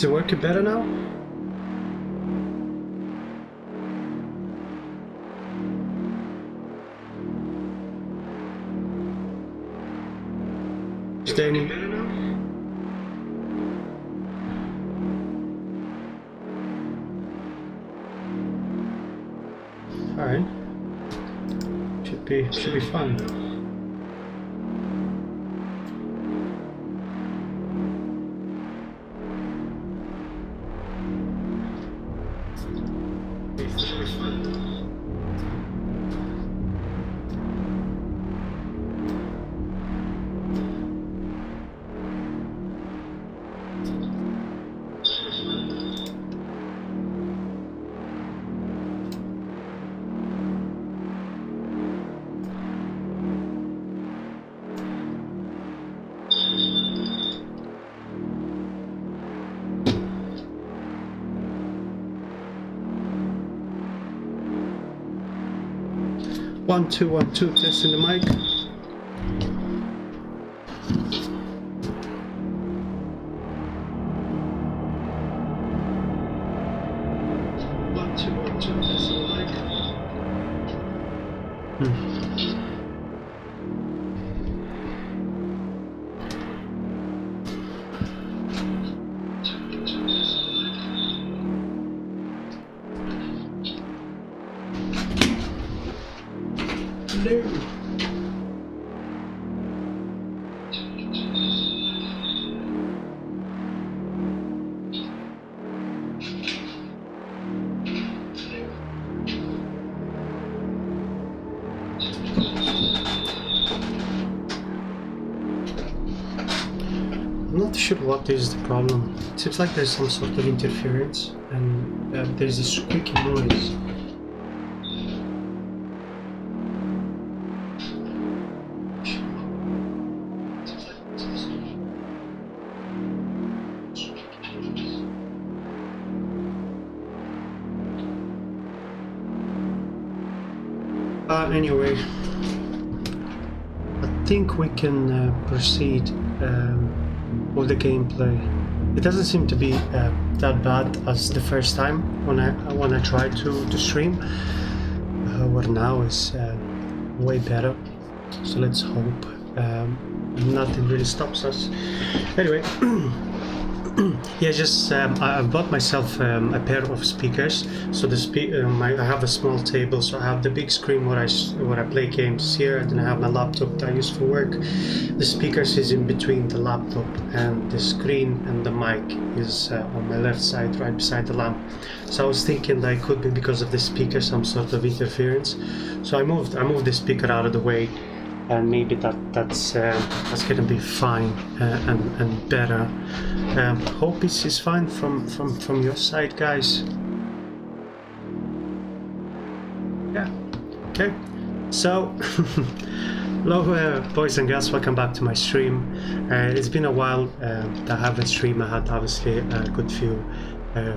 Is it working better now? Staying. All right. Should be fun. One, two, testing the mic. One, two, testing the mic. I'm not sure what is the problem. It seems like there's some sort of interference and there's a squeaky noise. Anyway, I think we can proceed with the gameplay. It doesn't seem to be that bad as the first time when I tried to stream. Where now is way better. So let's hope nothing really stops us. Anyway. Yeah, just I bought myself a pair of speakers. So the I have a small table, so I have the big screen where I play games here, and then I have my laptop that I use for work. The speakers is in between the laptop and the screen, and the mic is on my left side, right beside the lamp. So I was thinking that it could be because of the speaker, some sort of interference. So I moved the speaker out of the way. And maybe that's gonna be fine and better. Hope this is fine from your side, guys. Yeah. Okay. So, hello, boys and girls. Welcome back to my stream. It's been a while that I haven't streamed. I had obviously a good few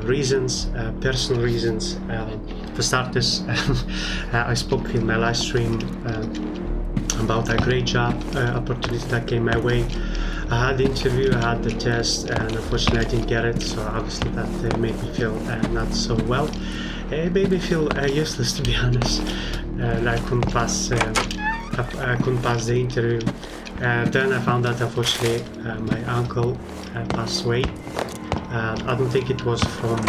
reasons, personal reasons. For starters, I spoke in my last stream. About a great job opportunity that came my way. I had the interview, I had the test, and unfortunately I didn't get it, so obviously that made me feel not so well. It made me feel useless, to be honest. I couldn't pass the interview. Then I found out, unfortunately, my uncle passed away. I don't think it was from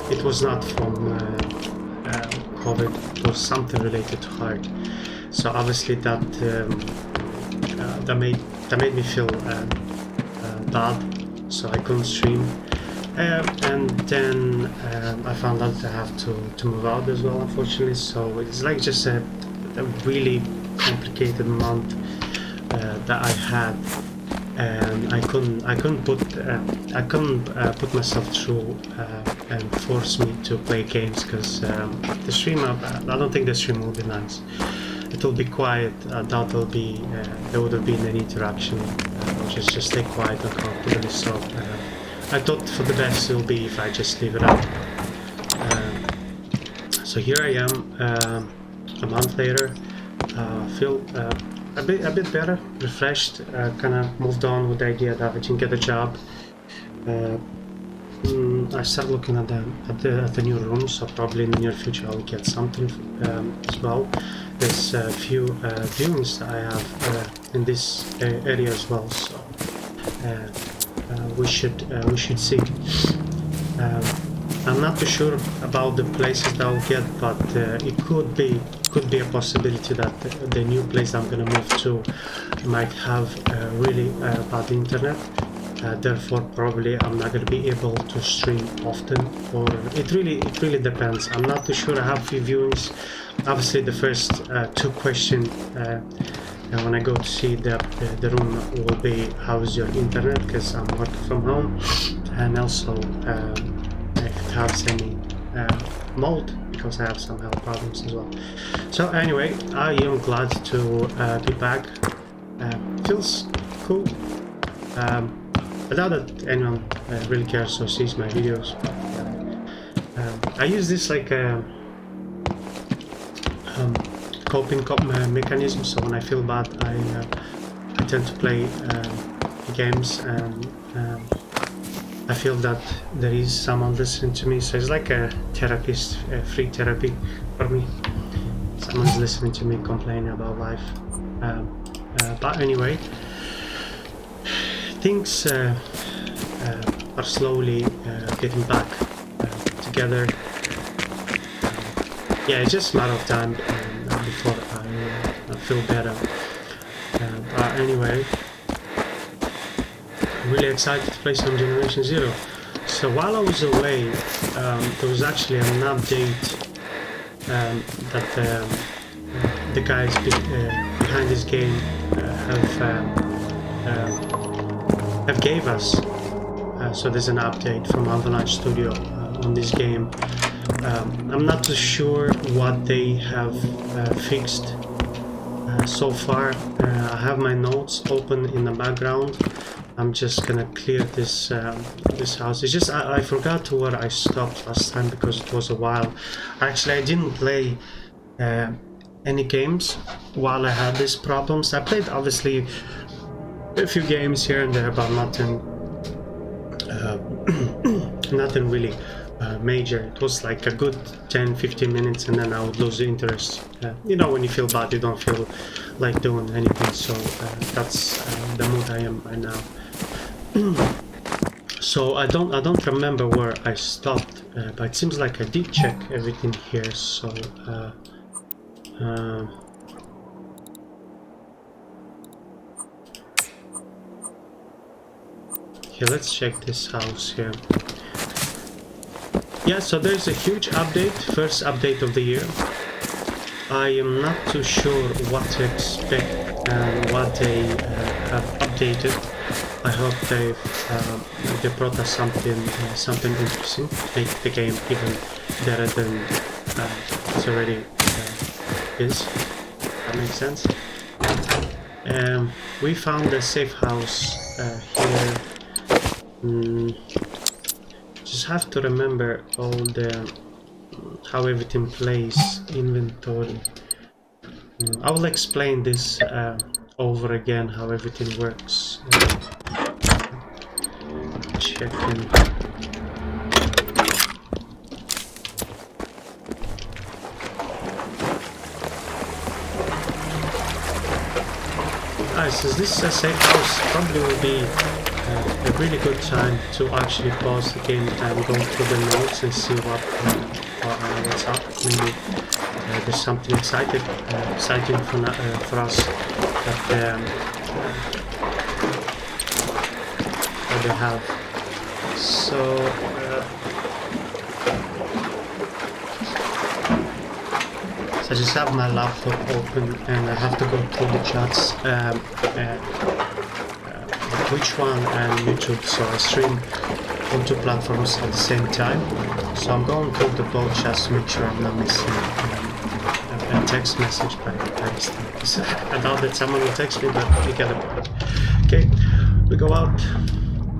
it was not from COVID. It was something related to heart. So obviously that made me feel bad. So I couldn't stream. And then I found out I have to move out as well, unfortunately. So it's like just a really complicated month that I had, and I couldn't put myself through and force me to play games, because the stream, I don't think the stream will be nice. It will be quiet. I doubt there would have been any interaction. I'll just stay quiet and comfortably. So I thought for the best it will be if I just leave it out. So here I am, a month later. Feel a bit better, refreshed. Kind of moved on with the idea that I didn't get a job, I start looking at the new rooms, so probably in the near future I'll get something as well. There's a few viewings that I have in this area as well, so we should see. I'm not too sure about the places that I'll get, but it could be a possibility that the new place I'm gonna move to might have really bad internet. Therefore, probably I'm not gonna be able to stream often, or it really depends. I'm not too sure. I have a few viewings. Obviously, the first two questions when I go to see the room will be how's your internet, because I'm working from home, and also if it has any mode, because I have some health problems as well. So anyway, I am glad to be back. Feels cool. I doubt that anyone really cares or sees my videos. I use this like a coping mechanism. So when I feel bad, I tend to play games, and I feel that there is someone listening to me. So it's like a therapist, free therapy for me. Someone's listening to me complaining about life. But anyway, things are slowly getting back together. Yeah, it's just a matter of time before I feel better. But anyway, I'm really excited to play some Generation Zero. So while I was away, there was actually an update that the guys behind this game have gave us. So there's an update from Avalanche Studio on this game. I'm not too sure what they have fixed so far. I have my notes open in the background. I'm just gonna clear this house. It's just I forgot where I stopped last time because it was a while. Actually, I didn't play any games while I had these problems. I played obviously a few games here and there, but nothing nothing really major. It was like a good 10-15 minutes, and then I would lose the interest. You know, when you feel bad, you don't feel like doing anything. So that's the mood I am right now. So I don't remember where I stopped, but it seems like I did check everything here. So here, let's check this house here. Yeah, so there's a huge update, first update of the year. I am not too sure what to expect and what they have updated. I hope they brought us something interesting to make the game even better than it already is. That makes sense. We found a safe house here. Just have to remember all the how everything plays. Inventory. I will explain this over again how everything works. Checking. Since this is a safe house, probably will be a really good time to actually pause the game and go through the notes and see what's up. Maybe there's something exciting for us that they have. So I just have my laptop open and I have to go through the chats. Twitch one and YouTube, so I stream on two platforms at the same time. So I'm going through the both chats to make sure I'm not missing a text message by text. I doubt that someone will text me, but we get it. Okay, we go out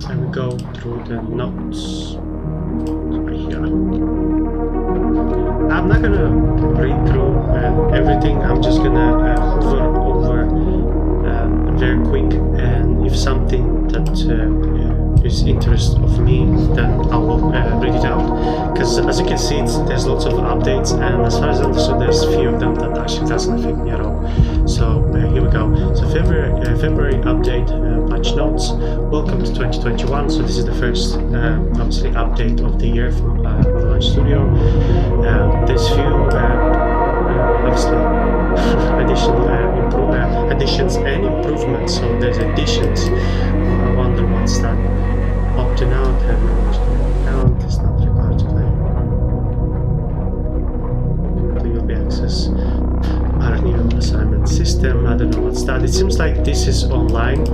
and we go through the notes right here. I'm not gonna read through everything. I'm just gonna hover over very quick, and if something that is interest of because as you can see, there's lots of updates, and as far as I understood, there's a few of them that actually doesn't affect me at all. So here we go. So February update, patch notes. Welcome to 2021. So this is the first, obviously, update of the year from Online Studio. There's few, obviously, additions and improvements. So there's additions. I wonder what's that. Opting out, have no account, is not required to play. You'll be access our new assignment system. I don't know what's that. It seems like this is online,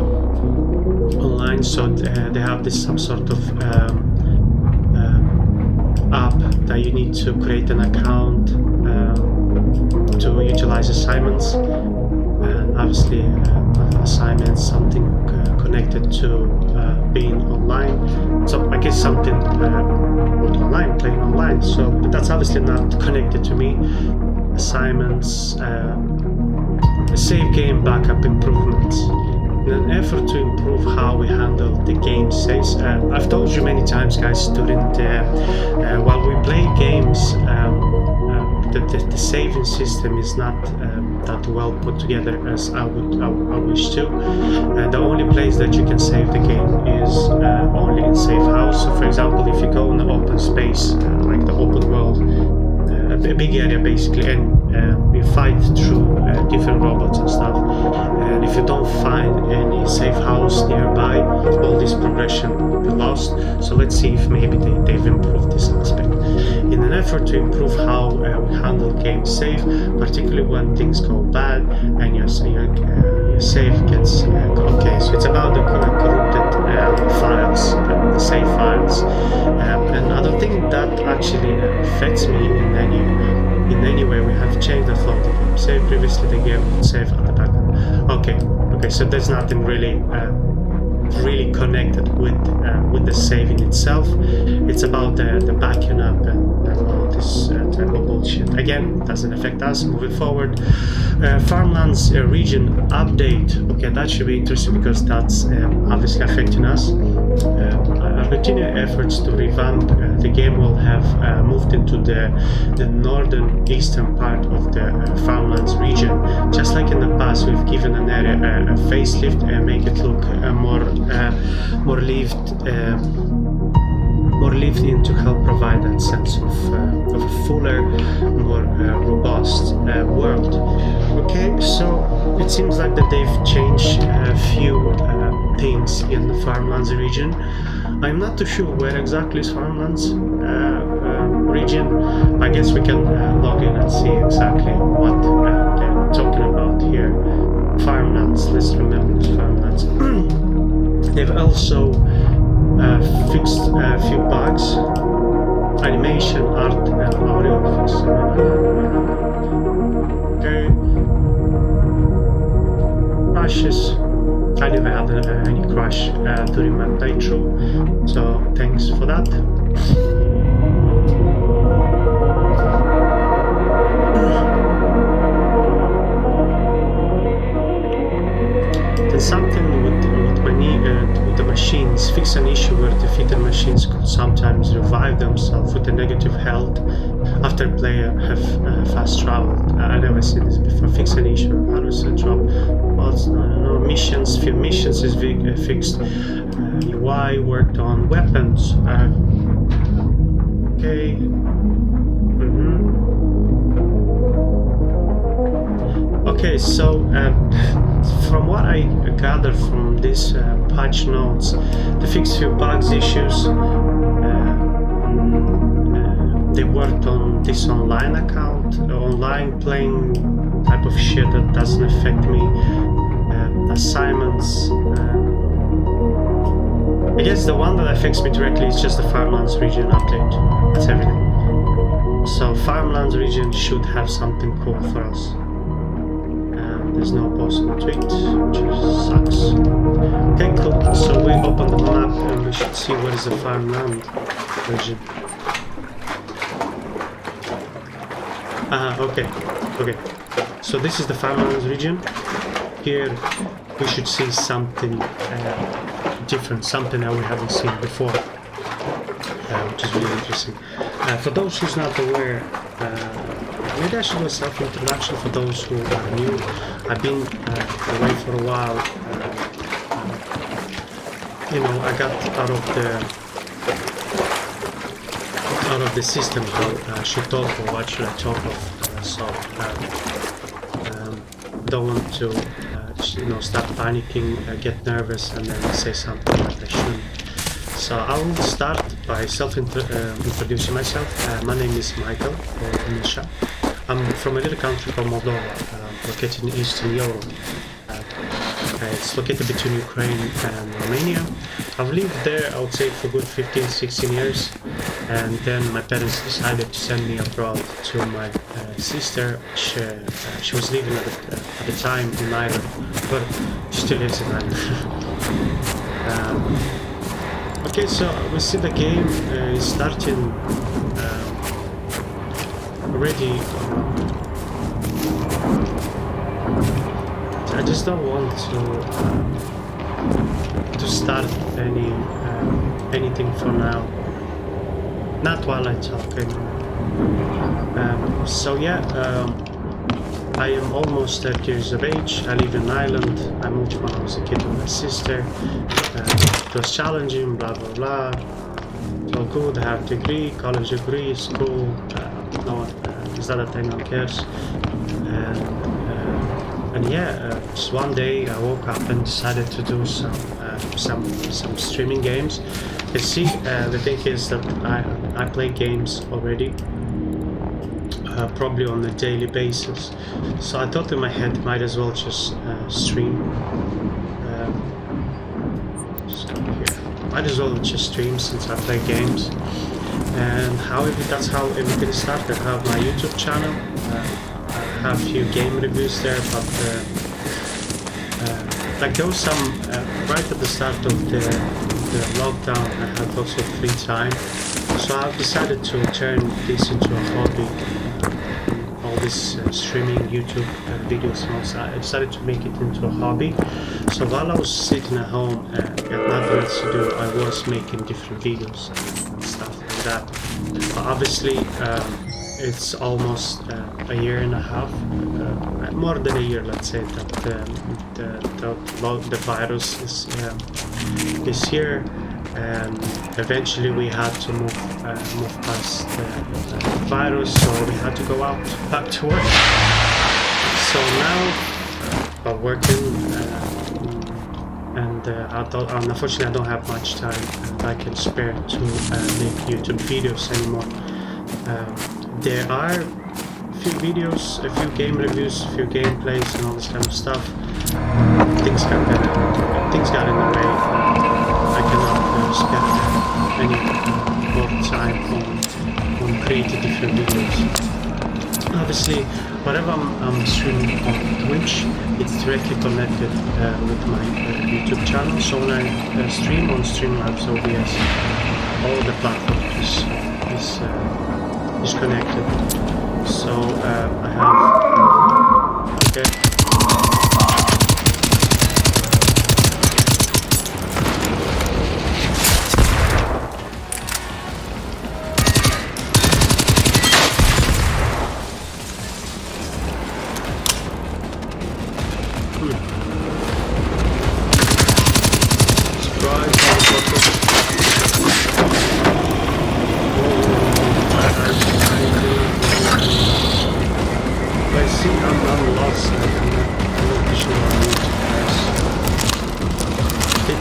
so they have this some sort of app that you need to create an account to utilize assignments, and obviously assignments, something connected to being online. So I guess something online, playing online. So but that's obviously not connected to me. Assignments, save game backup improvements. In an effort to improve how we handle the game saves, I've told you many times, guys, during while we play games, the saving system is not that well put together as I wish to. The only place that you can save the game is only in safe house. So for example, if you go in the open space, like the open world, a big area basically, and you fight through different robots and stuff, and if you don't find any safe house nearby, all this progression will be lost. So let's see if maybe they've improved this aspect. In an effort to improve how we handle game save, particularly when things go bad and your save gets okay. So it's about the corrupted files, the save files, and I don't think that actually affects me in any way. We have changed the flow of the game. Save previously, the game would save at the back. Okay, so there's nothing really connected with the saving itself. It's about the backing up and all this terrible bullshit. Again, doesn't affect us. Moving forward, Farmlands region update. Okay, that should be interesting because that's obviously affecting us. Our continued efforts to revamp the game will have moved into the northern eastern part of the Farmlands region. Just like in the past, we've given an area a facelift and make it look more lived in to help provide that sense of a fuller, more robust world. Okay, so it seems like that they've changed a few things in the Farmlands region. I'm not too sure where exactly is Farmlands region. I guess we can log in and see exactly what they're talking about here. Farmlands, let's remember the Farmlands. They've also fixed a few bugs, animation, art, and audio fix. Okay. Crashes. I never had any crash during my playthrough, so thanks for that. There's something with the machines. Fix an issue where defeated machines could sometimes revive themselves with a negative health after a player have fast traveled. I never seen this before. Fix an issue. How does it drop? Well, I don't know. Missions. Few missions is fixed. UI worked on weapons. Okay. Okay, so from what I gathered from these patch notes, they fixed few bugs, issues. They worked on this online account, online playing type of shit that doesn't affect me. Assignments. I guess the one that affects me directly is just the Farmlands region update. That's everything. So Farmlands region should have something cool for us. There's no post in the tweet, which sucks. Okay, cool. So we open the map and we should see what is the Farmland region. Okay. So this is the Farmlands region. Here we should see something different, something that we haven't seen before. which is really interesting. For those who's not aware, maybe I should do a self-introduction for those who are new. I've been away for a while. You know, I got out of the system how I should talk or what should I talk of. So don't want to you know, start panicking, get nervous, and then say something that I shouldn't. So I will start by introducing myself. My name is Michael, or Misha. I'm from a little country called Moldova, located in Eastern Europe. It's located between Ukraine and Romania. I've lived there, I would say, for good 15-16 years, and then my parents decided to send me abroad to my sister. She was living at the time in Ireland, but she still lives in Ireland. Okay, so we see the game is starting already. I just don't want to start anything for now. Not while I talk anyway. So yeah, I am almost 30 years of age. I live in Ireland. I moved when I was a kid with my sister. It was challenging, blah blah blah. It's all good. I have a degree, college degree, school. No one is that a thing? No one cares. And yeah, just one day I woke up and decided to do some streaming games. You see, the thing is that I play games already, probably on a daily basis. So I thought in my head, might as well just stream. Just go here. Might as well just stream since I play games. And that's how everything started. I have my YouTube channel. I have a few game reviews there, but like there was some right at the start of the lockdown. I had lots of free time, so I've decided to turn this into a hobby. All this streaming YouTube videos and all, so I decided to make it into a hobby. So while I was sitting at home and got nothing else to do, I was making different videos and stuff like that. But obviously, it's almost a year and a half, more than a year, let's say, that the virus is here, and eventually we had to move past the virus, so we had to go back to work. So now I'm working, and unfortunately I don't have much time and I can spare to make YouTube videos anymore. There are a few videos, a few game reviews, a few gameplays and all this kind of stuff. Things got in the way. I cannot spend any more time on creating different videos. Obviously, whatever I'm streaming on Twitch, it's directly connected with my YouTube channel. So when I stream on Streamlabs OBS, all the platforms is connected. So I have okay.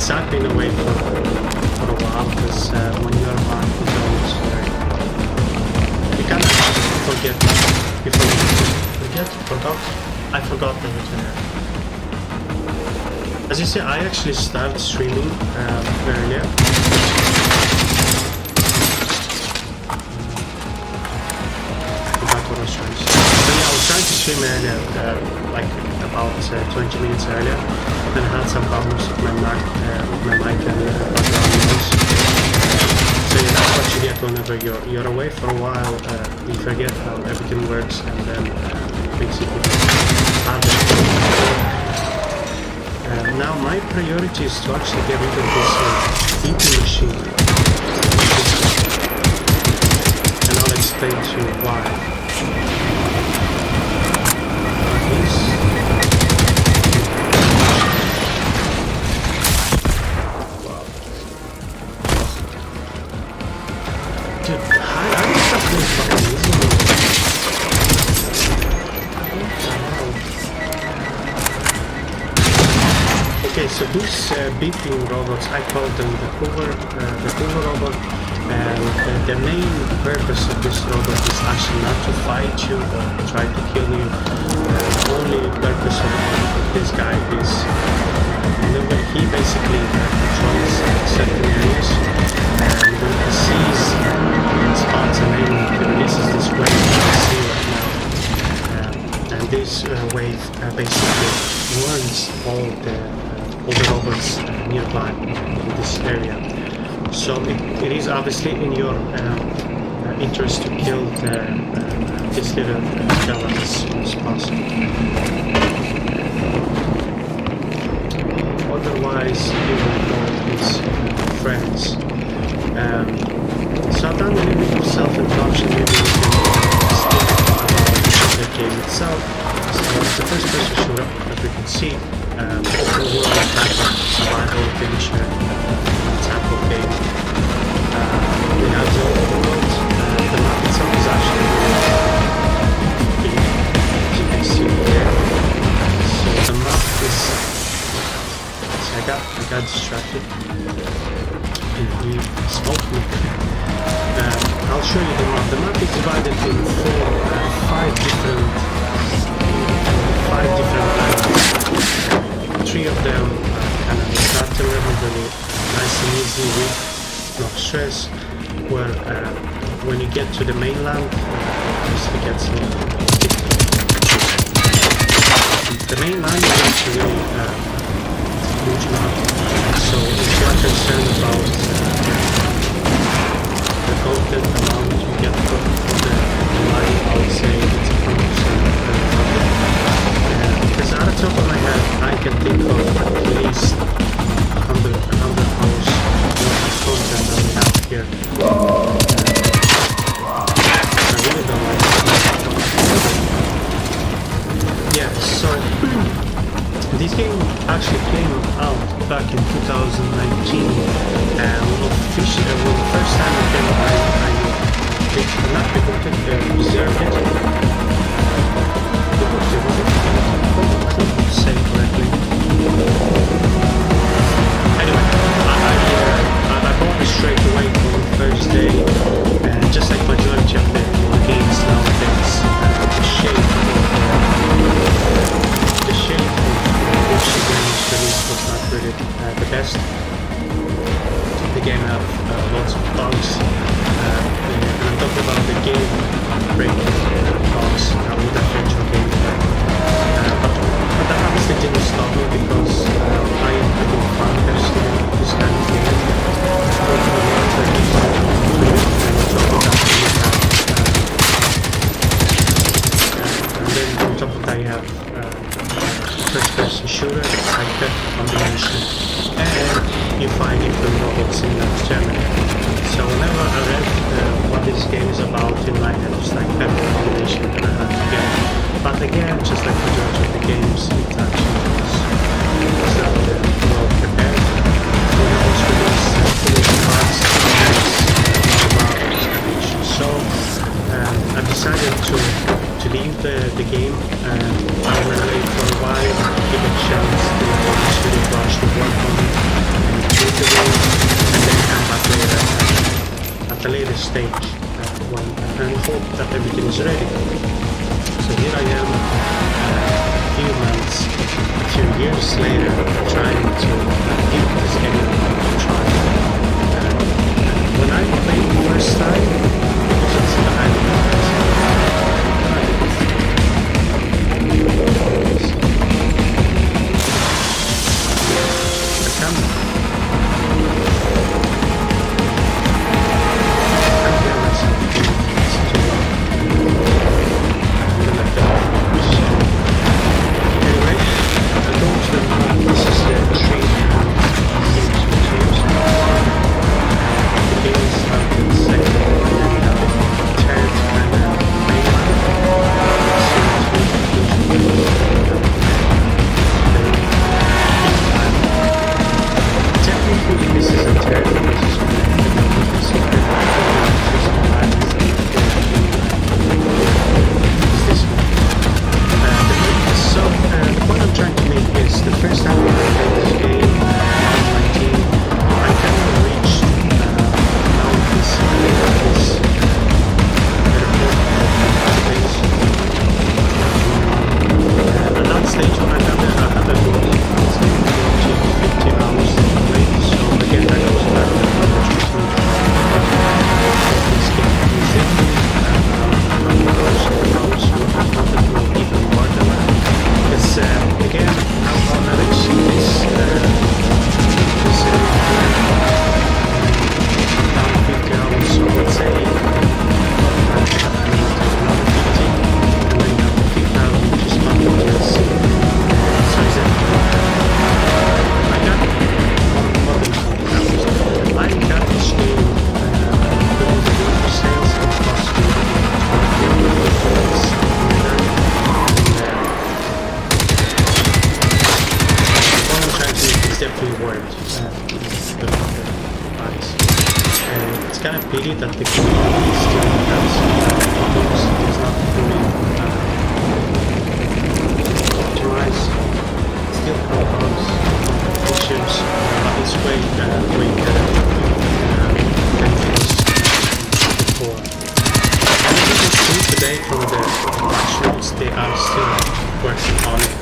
I've been away for a while, because when you're back, it's always very... You can't forget. I forgot the internet. As you see, I actually started streaming earlier. I forgot what I was trying to say. So yeah, I was trying to stream earlier, like about 20 minutes earlier. Then I had some problems with my mic and background noise. So yeah, that's what you get whenever you're away for a while. You forget how everything works, and then basically harder. Now my priority is to actually get rid of this eating machine. explain to you why. This. Wow. Dude, how is that really fucking easy? Okay, so these beeping robots, I call them the Hoover robot, and the main purpose of this robot is actually not to fight you or try to kill you. The only purpose of this guy is he basically controls certain areas, and when he sees spots and enemy, he releases this wave you can see right now. And this wave basically warns all the robots nearby in this area. So it is obviously in your interest to kill this little fella as soon as possible. Otherwise, you will avoid his friends. So I've done a little bit of self-introduction. Maybe we can speak about the game itself. So it's the first-person shooter that we can see. Open world type of survival adventure type of game. We have the open world. The map itself is actually really big, as you can see here. So the map is. So I got distracted and he smoked me. I'll show you the map. The map is divided into five different islands. 3 of them kind of starter level, really nice and easy with no stress, where when you get to the mainland, it gets a little the mainland is actually really it's a huge map, so if you are concerned about the content amount you get for the line, I would say it's 100% because out of the top of my head, I can think of at least 100 hours worth of content that we have here. I really don't like it. Yeah, so this game actually came out back in 2019, and officially, the first time it came out, I reserved it. Say correctly. Anyway, I bought it straight away for the first day, and just like majority of the games nowadays, the shape of which the game was released was not really the best. The game had lots of bugs, and I'm talking about the game breaking bugs with adventure gameplay. But that obviously didn't stop me because I am a big fan personally of this kind of game. And then on top of that you have first-person shooter, like that combination, and you find different robots in that genre. So whenever I read what this game is about in my head, it's like that combination that I had to get. But again, just like the majority of the games, it actually was not well prepared. So it was released parts so I decided to leave the game, and I went away for a while, give a chance to actually rush to work on it and improve the game, and then come back later at a later stage and hope that everything is ready. So here I am, a few months, a few years later, trying to give this game a try. When I played the first time, it was just see that the community still has problems. It's not fully optimized. Still have bugs, issues, but it's way better than it was before. And as you can see today from the patch notes, they are still working on it.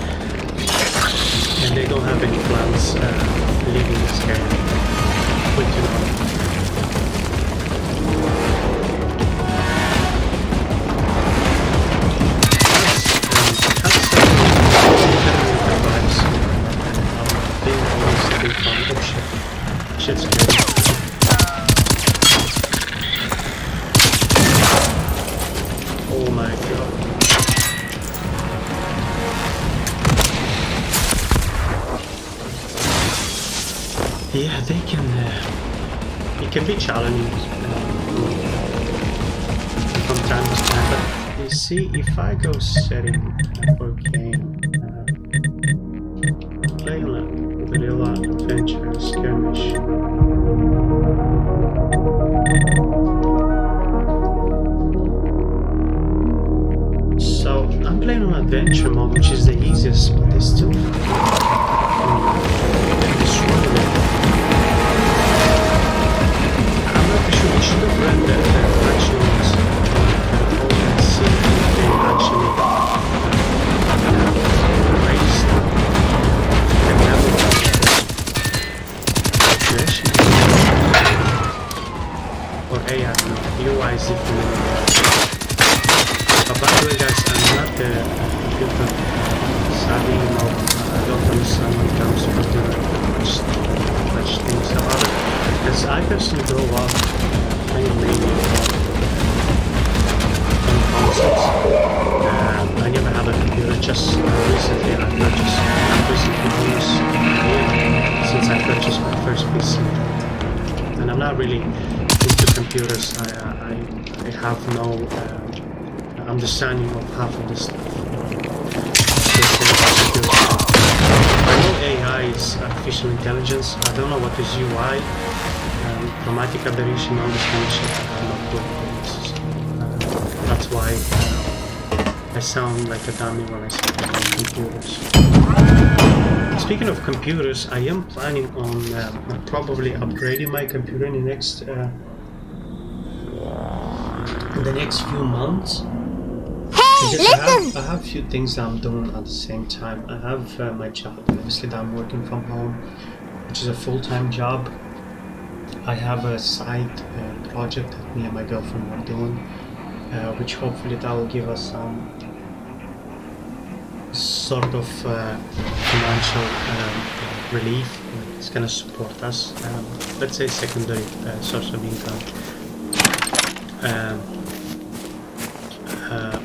And they don't have any plans leaving this game. But you know. Shit's good. Oh my god. Yeah, they can. It can be challenging from time to time. But you see, if I go setting for game, playing a guerrilla adventure skirmish. So I'm playing on adventure mode, which is the easiest, but they still I'm not sure. We should have read the patch notes and see if they actually raised the level of situation. Or AI, no, UI is different. But by the way, guys, I'm not the computer savvy, you know, I don't understand when it comes to computer much things about it. Because I personally grow up playing mainly on consoles. I never had a computer, just recently I purchased since I purchased my first PC. And I'm not really into computers. I have no understanding of half of this stuff. I know AI is artificial intelligence. I don't know what is UI. Chromatic aberration, all this kind of shit. I'm not good at this. That's why I sound like a dummy when I say computers. Speaking of computers, I am planning on probably upgrading my computer in the next few months. I have a few things that I'm doing at the same time. I have my job, obviously, that I'm working from home, which is a full-time job. I have a side project that me and my girlfriend are doing, which hopefully that will give us some sort of financial relief. It's going to support us. Let's say secondary source of income.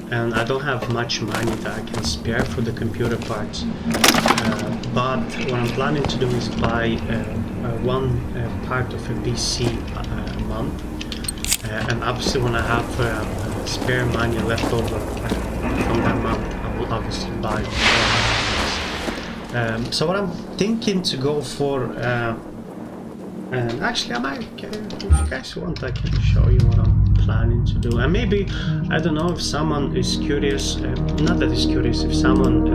And I don't have much money that I can spare for the computer parts, but what I'm planning to do is buy one part of a PC a month, and obviously when I have spare money left over from that month, I will obviously buy so what I'm thinking to go for, and actually I might, if you guys want, I can show you what I'm planning to do. And maybe, I don't know, if someone is curious, not that is curious, if someone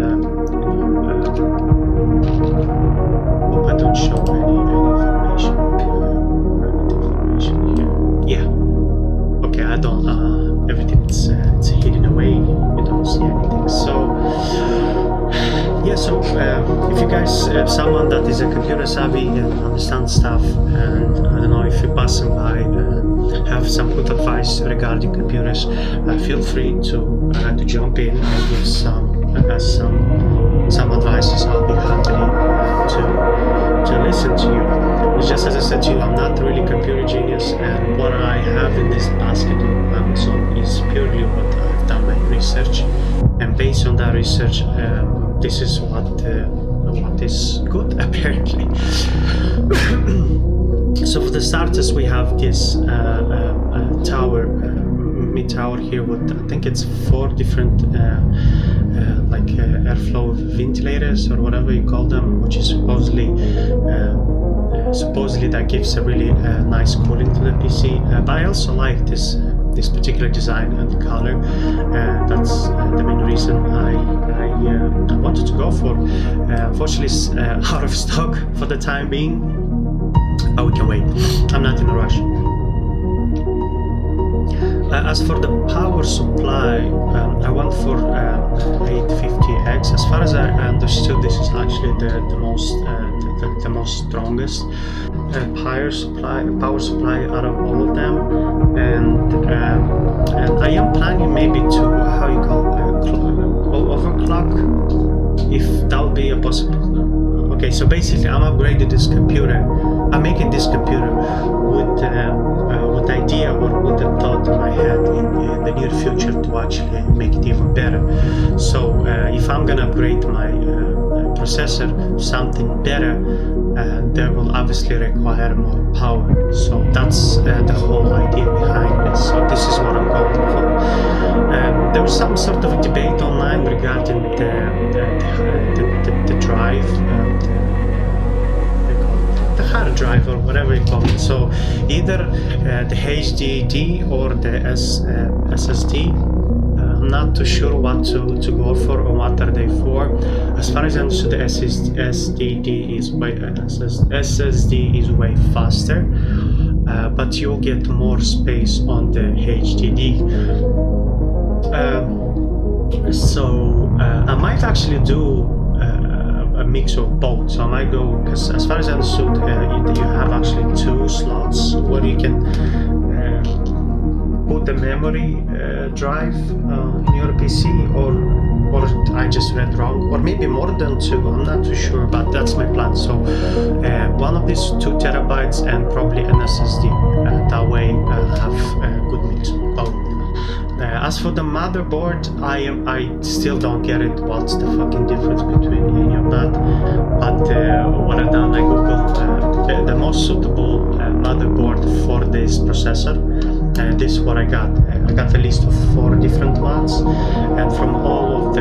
hope I don't show any information here. Yeah, okay, I don't, everything it's hidden away, you don't see anything. So yeah, so if you guys, someone that is a computer savvy and understands stuff, and I don't know, if you're passing by have some good advice regarding computers, feel free to jump in and give some advices. I'll be happy to listen to you. It's just as I said to you, I'm not really computer genius, and what I have in this basket on Amazon is purely what I've done my research, and based on that research, this is what is good apparently. So for the starters, we have this tower, mid tower here with, I think it's 4 different like airflow ventilators or whatever you call them, which is supposedly supposedly that gives a really nice cooling to the PC. But I also like this particular design and the color. That's the main reason I wanted to go for. Unfortunately, it's out of stock for the time being, but we can wait. I'm not in a rush. As for the power supply, I went for 850X. As far as I understood, this is actually the most strongest power supply out of all of them, and I am planning maybe to overclock, if that would be a possibility. Okay, so basically I'm upgrading this computer. I'm making this computer with the idea or with the thought in my head in the near future to actually make it even better. So if I'm gonna upgrade my processor to something better, that will obviously require more power. So that's the whole idea behind this. So this is what I'm going for. There was some sort of debate online regarding the drive, the hard drive or whatever you call it. So either the HDD or the SSD. I'm not too sure what to go for or what are they for. As far as I understood, the SSD is way faster, but you'll get more space on the HDD. So I might actually do a mix of both. So I might go, because as far as I understood, you have actually 2 slots where you can put the memory drive in your PC, or I just read wrong, or maybe more than 2. I'm not too sure, but that's my plan. So one of these 2 terabytes and probably an SSD. That way I'll have a good mix of both. As for the motherboard, I still don't get it. What's the fucking difference between any of that? But what I've done, I googled the most suitable motherboard for this processor, and this is what I got. I got a list of 4 different ones, and from all of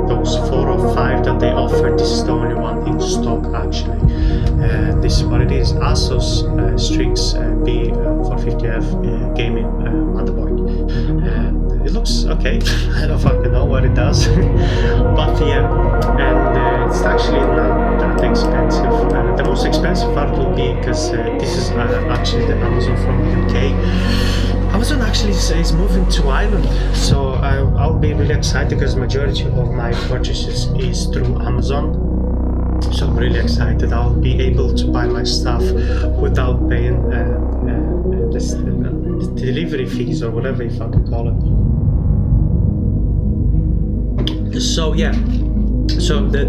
those 4 or 5 that they offer, this is the only one in stock actually. This is what it is: Asus Strix B450F gaming motherboard. It looks okay. I don't fucking know what it does, but yeah, and it's actually not that expensive. The most expensive part will be because this is actually the Amazon from UK. Amazon actually is moving to Ireland, so I'll be really excited because majority of my purchases is through Amazon. So I'm really excited. I'll be able to buy my stuff without paying the delivery fees or whatever you fucking call it. So yeah, so the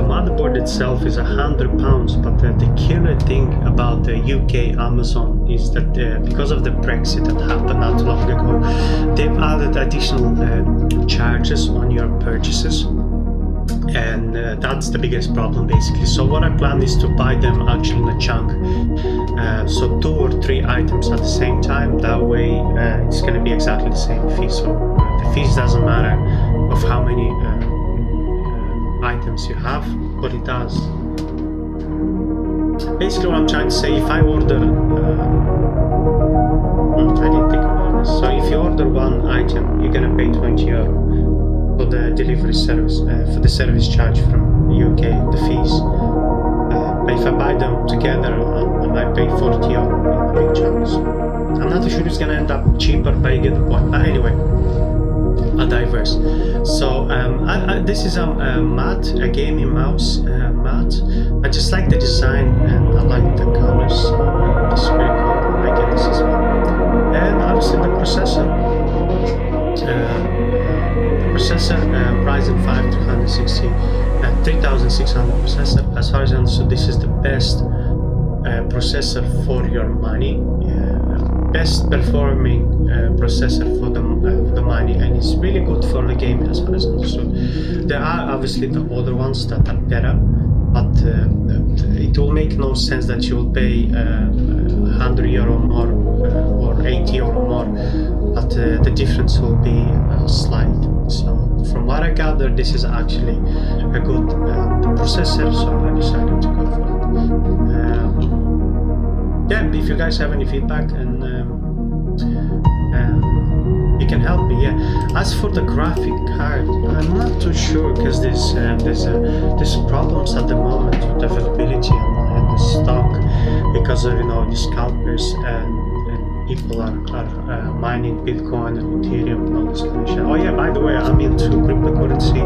motherboard itself is £100, but the killer thing about the UK Amazon is that because of the Brexit that happened not too long ago, they've added additional charges on your purchases. And that's the biggest problem basically. So what I plan is to buy them actually in a chunk, so 2 or 3 items at the same time. That way it's going to be exactly the same fee. So the fees doesn't matter of how many items you have, but it does. Basically what I'm trying to say, if I order I didn't think about this. So if you order 1 item, you're going to pay €20 for the delivery service, for the service charge from the UK, the fees. But if I buy them together, I might pay €40 in a big chunk. So I'm not too sure it's gonna end up cheaper, but you get the point. But anyway, I digress. So this is a mat, a gaming mouse mat. I just like the design and I like the colors. This is very cool. I like it. This is one. And obviously the processor. Ryzen 5 3600 processor. As far as I understand, this is the best processor for your money, best performing processor for the money, and it's really good for the gaming as far as I understood. There are obviously the other ones that are better, but it will make no sense that you will pay €100 more or €80 more but the difference will be slight. So from what I gathered, this is actually a good processor, so I decided to go for it. Yeah, if you guys have any feedback and you can help me. Yeah. As for the graphic card, I'm not too sure because there's problems at the moment with availability and the stock because of the scalpers and people are mining Bitcoin and Ethereum and all this kind of shit. Oh yeah, by the way, I'm into cryptocurrency.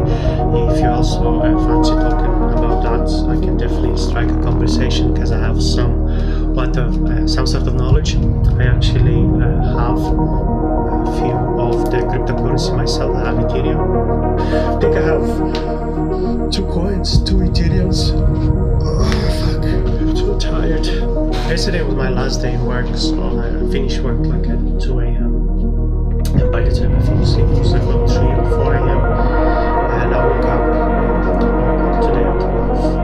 If you also fancy talking about that, I can definitely strike a conversation because I have some sort of knowledge. I actually have a few of the cryptocurrency myself. I have Ethereum. I think I have 2 coins, 2 Ethereums. Oh, fuck, I'm too tired. Yesterday was my last day in work, so I finished work like at 2 a.m. And by the time I fell asleep, it was like about 3 or 4 a.m. And I woke up today at 12.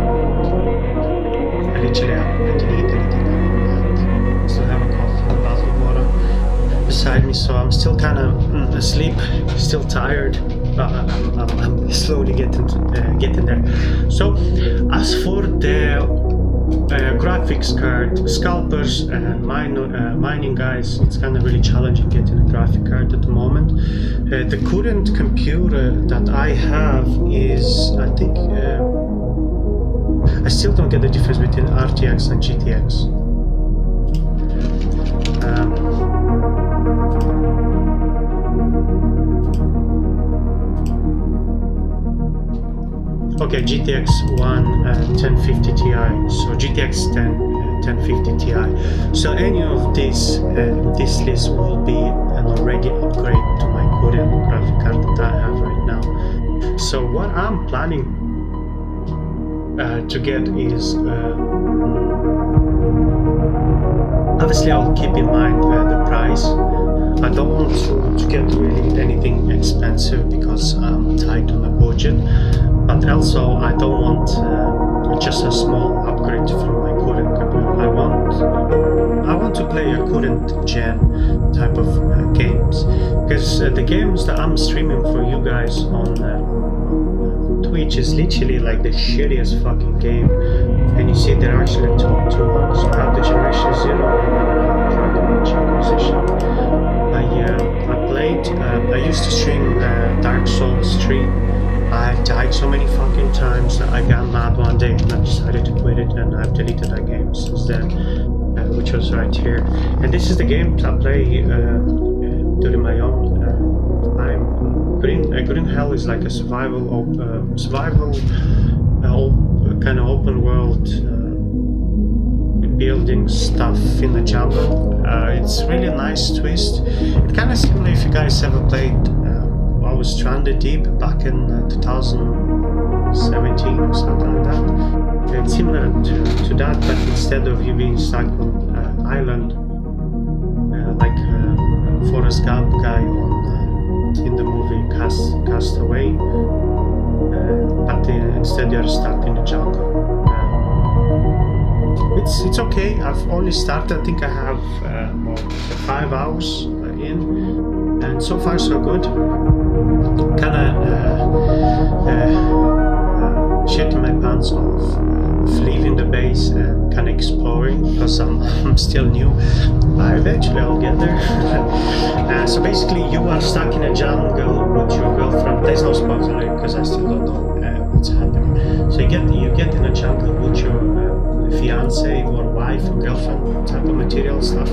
I literally didn't eat anything. I still have a coffee and a bottle of water beside me, so I'm still kind of asleep, still tired. But I'm slowly getting there. So as for the graphics card, scalpers and mining guys, it's kind of really challenging getting a graphic card at the moment. The current computer that I have is, I think, I still don't get the difference between RTX and GTX. Okay, GTX 1050 Ti, so GTX 1050 Ti. So any of this list will be an already upgrade to my current graphic card that I have right now. So what I'm planning to get is, obviously I'll keep in mind the price. I don't want to get really anything expensive because I'm tight on a budget. But also, I don't want just a small upgrade from my current computer. I want to play a current gen type of games, because the games that I'm streaming for you guys on Twitch is literally like the shittiest fucking game. And you see, they're actually two ones. So I have the Generation 0 and Inquisition. I played. I used to stream Dark Souls 3. I died so many fucking times that I got mad one day and I decided to quit it, and I've deleted that game since then, which was right here. And this is the game I play during my own time. Green Hell is like a survival kind of open world building stuff in the jungle. It's really a nice twist. It kind of similar if you guys ever played I was Stranded Deep back in 2017 or something like that. It's similar to that, but instead of you being stuck on an island like Forrest Gump guy in the movie Cast Away, but instead you're stuck in the jungle. It's okay. I've only started. I think I have 5 hours in, and so far so good. Kind of shitting my pants off, leaving the base and kind of exploring because I'm still new. Eventually I'll get there. So basically, you are stuck in a jungle with your girlfriend. There's no spoiler because I still don't know what's happening. So you get in a jungle with your fiance or wife or girlfriend type of material stuff.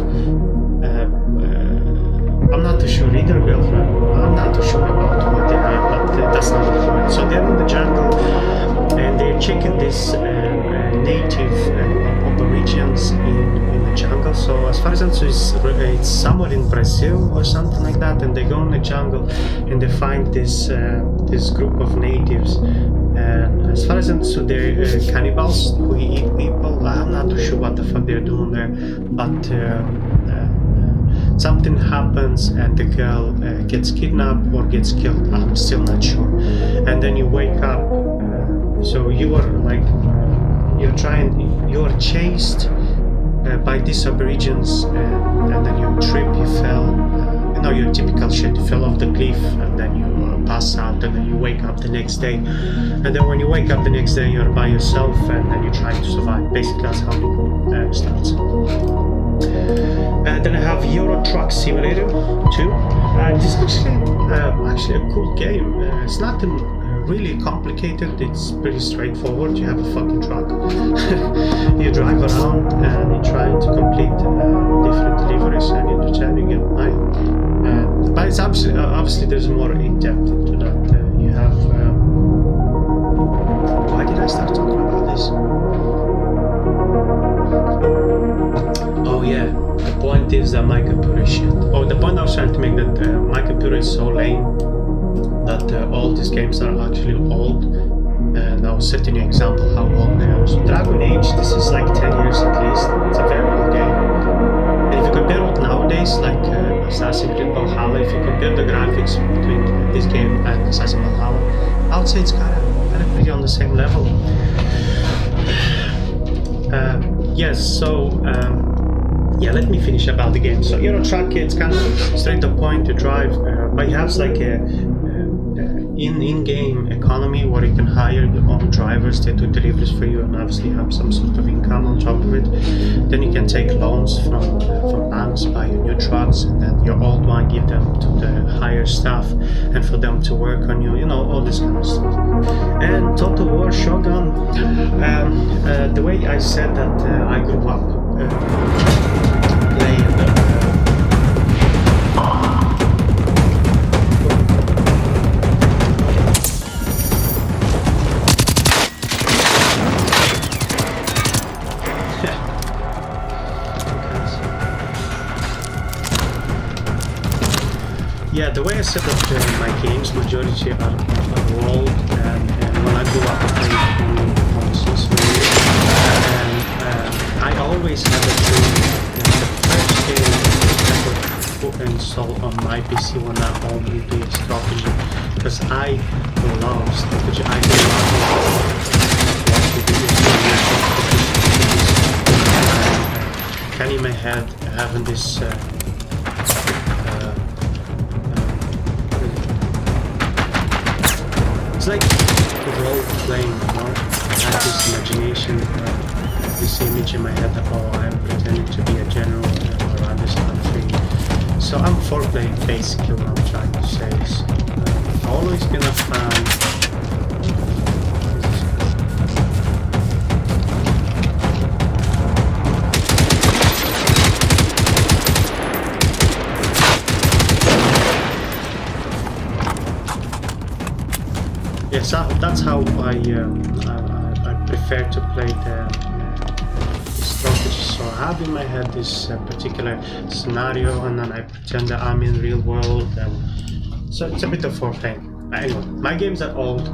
I'm not too sure either, girlfriend. I'm not too sure about what they are, but that's not the point. So they're in the jungle and they're checking this native aborigines in the jungle. So as far as I know, it's somewhere in Brazil or something like that, and they go in the jungle and they find this group of natives. And as far as I know, so they're cannibals who eat people. I'm not too sure what the fuck they're doing there, but something happens and the girl gets kidnapped or gets killed. I'm still not sure. And then you wake up. So you are like you're chased by these aborigines, and then you trip. You fell. You typical shit. You fell off the cliff and then you pass out and then you wake up the next day. And then when you wake up the next day, you're by yourself and then you try to survive. Basically, that's how the game starts. Then I have Euro Truck Simulator 2. This is actually a cool game. It's nothing really complicated. It's pretty straightforward. You have a fucking truck. You drive around and you try to complete different deliveries and you get money. But it's obviously there's more in depth into that. You have. Why did I start talking about this? Oh yeah, the point is that my computer is shit. Oh, the point I was trying to make that my computer is so lame that all these games are actually old. And I was setting an example how old they are. So Dragon Age, this is like 10 years at least. It's a very old game. And if you compare it nowadays, like Assassin's Creed Valhalla, if you compare the graphics between this game and Assassin's Valhalla, I would say it's kind of pretty on the same level. Yes, so yeah, let me finish about the game. So Euro Truck, it's kind of straight to the point to drive, but it has like a in-game economy where you can hire your own drivers. They do deliveries for you and obviously have some sort of income on top of it. Then you can take loans from banks, buy your new trucks, and then your old one give them to the higher staff and for them to work on you, all this kind of stuff. And Total War Shogun, the way I said that I grew up playing yeah, the way I said that my games majority are old, and when I grew up I played on consoles for years, and I always had a dream that the first game I would install on my PC when I'm home would be a strategy, because I love strategy. I love watching videos, can in my head having this it's like role-playing, I have this imagination, this image in my head that, I'm pretending to be a general around this country. So I'm foreplay, basically, what I'm trying to say is, I've always been a fan. Yes, that's how I prefer to play the strategy. So I have in my head this particular scenario, and then I pretend that I'm in real world, and so it's a bit of foreplay. Anyway, my games are old.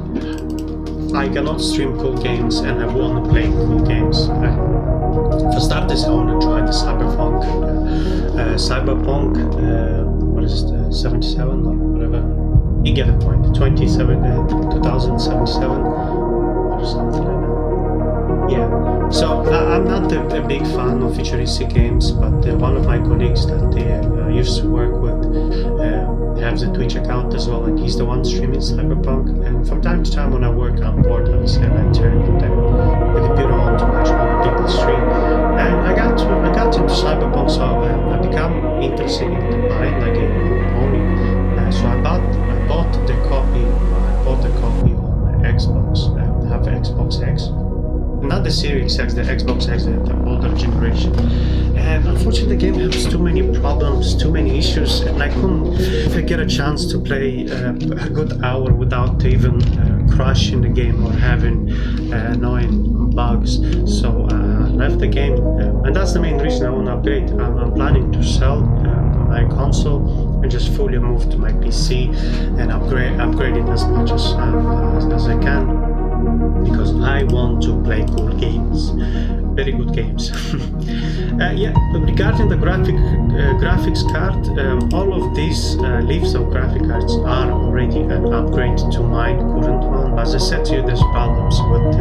I cannot stream cool games, and I want to play cool games. For starters, I want to try the Cyberpunk. What is it? 77 or whatever. You get the point. 2077 or something like that. Yeah. So I'm not a big fan of futuristic games, but one of my colleagues that I used to work with has a Twitch account as well, and he's the one streaming Cyberpunk. And from time to time, when I work, I'm bored, obviously, and I turn the computer on to watch other people stream. And I got into Cyberpunk, so I become interested in buying the game. So I bought the copy. I bought the copy on my Xbox. I have the Xbox X, not the Series X, the Xbox X, the older generation. And unfortunately, the game has too many problems, too many issues, and I couldn't get a chance to play a good hour without even crashing the game or having annoying bugs. So I left the game, and that's the main reason I want to upgrade. I'm planning to sell my console and just fully move to my PC and upgrade it as much as I can, because I want to play cool games, very good games. Yeah, regarding the graphics card, all of these leaves of graphic cards are already an upgrade to my current one. But as I said to you, there's problems with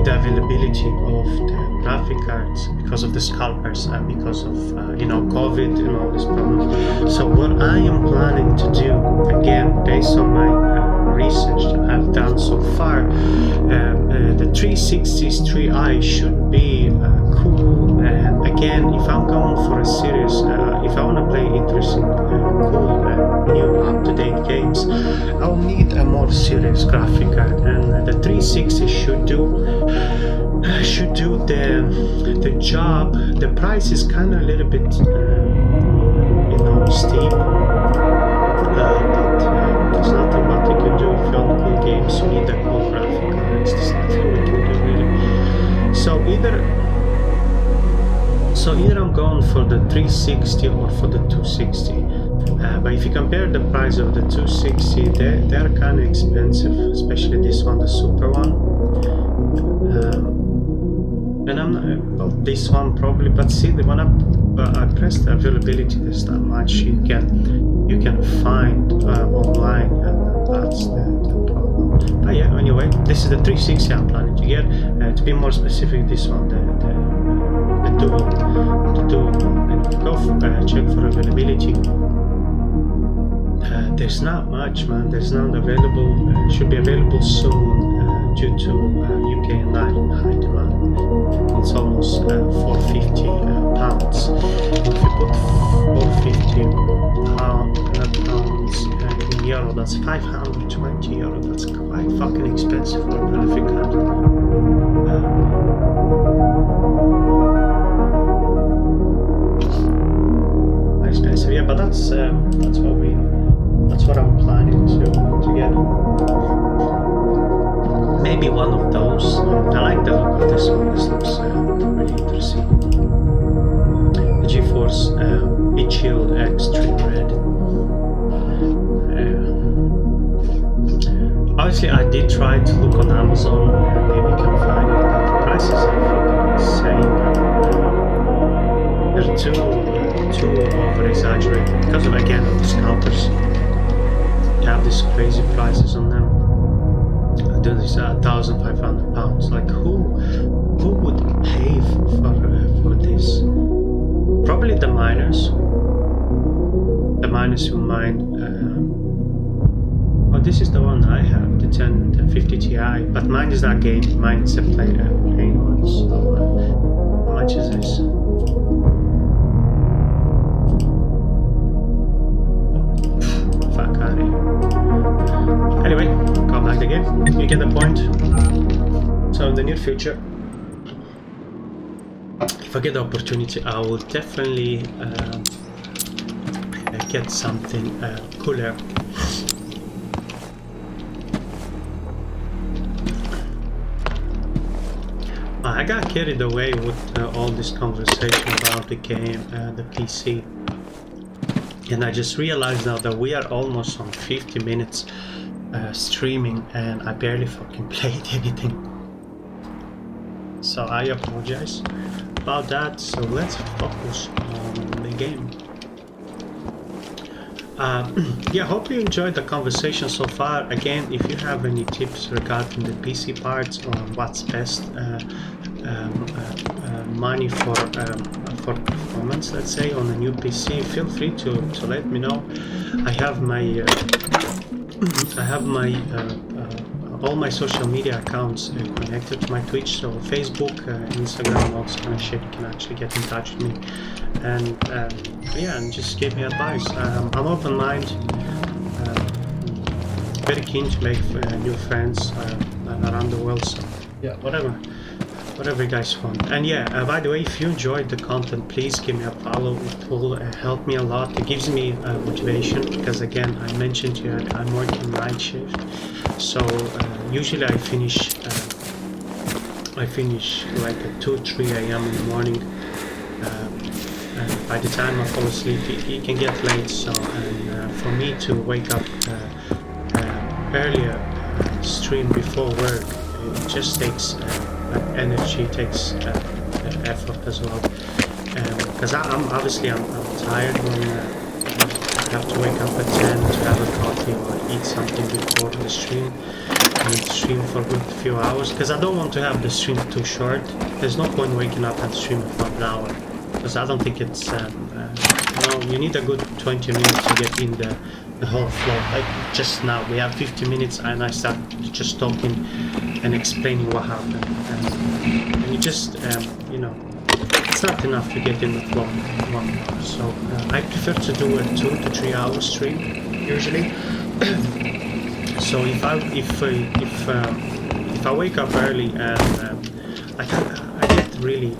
the availability of the graphic cards because of the scalpers and because of COVID and all these problems. So what I am planning to do, again based on my research that I've done so far, the 360's 3i should be cool. And again, if I'm going for a series, if I want to play interesting, cool, new up-to-date games, I'll need a more serious graphic card, and the 360 should do the job. The price is kind of a little bit steep, but there's nothing what you can do. If you want cool games, you need a cool graphic card. There's nothing we can do really. So either I'm going for the 360 or for the 260. But if you compare the price of the 260, they're kind of expensive, especially this one, the super one. And I'm not, well, this one probably, but see, when I press the availability, there's not much you can find online, and that's the problem. But yeah, anyway, this is the 360 I'm planning to get. To be more specific, this one, the dual. And if you go check for availability, there's not much, man. There's none available. It should be available soon due to UK and high demand. It's almost 450 pounds. If you put 450 pounds in euro, that's 520 euro. That's quite fucking expensive for a graphic card. Expensive, yeah, but that's what I'm planning to get. Maybe one of those. I like the look of this one. This looks really interesting. The GeForce Chill Extreme Red. Obviously, I did try to look on Amazon. Maybe you can find it, but the prices are fucking insane. They're too over exaggerated because of, again, of the scalpers. You have these crazy prices on them. This £1,500. Like who would pay for this? Probably the miners who mine. Oh, this is the one I have, the 1050 Ti, but mine is not game. Mine is a plain one. So how much is this? Fuck out of here. Anyway, come back the game. You get the point. So in the near future, if I get the opportunity, I will definitely get something cooler. I got carried away with all this conversation about the game, the PC. And I just realized now that we are almost on 50 minutes streaming and I barely fucking played anything. So I apologize about that. So let's focus on the game. Yeah, hope you enjoyed the conversation so far. Again, if you have any tips regarding the PC parts or what's best money for performance, let's say, on a new PC, feel free to let me know. I have my all my social media accounts connected to my Twitch, so Facebook, Instagram, all this kind of shit. You can actually get in touch with me, and yeah, and just give me advice. I'm open-minded, very keen to make new friends around the world. So yeah, whatever you guys want. And yeah, by the way, if you enjoyed the content, please give me a follow. It will help me a lot. It gives me motivation, because again, I mentioned to you, I'm working night shift, so usually I finish like at 2-3 a.m. in the morning. And by the time I fall asleep, it can get late. So for me to wake up earlier, stream before work, it just takes energy, takes effort as well. Because I'm tired when I have to wake up at 10 to have a coffee or eat something before the stream. I need to stream for a good few hours, because I don't want to have the stream too short. There's no point waking up and streaming for an hour, because I don't think it's, you need a good 20 minutes to get in the whole flow. Like just now, we have 50 minutes and I start just talking and explaining what happened. And you just, it's not enough to get in the flow in 1 hour. So I prefer to do a 2 to 3 hour stream, usually. So if I wake up early and I get really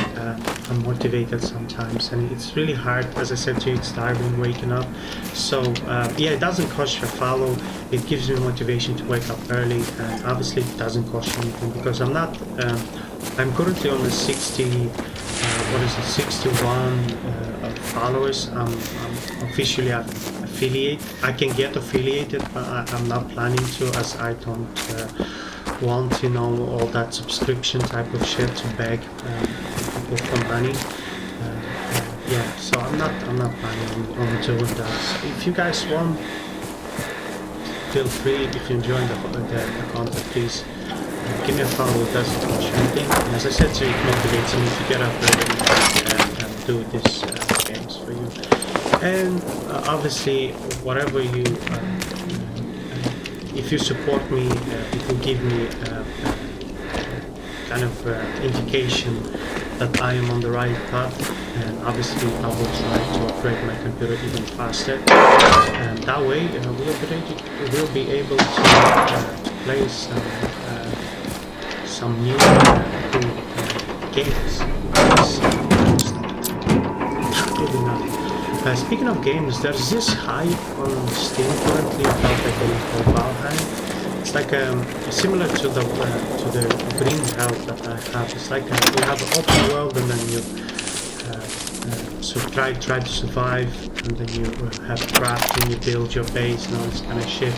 unmotivated sometimes, and it's really hard. As I said to you, it's tiring waking up. So yeah, it doesn't cost you a follow. It gives me motivation to wake up early, and obviously it doesn't cost you anything because I'm not. I'm currently on the 61 followers. I'm officially affiliate. I can get affiliated, but I'm not planning to, as I don't want, all that subscription type of shit to beg people for money. Yeah, so I'm not planning on doing that. So if you guys want, feel free. If you enjoy the content, please give me a follow. It doesn't cost you anything. And as I said, so it motivates me to get up early and do these games for you. And obviously, whatever you, if you support me, it will give me kind of indication that I am on the right path. And obviously, I will try to upgrade my computer even faster. And that way, we'll be able to play some new cool games. Really nice. Speaking of games, there's this hype on Steam currently about a game called Valheim. It's like similar to the green house that I have. It's like you have an open world, and then you try to survive, and then you have crafting, you build your base and all this kind of shit.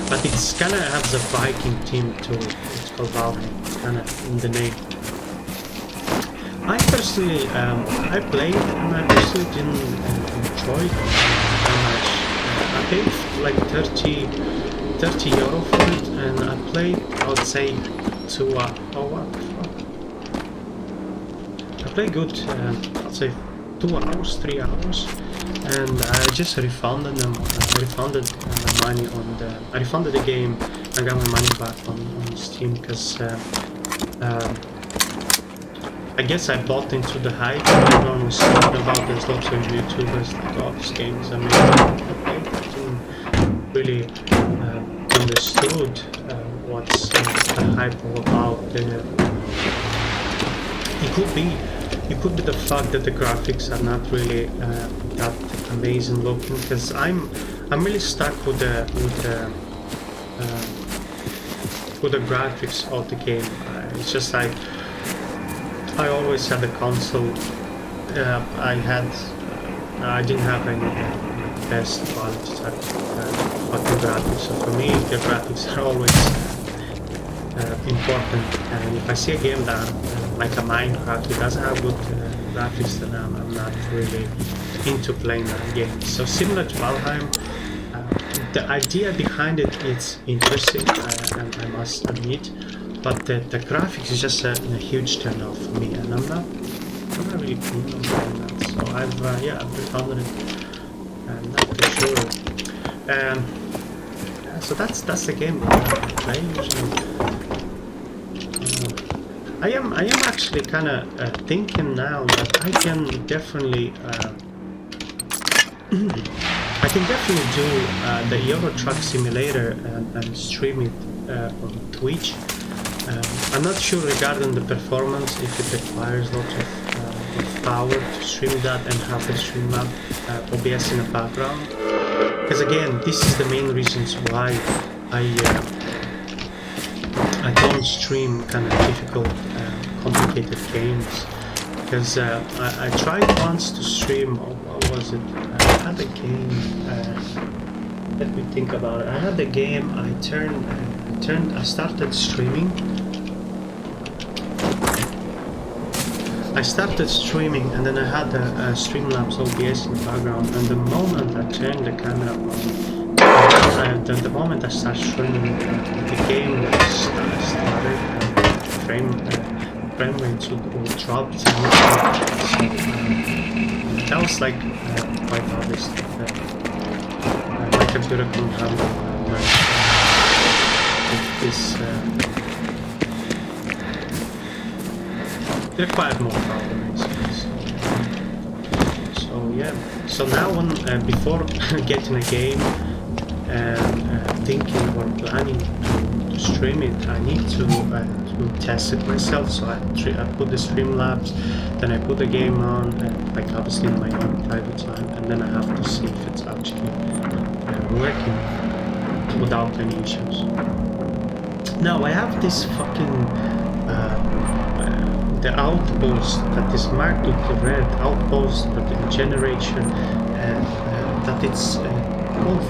But it's kind of has a Viking theme to it. It's called Valheim. It's kind of in the name. I personally, I played and I personally didn't enjoy it that much. I paid like 30 euro for it, and I played, I would say, I played good, I'd say 2 hours, 3 hours, and I just refunded them. I refunded my money I refunded the game. I got my money back on Steam because I guess I bought into the hype. Everyone was talking about. There's lots of YouTubers like, oh, this game is amazing. I didn't really understood what's the hype all about. It could be the fact that the graphics are not really that amazing looking. Because I'm really stuck with the graphics of the game. It's just like. I always had a console. I didn't have any best quality type of fucking graphics. So for me, the graphics are always important. And if I see a game that, like a Minecraft, it doesn't have good graphics, then I'm not really into playing that game. So similar to Valheim, the idea behind it is interesting, and I must admit. But the graphics is just a huge turn off for me, and I'm not really keen on doing that. So I've refunded it. I'm not too sure. So that's the game that I play usually. I am actually kind of thinking now that I can definitely do the Euro Truck Simulator and stream it on Twitch. I'm not sure regarding the performance, if it requires lots of power to stream that and have the stream up OBS in the background. Because again, this is the main reasons why I don't stream kind of difficult, complicated games. Because I tried once to stream, what was it? I had a game, let me think about it. I had a game, I started streaming. I started streaming, and then I had a Streamlabs OBS in the background, and the moment I turned the camera on, And at the moment I start streaming, the game started, frame rates would drop significantly. So that was like quite obvious that my computer couldn't handle this. It required more power, basically. So yeah. So now, when before getting a game and thinking or planning to stream it, I need to test it myself. So I put the Streamlabs, then I put the game on, like obviously in my own private time, and then I have to see if it's actually working without any issues. Now I have this fucking the outpost that is marked with the red outpost, but in generation, that it's called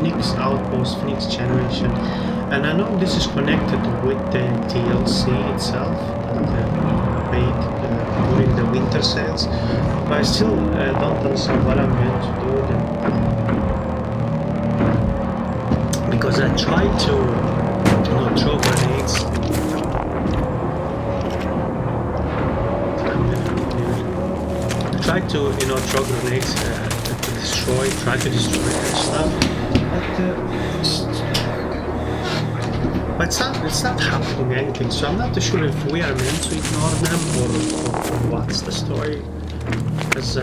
Phoenix outpost, Phoenix generation, and I know this is connected with the DLC itself that made during the winter sales, but I still don't understand what I'm going to do with them, because I tried to throw grenades. Try to throw grenades try to destroy that stuff, but it's not happening anything. So I'm not too sure if we are meant to ignore them or what's the story, because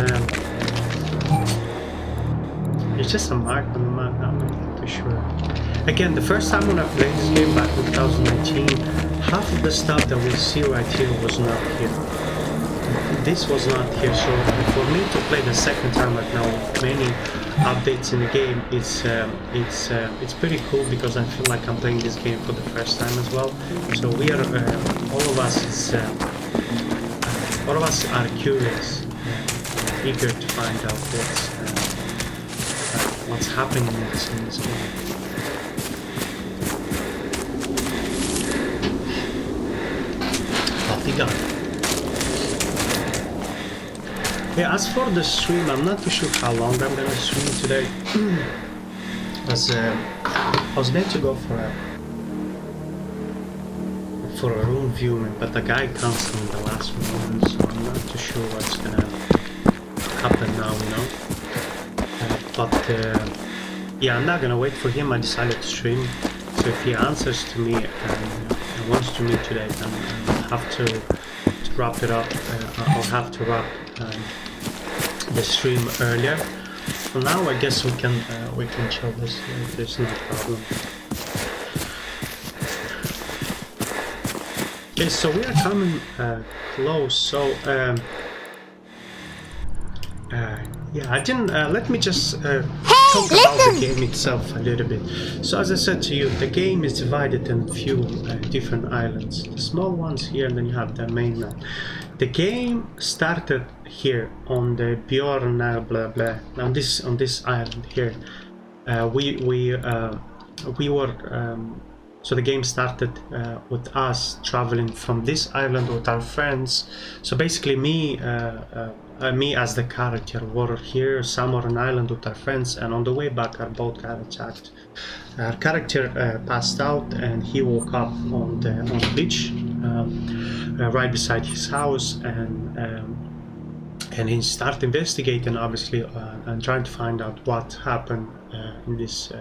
it's just a mark on the map. I'm not too sure. Again, the first time when I played this game back in 2019, half of the stuff that we see right here was not here. This was not here, so for me to play the second time right now with many updates in the game, it's pretty cool, because I feel like I'm playing this game for the first time as well. So we are all of us are curious, eager to find out what's happening in this game. Yeah, as for the stream, I'm not too sure how long I'm gonna stream today. As I was meant to go for a room viewing, but the guy canceled in the last moment, so I'm not too sure what's gonna happen now, yeah, I'm not gonna wait for him. I decided to stream, so if he answers to me and wants to meet today, then I'll have to wrap it up. I'll have to wrap the stream earlier. For now, I guess we can chill this. There's no problem. Okay, so we are coming close. So yeah, I didn't. Let me just talk about the game itself a little bit. So as I said to you, the game is divided in a few different islands. The small ones here, and then you have the mainland. The game started here on the Bjorn blah blah. On this island here, we were. So the game started with us traveling from this island with our friends. So basically, me as the character were here somewhere on an island with our friends, and on the way back, our boat got attacked. Our character passed out, and he woke up on the beach. Right beside his house, and he started investigating, obviously, and trying to find out what happened in this.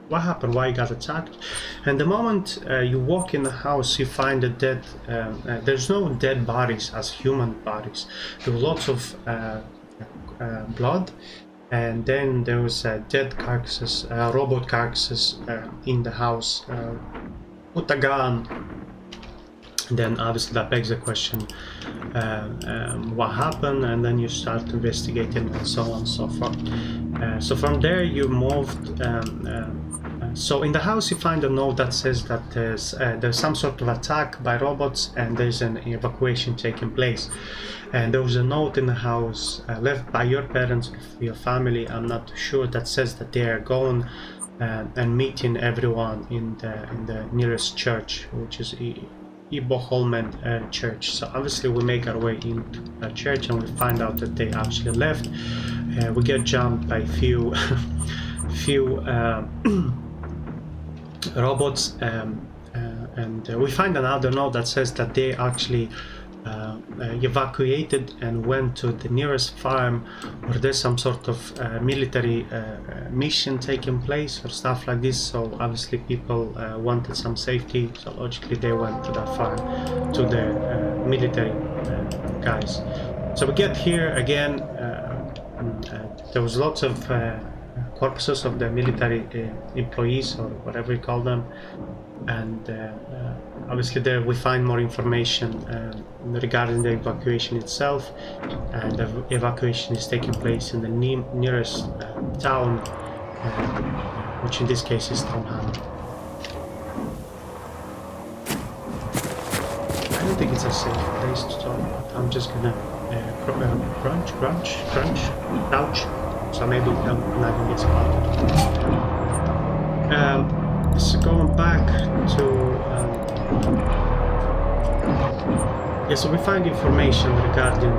What happened? Why he got attacked? And the moment you walk in the house, you find a dead. There's no dead bodies as human bodies. There were lots of blood, and then there was dead carcasses, robot carcasses in the house with a gun. Then obviously that begs the question, what happened, and then you start investigating and so on and so forth. So from there you moved, so in the house you find a note that says that there's some sort of attack by robots and there's an evacuation taking place. And there was a note in the house left by your parents or your family, I'm not too sure, that says that they are going and meeting everyone in the nearest church, which is Iboholmen church. So obviously we make our way into a church and we find out that they actually left. We get jumped by few robots, and we find another note that says that they actually evacuated and went to the nearest farm where there's some sort of military mission taking place or stuff like this. So obviously people wanted some safety, so logically they went to that farm, to the military guys. So we get here again, there was lots of corpses of the military employees, or whatever you call them, and obviously there we find more information regarding the evacuation itself, and the evacuation is taking place in the nearest town, which in this case is Townham. I don't think it's a safe place to talk, but I'm just gonna crouch, so maybe I'm not gonna get spotted. So going back to so we find information regarding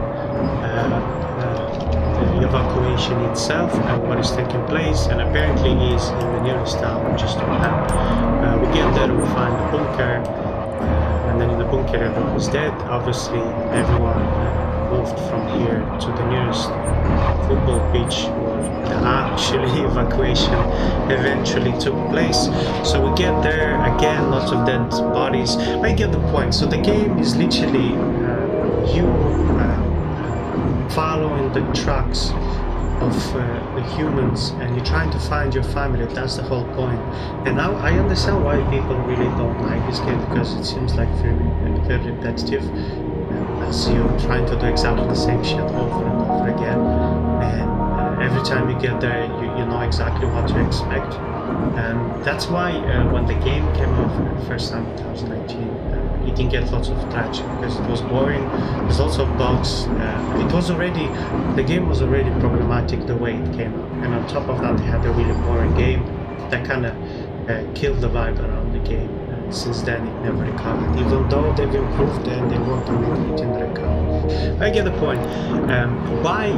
the evacuation itself and what is taking place, and apparently is in the nearest town, which is Townham. We get there, we find the bunker, and then in the bunker everyone is dead. Obviously everyone moved from here to the nearest football pitch where the actually evacuation eventually took place. So we get there, again lots of dead bodies. I get the point. So the game is literally you following the tracks of the humans, and you're trying to find your family. That's the whole point. And now I understand why people really don't like this game, because it seems like very repetitive, as you're trying to do exactly the same shit over and over again, and every time you get there you know exactly what to expect. And that's why when the game came out for the first time in 2019, it didn't get lots of traction, because it was boring. There's lots of bugs. The game was already problematic the way it came out, and on top of that they had a really boring game that kind of killed the vibe around the game. Since then it never recovered, even though they've improved and they worked on it, it didn't recover. I get the point. Why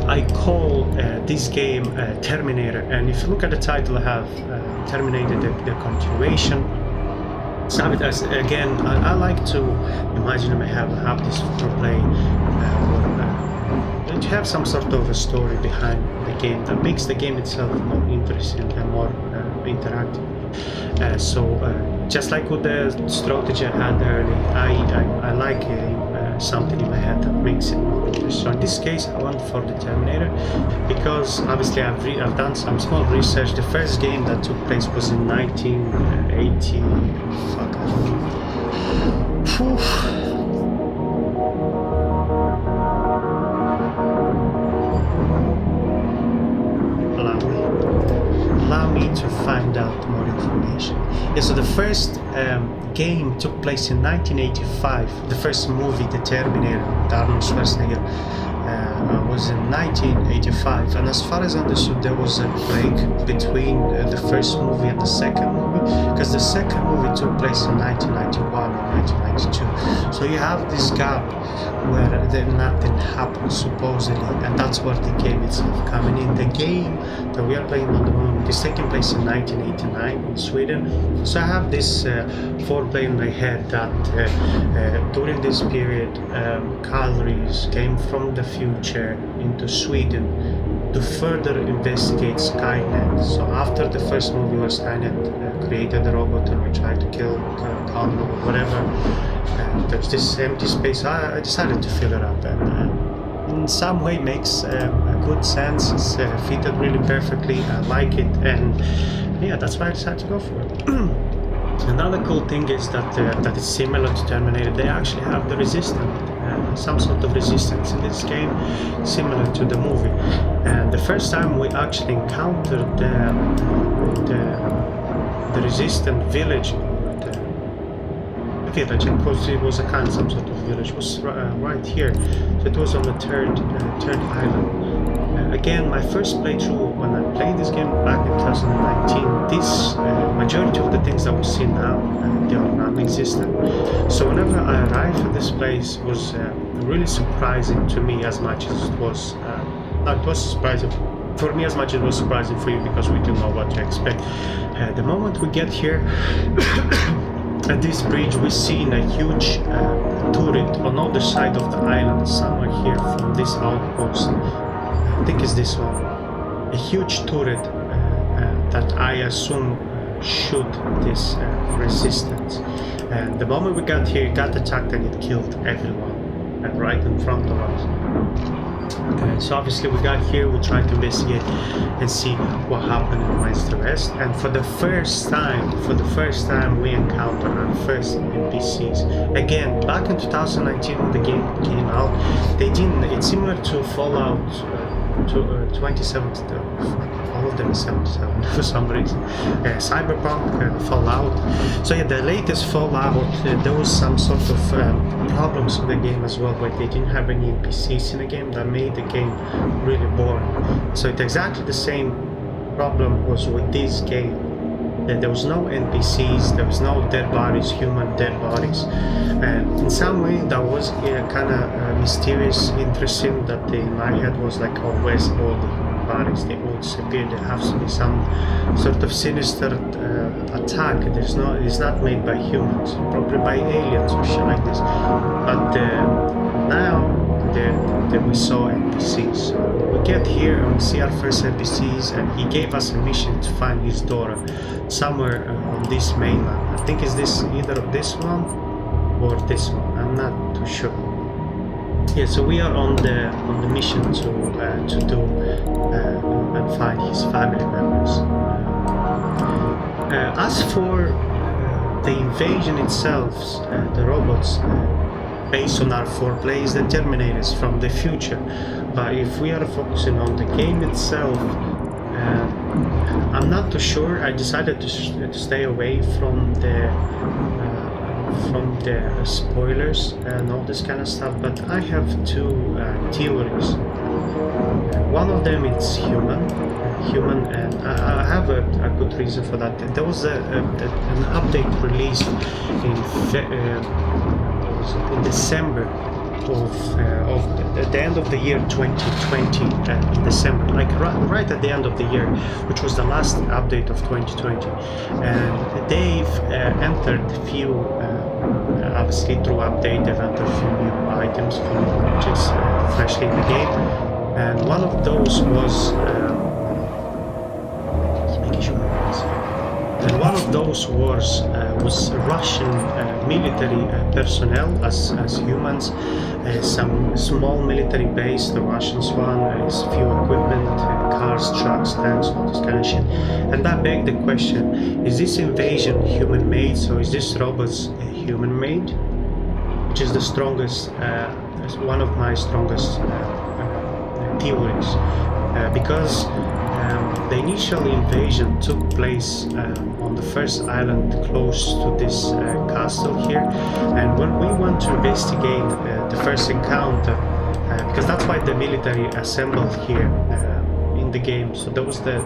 I call this game Terminator, and if you look at the title, I have Terminator the Continuation. So again, I like to imagine I have this for play, to have some sort of a story behind the game that makes the game itself more interesting and more interactive. Just like with the strategy I had earlier, I like something in my head that makes it more interesting. So in this case, I went for the Terminator because obviously I've done some small research. The first game that took place was in 1980. Fuck. Allow me to find out more information. Yeah, so the first game took place in 1985. The first movie, The Terminator, with Arnold Schwarzenegger, was in 1985. And as far as I understood, there was a break between the first movie and the second movie, because the second movie took place in 1991 and 1992. So you have this gap where nothing happened supposedly, and that's where the game itself coming in. The game that we are playing on the moment is taking place in 1989 in Sweden. So I have this foreplay in my head that during this period, Calries came from the future into Sweden to further investigate Skynet. So after the first movie where Skynet created a robot and we tried to kill Congo or whatever, there's this empty space. I decided to fill it up, and in some way makes good sense. It's fitted really perfectly. I like it, and yeah, that's why I decided to go for it. Another cool thing is that it's similar to Terminator. They actually have the resistance, some sort of resistance in this game, similar to the movie. And the first time we actually encountered the resistant village, because it was a kind of some sort of village, was right here. So it was on the third island. Again, my first playthrough when I played this game back in 2019, this majority of the things that we see now, they are non-existent. So whenever I arrived at this place, it was really surprising to me as much as it was. It was surprising for me as much it was surprising for you because we didn't know what to expect. The moment we get here at this bridge, we see a huge turret on the other side of the island, somewhere here from this outpost. I think it's this one. A huge turret that I assume shoot this resistance. And the moment we got here, it got attacked and it killed everyone, and right in front of us. So obviously we got here, we tried to investigate and see what happened and where's the rest. And for the first time we encountered our first NPCs. Again, back in 2019 when the game came out, it's similar to Fallout 2077, all of them is 77 for some reason. Cyberpunk, Fallout. So yeah, the latest Fallout, there was some sort of problems with the game as well, where they didn't have any NPCs in the game that made the game really boring. So it's exactly the same problem was with this game. There was no NPCs, there was no dead bodies, human dead bodies, and in some way that was kind of mysterious, interesting. That in my head was like, oh, where's all the human bodies? They all disappeared. There has to be some sort of sinister attack. It's not made by humans, probably by aliens or shit like this. But now that we saw NPCs. So we get here and we see our first NPCs, and he gave us a mission to find his daughter somewhere on this mainland. I think it's this, either of this one or this one. I'm not too sure. Yeah, so we are on the mission to do and find his family members. As for the invasion itself, the robots. Based on our foreplay is the Terminators from the future, but if we are focusing on the game itself, I'm not too sure. I decided to stay away from the spoilers and all this kind of stuff, but I have two theories. One of them is human, and I have a good reason for that. There was an update released in December of the end of the year 2020, in December, like right at the end of the year, which was the last update of 2020, and they've entered a few, obviously through update, they've entered a few new items, which is freshly in the game, and one of those was Russian military personnel as humans, some small military base. The Russians one is few equipment, cars, trucks, tanks, all this kind of shit. And that begged the question: is this invasion human-made? So is this robots human-made? Which is the strongest, one of my strongest theories, because the initial invasion took place on the first island close to this castle here, and when we went to investigate the first encounter, because that's why the military assembled here in the game. So there was the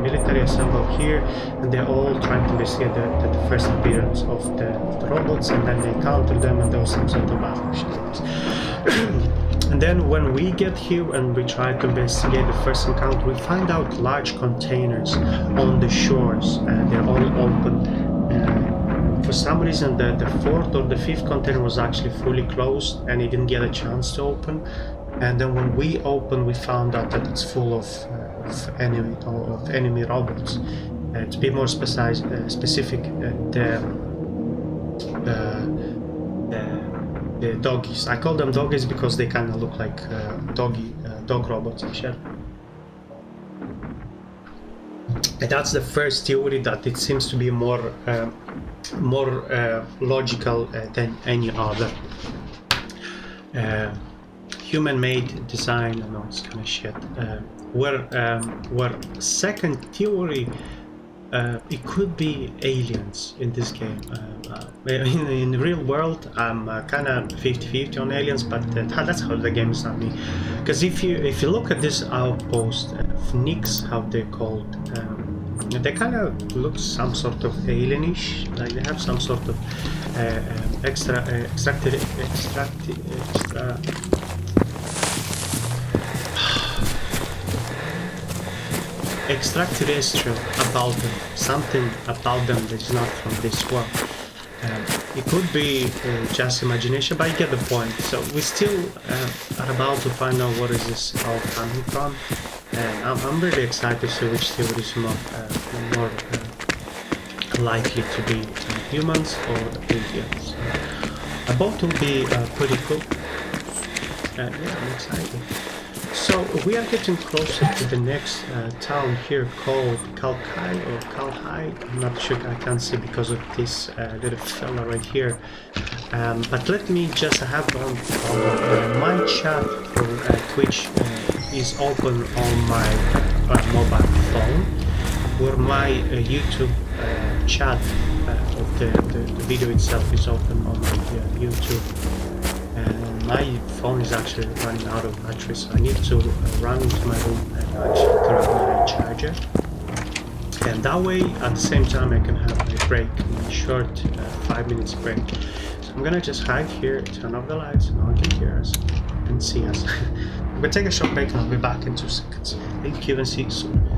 military assembled here, and they're all trying to investigate the first appearance of the robots, and then they encountered them, and there was some sort of battle. And then when we get here and we try to investigate the first encounter, we find out large containers on the shores, and they're all open. For some reason the fourth or the fifth container was actually fully closed and it didn't get a chance to open. And then when we open, we found out that it's full of enemy robots. To be more specific, the doggies. I call them doggies because they kind of look like dog robots and shit. And that's the first theory, that it seems to be more logical than any other. Human-made design and all this kind of shit. Where second theory, it could be aliens in this game. In the real world, I'm kind of 50-50 on aliens, but that's how the game is not me. Because if you look at this outpost, Phoenix, how they're called, they kind of look some sort of alienish. Like they have some sort of extra. extraterrestrial about them, something about them that is not from this world. It could be just imagination, but I get the point. So we still are about to find out what is this all coming from, and I'm really excited to see which theory is more likely to be humans or aliens. Both will be pretty cool. Yeah, I'm excited. So we are getting closer to the next town here called Kalkai or Kalhai. I'm not sure, I can't see because of this little fella right here. But let me just have one problem. My chat for Twitch is open on my mobile phone, where my YouTube chat of the video itself is open on my YouTube. And my phone is actually running out of battery, so I need to run into my room and actually grab my charger. And that way, at the same time, I can have a break, a short 5 minutes break. So I'm gonna just hide here, turn off the lights, no one can hear us and see us. I'm gonna take a short break and I'll be back in 2 seconds. Thank you and see you soon.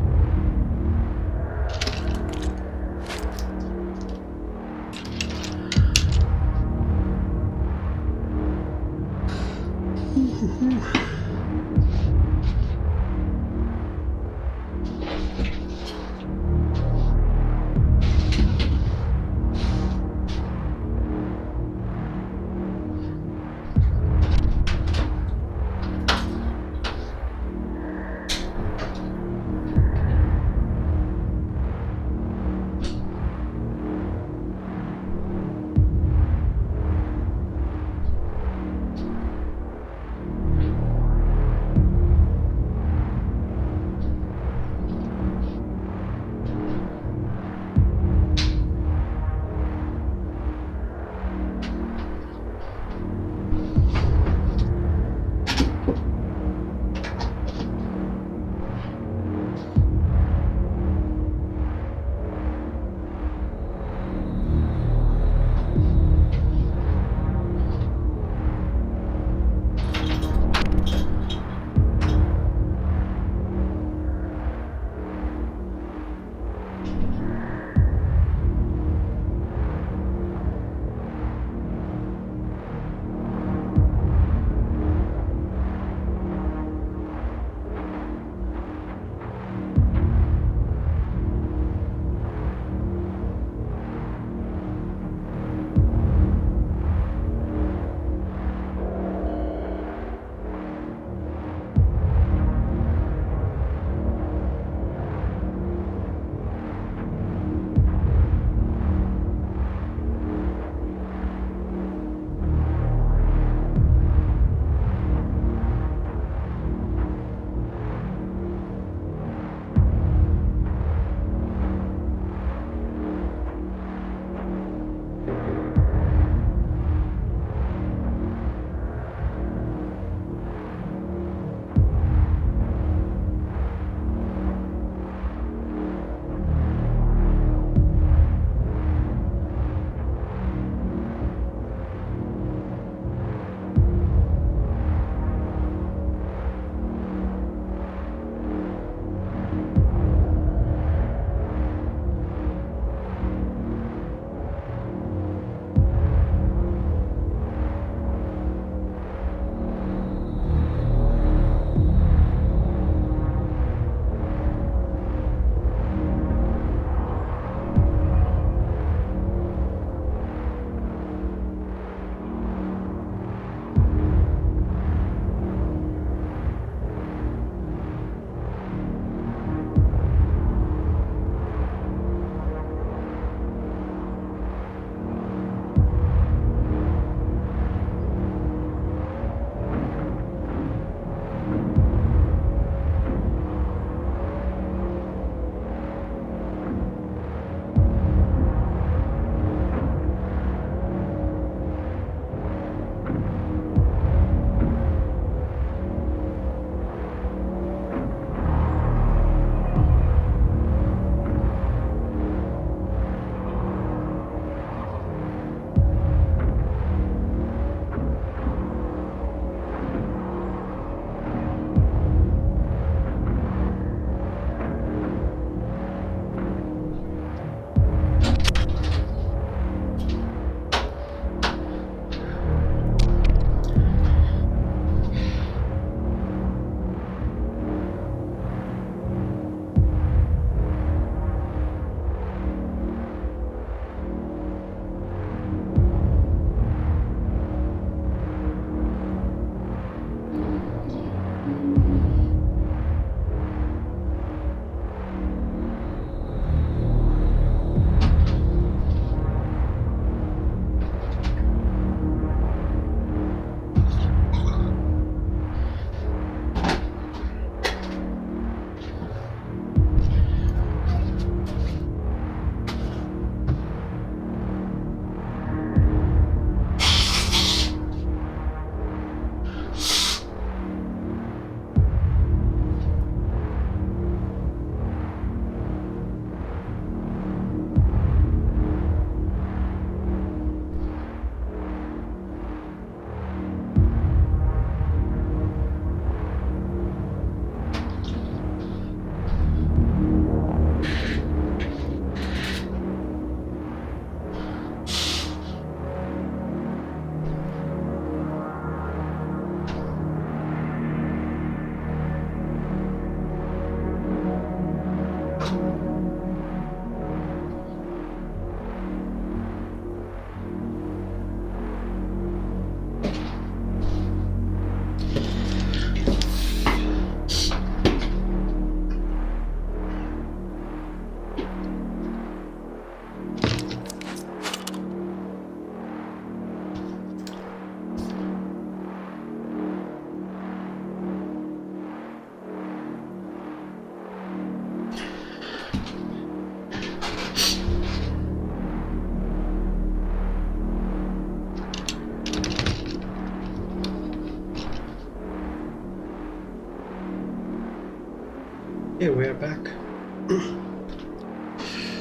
Here we are back.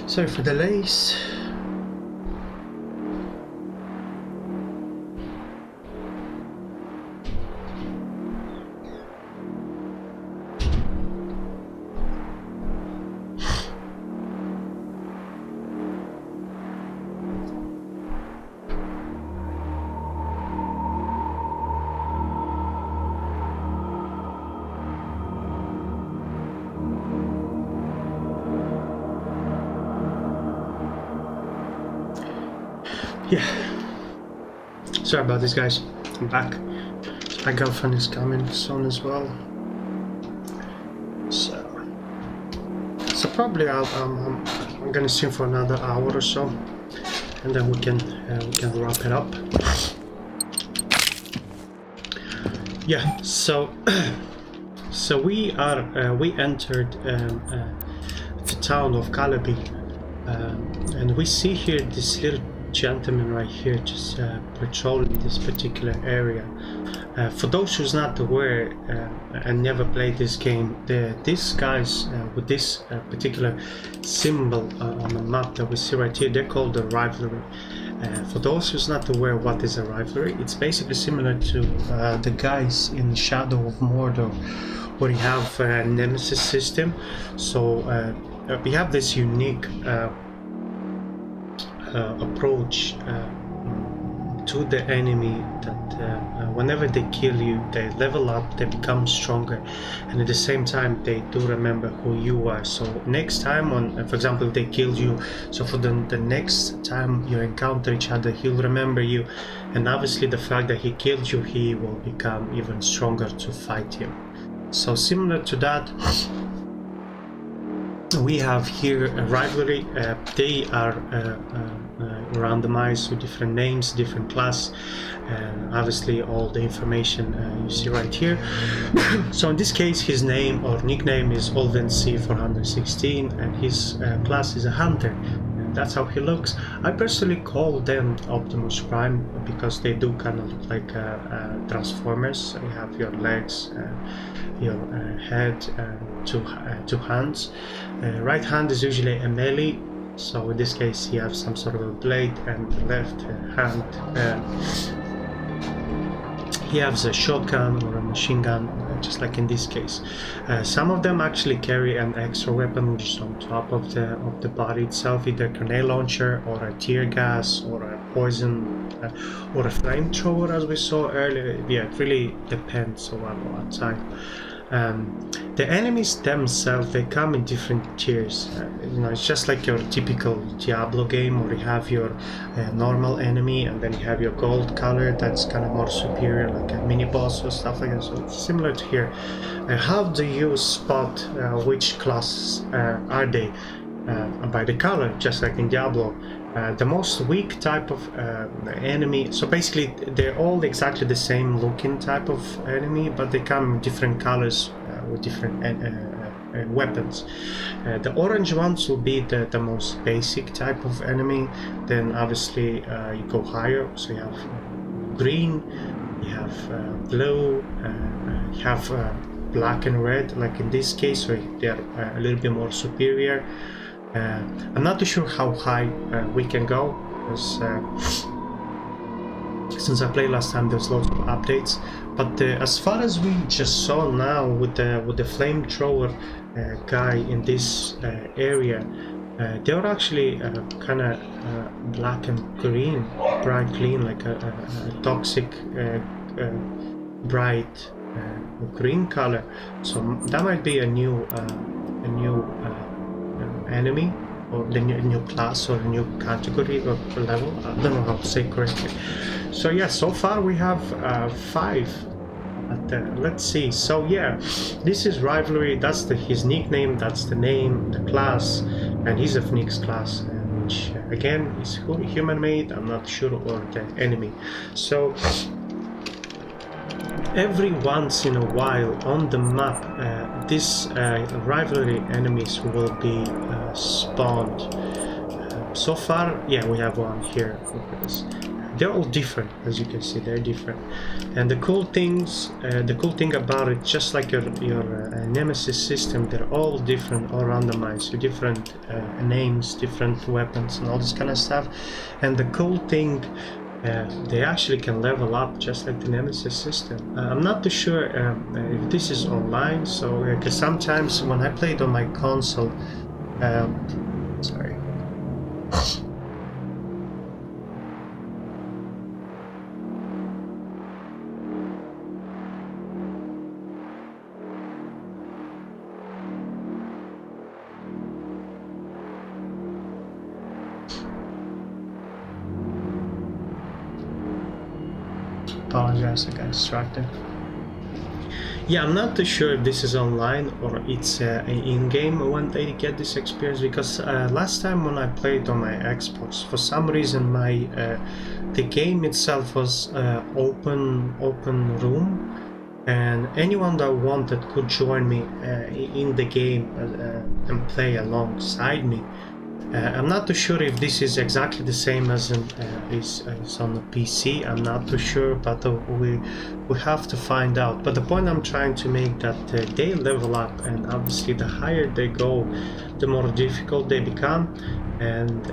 Sorry for delays. Yeah, sorry about this, guys. I'm back. My girlfriend is coming soon as well, so probably I'm gonna stream for another hour or so, and then we can wrap it up. Yeah, so we entered the town of Calabi, and we see here this little gentleman right here just patrolling this particular area. For those who's not aware and never played this game, these guys with this particular symbol on the map that we see right here, they're called the rivalry. For those who's not aware what is a rivalry, it's basically similar to the guys in Shadow of Mordor, where you have a nemesis system. So we have this unique approach to the enemy that whenever they kill you, they level up, they become stronger, and at the same time they do remember who you are. So next time, for example, if they killed you, so for the next time you encounter each other, he'll remember you, and obviously the fact that he killed you, he will become even stronger to fight him. So similar to that, we have here a rivalry. They are randomized with different names, different class, and obviously all the information you see right here. So in this case, his name or nickname is Olven C416, and his class is a hunter. That's how he looks. I personally call them Optimus Prime because they do kind of look like Transformers. You have your legs, your head, two hands. Right hand is usually a melee, so in this case he has some sort of a blade, and the left hand he has a shotgun or a machine gun, just like in this case. Some of them actually carry an extra weapon just on top of the body itself, either a grenade launcher or a tear gas or a poison or a flamethrower, as we saw earlier. Yeah, it really depends on what type. The enemies themselves, they come in different tiers. It's just like your typical Diablo game, where you have your normal enemy, and then you have your gold color that's kind of more superior, like a mini boss or stuff like that. So it's similar to here. How do you spot which classes are they? By the color, just like in Diablo. The most weak type of enemy, so basically they're all exactly the same looking type of enemy, but they come in different colors with different weapons. The orange ones will be the most basic type of enemy. Then obviously you go higher, so you have green, you have blue, you have black and red, like in this case, so they're a little bit more superior. I'm not too sure how high we can go, because since I played last time there's lots of updates, but as far as we just saw now with the flamethrower guy in this area, they are actually kind of black and green, bright green, like a toxic bright green color. So that might be a new enemy, or the new class, or a new category or level. I don't know how to say correctly. So yeah, so far we have 5. Let's see. So yeah, this is rivalry. That's his nickname. That's the name, the class, and he's a Phoenix class, which again is human made. I'm not sure, or the enemy. So every once in a while on the map, these rivalry enemies will be spawned. So far, yeah, we have one here. They're all different, as you can see. They're different, and the cool thing about it, just like your Nemesis system, they're all different, all randomized, with different names, different weapons, and all this kind of stuff. And the cool thing, they actually can level up just like the Nemesis system. I'm not too sure if this is online, so because sometimes when I played on my console, sorry. Apologize, I got distracted. Yeah, I'm not too sure if this is online or it's in-game when they get this experience, because last time when I played on my Xbox, for some reason the game itself was open room, and anyone that wanted could join me in the game and play alongside me. I'm not too sure if this is exactly the same as is on the PC. I'm not too sure, but we have to find out. But the point I'm trying to make, that they level up, and obviously the higher they go, the more difficult they become. And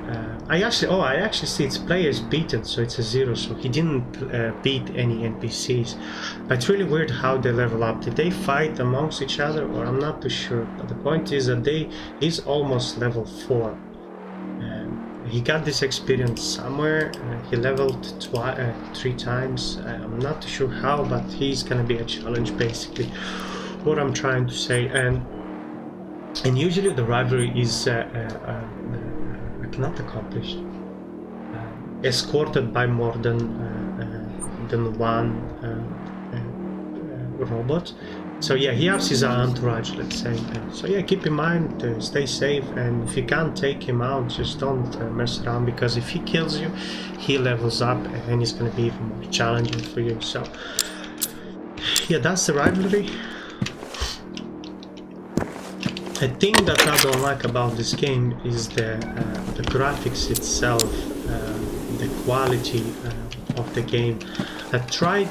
I actually see its players beaten, so it's a 0. So he didn't beat any NPCs. But it's really weird how they level up. Did they fight amongst each other, or I'm not too sure. But the point is that he's almost level 4. He got this experience somewhere. He leveled 3 times. I'm not too sure how, but he's gonna be a challenge, basically. What I'm trying to say, and usually the rivalry is not accomplished, escorted by more than one robot. So yeah, he has his entourage, let's say. So yeah, keep in mind, stay safe, and if you can't take him out, just don't mess around, because if he kills you, he levels up, and it's going to be even more challenging for you. So yeah, that's the rivalry. A thing that I don't like about this game is the graphics itself, the quality of the game. I tried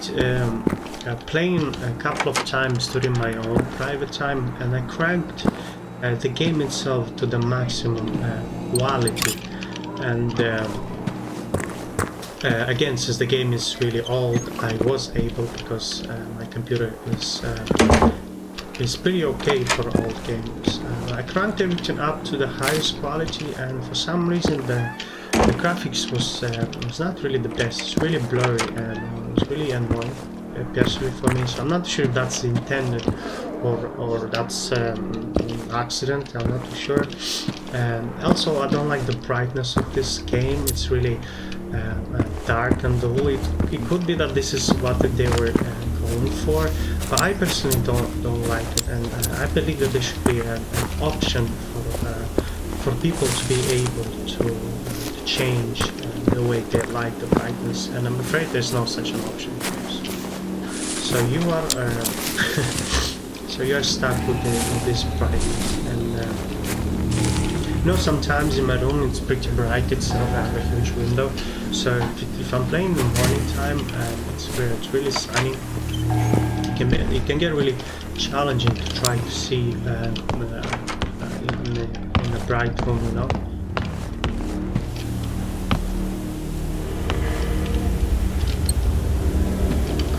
playing a couple of times during my own private time, and I cranked the game itself to the maximum quality. And again, since the game is really old, I was able, because my computer is pretty okay for old games. I cranked everything up to the highest quality, and for some reason the graphics was not really the best. It's really blurry, and it was really annoying, personally for me. So I'm not sure if that's intended or that's an accident. I'm not too sure. Also, I don't like the brightness of this game. It's really dark and dull. It could be that this is what they were going for, but I personally don't like it, and I believe that there should be an option for people to be able to change the way they like the brightness, and I'm afraid there's no such an option here. So you are so you are stuck with this brightness, and you know, sometimes in my room it's pretty bright itself. I have a huge window, so if I'm playing in the morning time and it's really sunny, it can get really challenging to try to see in a bright room, you know.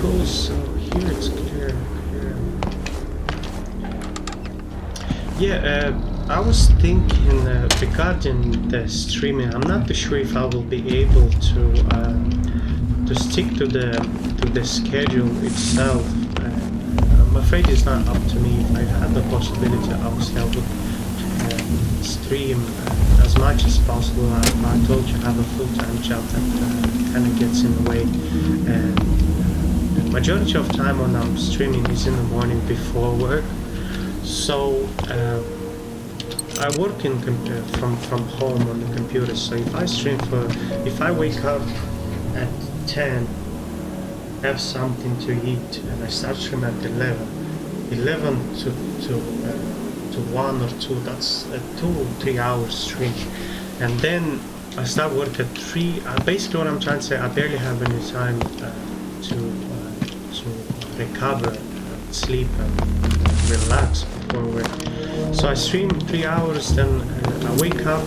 Cool, so here it's clear. Yeah, I was thinking regarding the streaming, I'm not too sure if I will be able to stick to the schedule itself. I'm afraid it's not up to me. If I had the possibility, obviously I would stream as much as possible. I told you I have a full-time job that kind of gets in the way, and the majority of time when I'm streaming is in the morning before work. So I work from home on the computer. So if I wake up at 10, have something to eat, and I start stream at 11 to 1 or 2. That's a 2-3 hours stream, and then I start work at 3. Basically, what I'm trying to say, I barely have any time to recover, sleep, and relax before work. So I stream 3 hours, then I wake up.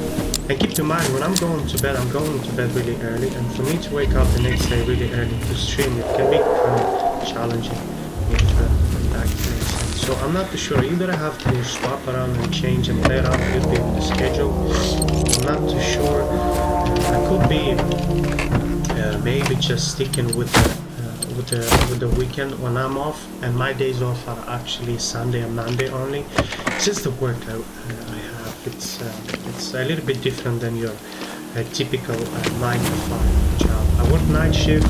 And keep in mind, when I'm going to bed, I'm going to bed really early, and for me to wake up the next day really early to stream, it can be kind of challenging if that makes sense. So I'm not too sure. Either I have to swap around and change and play around a little bit with the schedule. I'm not too sure. I could be maybe just sticking with the weekend when I'm off, and my days off are actually Sunday and Monday only. It's just the workout I have. It's a little bit different than your typical 9 to 5 job. I work night shift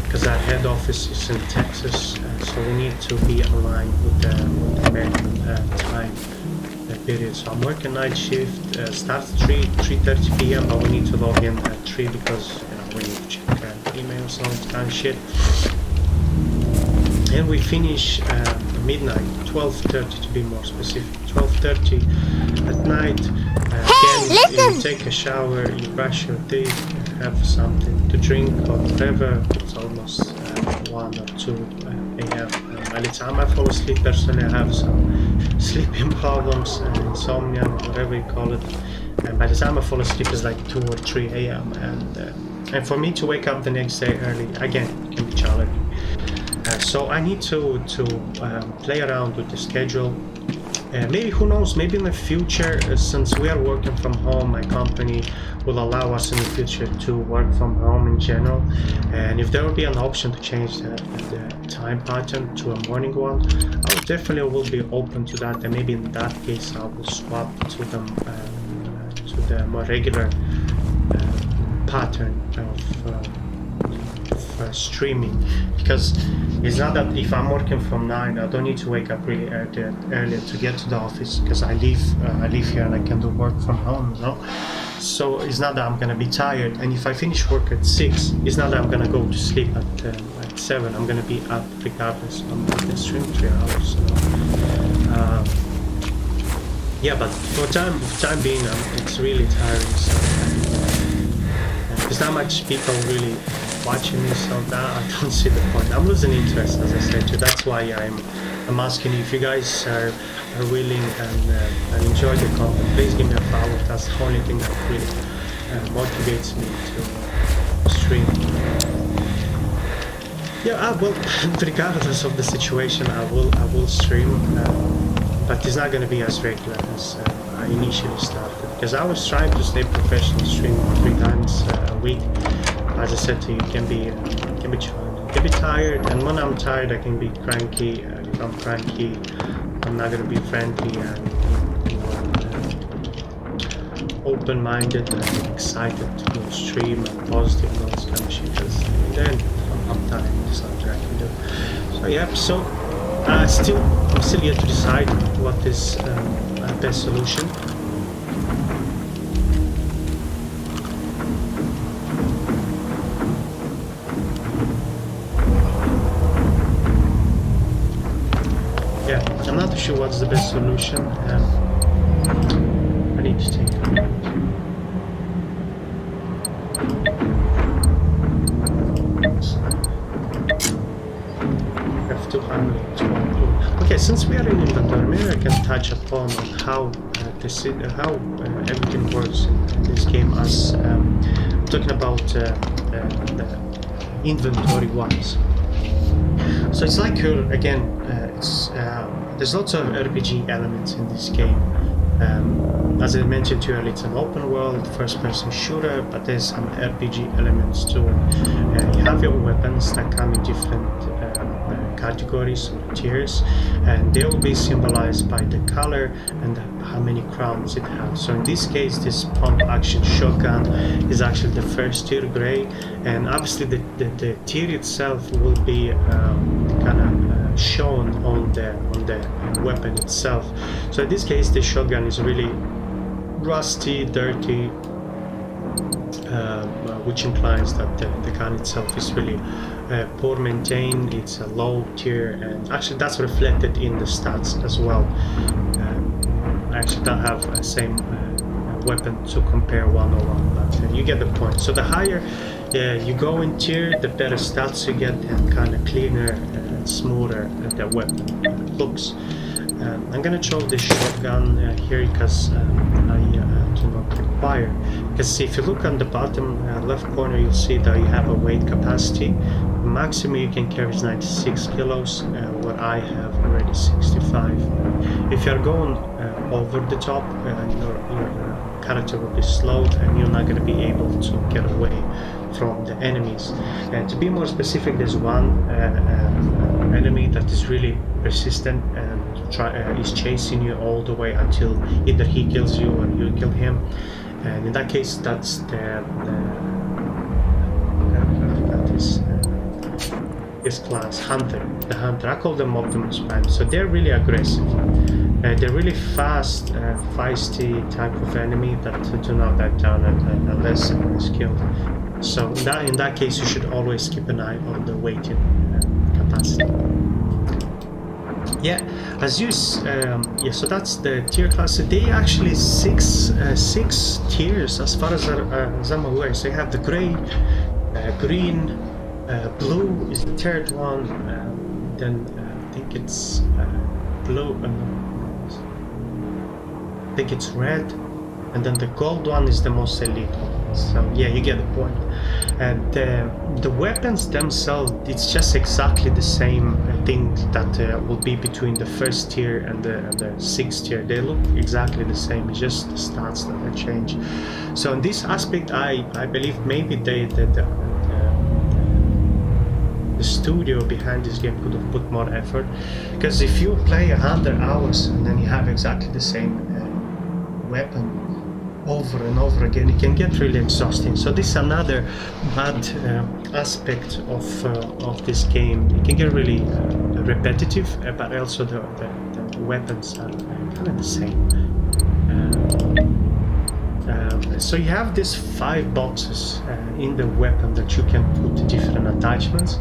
because our head office is in Texas, so we need to be aligned with the American time period. So I'm working night shift, starts 3:30 p.m. but we need to log in at 3 because we need to check emails and all that kind of shit. And we finish midnight, 12:30 to be more specific. 12:30 at night. Again, you take a shower, you brush your teeth, you have something to drink or whatever. It's almost 1 or 2 a.m. By the time I fall asleep, personally, I have some sleeping problems, insomnia, whatever you call it. And by the time I fall asleep, it's like 2 or 3 a.m. And for me to wake up the next day early, again, it can be challenging. So I need to play around with the schedule. Maybe, who knows, maybe in the future, since we are working from home, my company will allow us in the future to work from home in general. And if there will be an option to change the time pattern to a morning one, I definitely will be open to that. And maybe in that case, I will swap to the more regular pattern of streaming, because it's not that if I'm working from 9, I don't need to wake up really early to get to the office, because I live here and I can do work from home, you know. So it's not that I'm gonna be tired, and if I finish work at 6, it's not that I'm gonna go to sleep at 7. I'm gonna be up regardless. I'm gonna stream 3 hours. So, yeah, but for time being, it's really tiring. So there's not much people really watching me, so that I don't see the point. I'm losing interest, as I said to you. That's why I'm asking you if you guys are willing and enjoy the content. Please give me a follow. That's the only thing that really motivates me to stream. Yeah, well, regardless of the situation, I will stream, but it's not going to be as regular as I initially started, because I was trying to stay professional, stream 3 times a week. As I said to you, it can be challenging. I can be tired, and when I'm tired, I can be cranky. If I'm cranky, I'm not going to be friendly and open-minded and excited to stream and positive and all this kind of shit. Because then I'm tired. There's something I can do. So yeah. So I'm still yet to decide what is the best solution. I'm not sure what's the best solution. I need to take a look. F212. Okay, since we are in inventory, maybe I can touch upon how everything works in this game. As talking about the inventory wise. So it's like again, there's lots of RPG elements in this game. As I mentioned to you earlier, it's an open world, first-person shooter, but there's some RPG elements to it. You have your weapons that come in different categories or tiers, and they will be symbolized by the color and how many crowns it has. So in this case, this pump-action shotgun is actually the first tier, gray, and obviously the tier itself will be kind of shown on the weapon itself. So in this case, the shotgun is really rusty, dirty, which implies that the gun itself is really poor maintained, it's a low tier, and actually that's reflected in the stats as well. I actually don't have the same weapon to compare one-on-one, but you get the point. So the higher you go in tier, the better stats you get, and kind of cleaner and smoother the weapon looks. I'm gonna show the shotgun here because I do not require. Because if you look on the bottom left corner, you'll see that you have a weight capacity. The maximum you can carry is 96 kilos, where I have already 65. If you're going over the top, your character will be slowed and you're not going to be able to get away from the enemies. To be more specific, there's one enemy that is really persistent and is chasing you all the way until either he kills you or you kill him. And in that case, that's his class, Hunter. The Hunter, I call them Optimus Prime. So they're really aggressive. They're really fast, feisty type of enemy that do not back down unless someone is killed. So in that case, you should always keep an eye on the weighting capacity. Yeah, as you so that's the tier class. They actually six tiers as far as I'm aware. So you have the gray, green, blue is the third one. Then I think it's blue. I think it's red, and then the gold one is the most elite one. So yeah, you get the point. And the weapons themselves, it's just exactly the same thing that will be between the first tier and the sixth tier. They look exactly the same, it's just the stats that change. So in this aspect, I believe maybe the studio behind this game could have put more effort, because if you play 100 hours and then you have exactly the same weapon over and over again, it can get really exhausting. So this is another bad aspect of this game. It can get really repetitive, but also the weapons are kind of the same. So you have these 5 boxes in the weapon that you can put different attachments,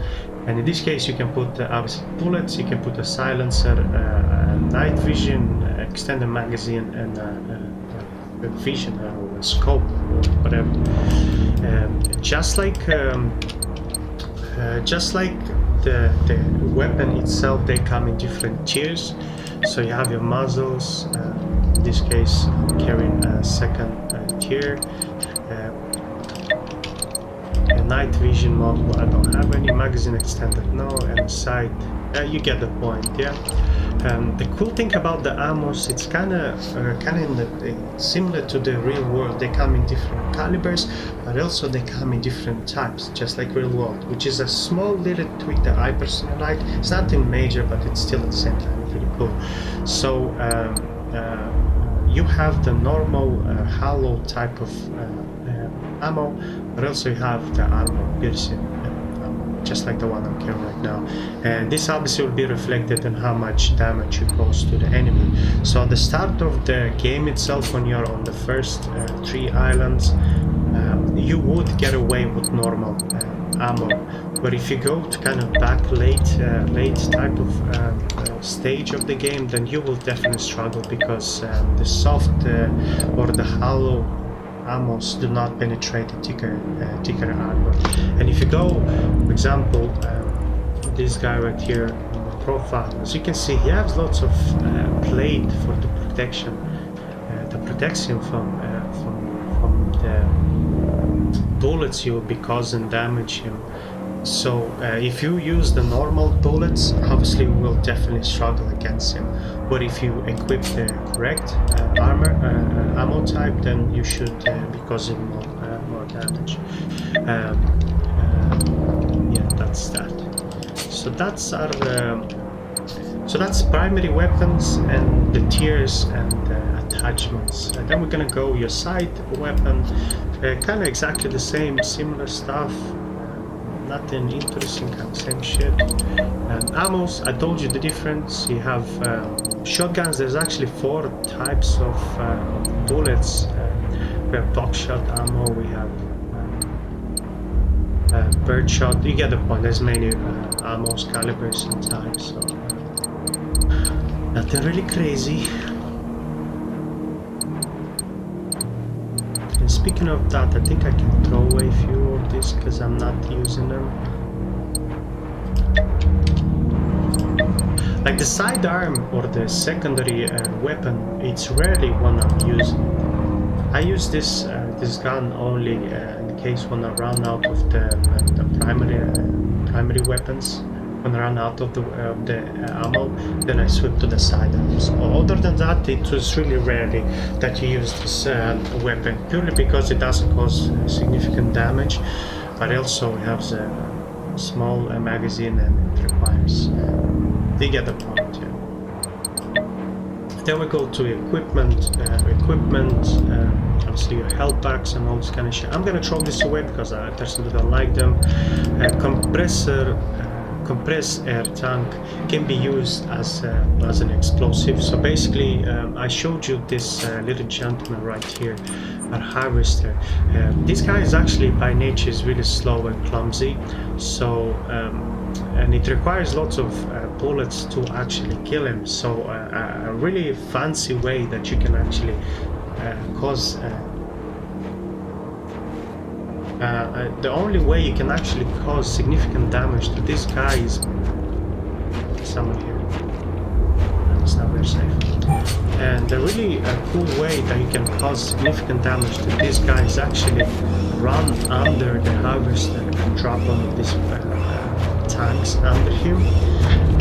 and in this case you can put obviously bullets, you can put a silencer, night vision, extended magazine, and a vision or a scope or whatever. Just like the weapon itself, they come in different tiers. So you have your muzzles, in this case carrying a second tier, a night vision model, I don't have any, magazine extended no, and sight, you get the point. Yeah. The cool thing about the ammos, it's kind of similar to the real world. They come in different calibers, but also they come in different types, just like real world, which is a small little tweak that I personally like. It's nothing major, but it's still at the same time really cool. So you have the normal hollow type of ammo, but also you have the armor piercing, just like the one I'm carrying right now. And this obviously will be reflected in how much damage you cause to the enemy. So at the start of the game itself, when you're on the first 3 islands, you would get away with normal ammo. But if you go to kind of back late type of stage of the game, then you will definitely struggle, because the soft or the hollow ammos do not penetrate the thicker armor. And if you go, for example, this guy right here in the profile, as you can see, he has lots of plate for the protection, that protects him from the bullets you will be causing damage him. So if you use the normal bullets, obviously you will definitely struggle against him. But if you equip the correct ammo type, then you should be causing more damage. Yeah, that's that. So that's our so that's primary weapons and the tiers and attachments. Then we're gonna go your side weapon, kind of exactly the same, similar stuff. Nothing interesting, kind of same shit. Ammos, I told you the difference. You have shotguns. There's actually 4 types of bullets. We have buckshot ammo. We have birdshot. You get the point. There's many ammo calibers and types, so nothing really crazy. And speaking of that, I think I can throw away a few of these because I'm not using them. Like the sidearm or the secondary weapon, it's rarely one I'm using. I use this gun only in case when I run out of the primary weapons. When I run out of the ammo, then I switch to the sidearms. Other than that, it was really rarely that you use this weapon, purely because it doesn't cause significant damage, but also it has a small magazine and it requires. They get the point. Yeah. Then we go to equipment. Obviously your health packs and all this kind of shit. I'm gonna throw this away because I personally don't like them. Compressed air tank can be used as an explosive. So basically, I showed you this little gentleman right here, a harvester. This guy is actually by nature is really slow and clumsy. So and it requires lots of bullets to actually kill him. So a really fancy way that you can actually cause. The only way you can actually cause significant damage to this guy is someone here. It's not very safe. And the really cool way that you can cause significant damage to this guy is actually run under the harvester and drop one of these tanks under him,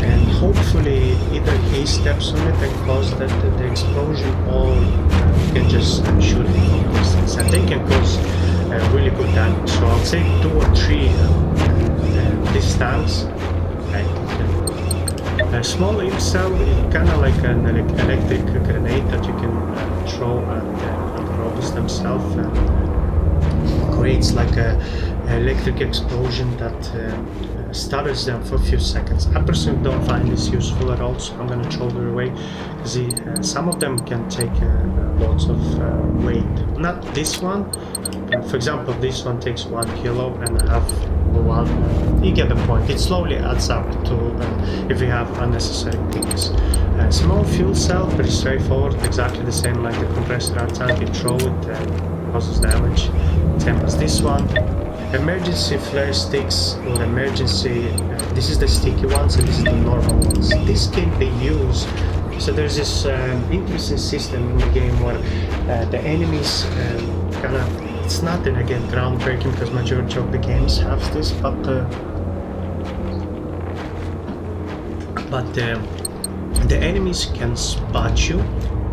and hopefully either he steps on it and cause the explosion, or you can just shoot him from distance, and they can cause really good damage. So I'll say 2 or 3 these tanks. A small cell, kind of like an electric grenade that you can throw at the robots themselves, and creates like a electric explosion that stutters them for a few seconds. I personally don't find this useful at all, so I'm gonna throw it away because some of them can take lots of weight. Not this one. For example, this one takes 1 kilo and a half. You get the point. It slowly adds up to if you have unnecessary things. Small fuel cell, pretty straightforward, exactly the same like the compressor air tank. You throw it and causes damage. Same as this one. Emergency flare sticks or emergency. This is the sticky ones and this is the normal ones. This can be used. So there's this interesting system in the game where the enemies kind of. It's nothing again groundbreaking because majority of the games have this, but the enemies can spot you,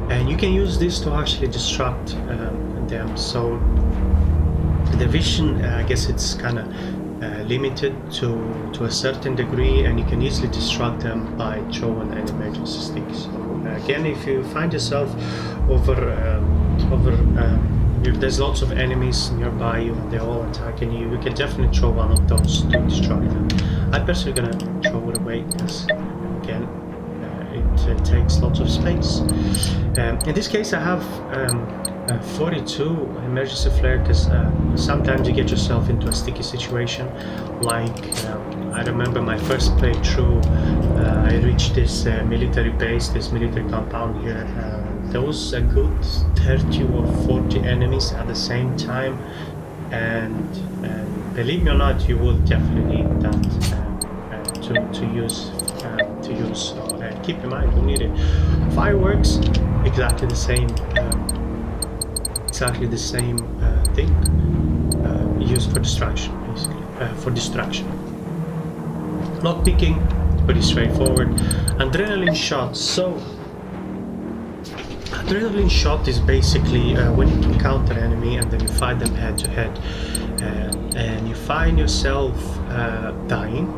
and you can use this to actually distract them. So the vision, I guess it's kind of limited to a certain degree, and you can easily distract them by throwing an emergency stick. So again, if you find yourself if there's lots of enemies nearby you and they're all attacking you, you can definitely throw one of those to destroy them. I'm personally gonna throw it away because, again, it takes lots of space. In this case, I have 42 emergency flare because sometimes you get yourself into a sticky situation. Like I remember my first playthrough, I reached this military base, this military compound here. There was a good 30 or 40 enemies at the same time, and believe me or not, you will definitely need that to use. So keep in mind, you need it. Fireworks, exactly the same thing. Used for distraction, basically. For distraction. Lockpicking, pretty straightforward. Adrenaline shots. So. Adrenaline shot is basically when you encounter an enemy and then you fight them head to head, and you find yourself dying.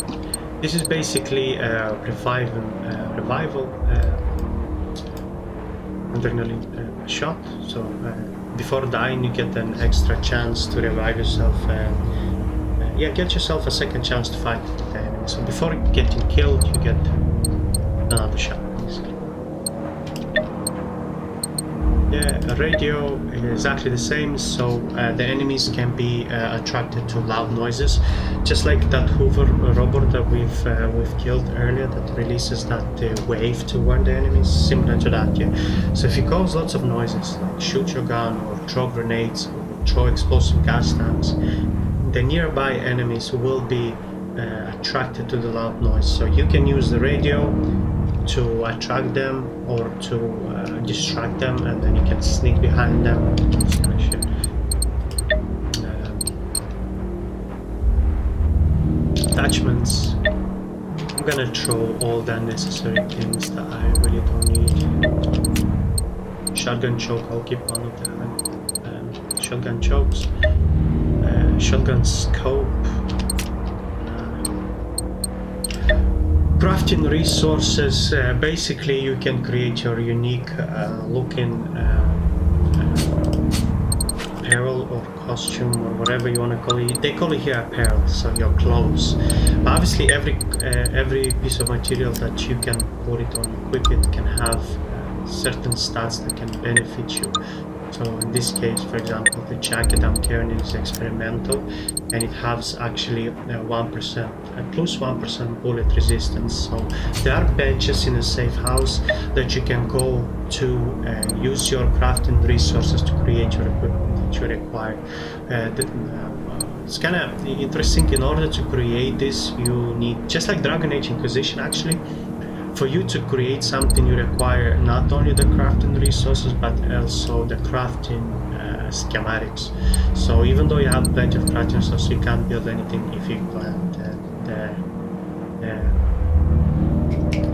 This is basically revival adrenaline shot. So before dying, you get an extra chance to revive yourself and get yourself a second chance to fight the enemy. So before getting killed, you get another shot. Yeah, a radio is exactly the same, so the enemies can be attracted to loud noises, just like that Hoover robot that we've killed earlier that releases that wave to warn the enemies, similar to that. Yeah. So if you cause lots of noises, like shoot your gun or throw grenades or throw explosive gas tanks, the nearby enemies will be attracted to the loud noise. So you can use the radio to attract them or to distract them, and then you can sneak behind them. Attachments. I'm gonna throw all the unnecessary things that I really don't need. Shotgun choke, I'll keep one of the shotgun chokes. Shotgun scope. Crafting resources, basically you can create your unique looking apparel or costume or whatever you want to call it. They call it here apparel, so your clothes. But obviously every piece of material that you can put it on, equip it, can have certain stats that can benefit you. So in this case, for example, the jacket I'm carrying is experimental, and it has actually 1%, plus 1% bullet resistance. So there are benches in a safe house that you can go to and use your crafting resources to create your equipment that you require. It's kind of interesting. In order to create this, you need, just like Dragon Age Inquisition actually, for you to create something you require not only the crafting resources but also the crafting schematics. So even though you have plenty of crafting resources, you can't build anything if you plant the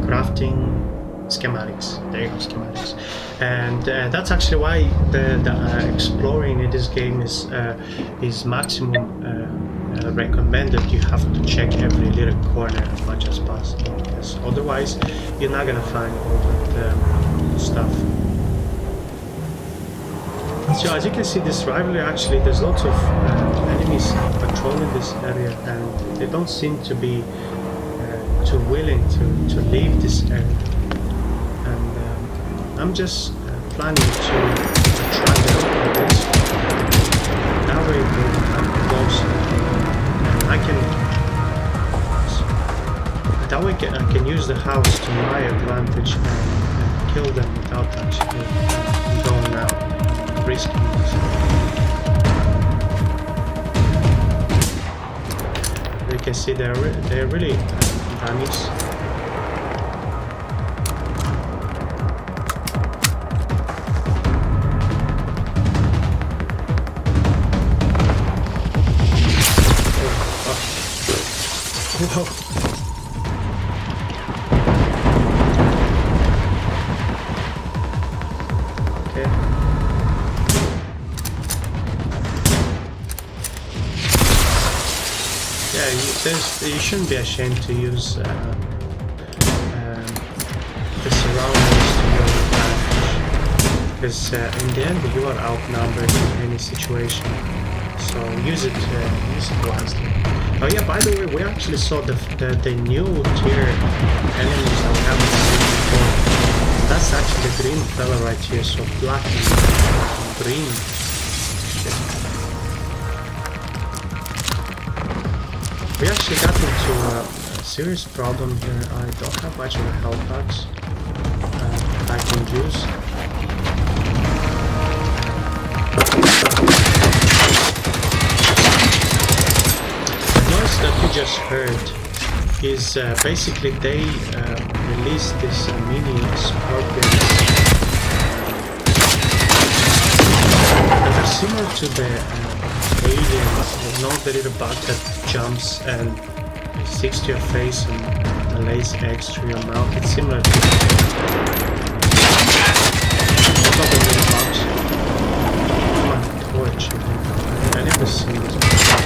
crafting schematics. There you go, schematics. And that's actually why the exploring in this game is maximum recommended. You have to check every little corner as much as possible, because otherwise you're not gonna find all the stuff. So as you can see, this rivalry, actually there's lots of enemies patrolling this area, and they don't seem to be too willing to leave this area. And I'm just planning to try to open this. That way I'm close. That way I can use the house to my advantage and kill them without actually going out, risking this. You can see they're really damaged. Whoa. Okay. Yeah, you shouldn't be ashamed to use the surroundings to your advantage, because in the end you are outnumbered in any situation. So use it wisely. Oh yeah, by the way, we actually saw the new tier enemies that we haven't seen before. That's actually the green fella right here, so black and green. We actually got into a serious problem here. I don't have much of a health packs I can use. That you just heard is basically they released this mini scorpions that are similar to the aliens. Not the little bug that jumps and sticks to your face and lays eggs through your mouth. It's similar to not the little bugs. Come on, torch. I never seen this before.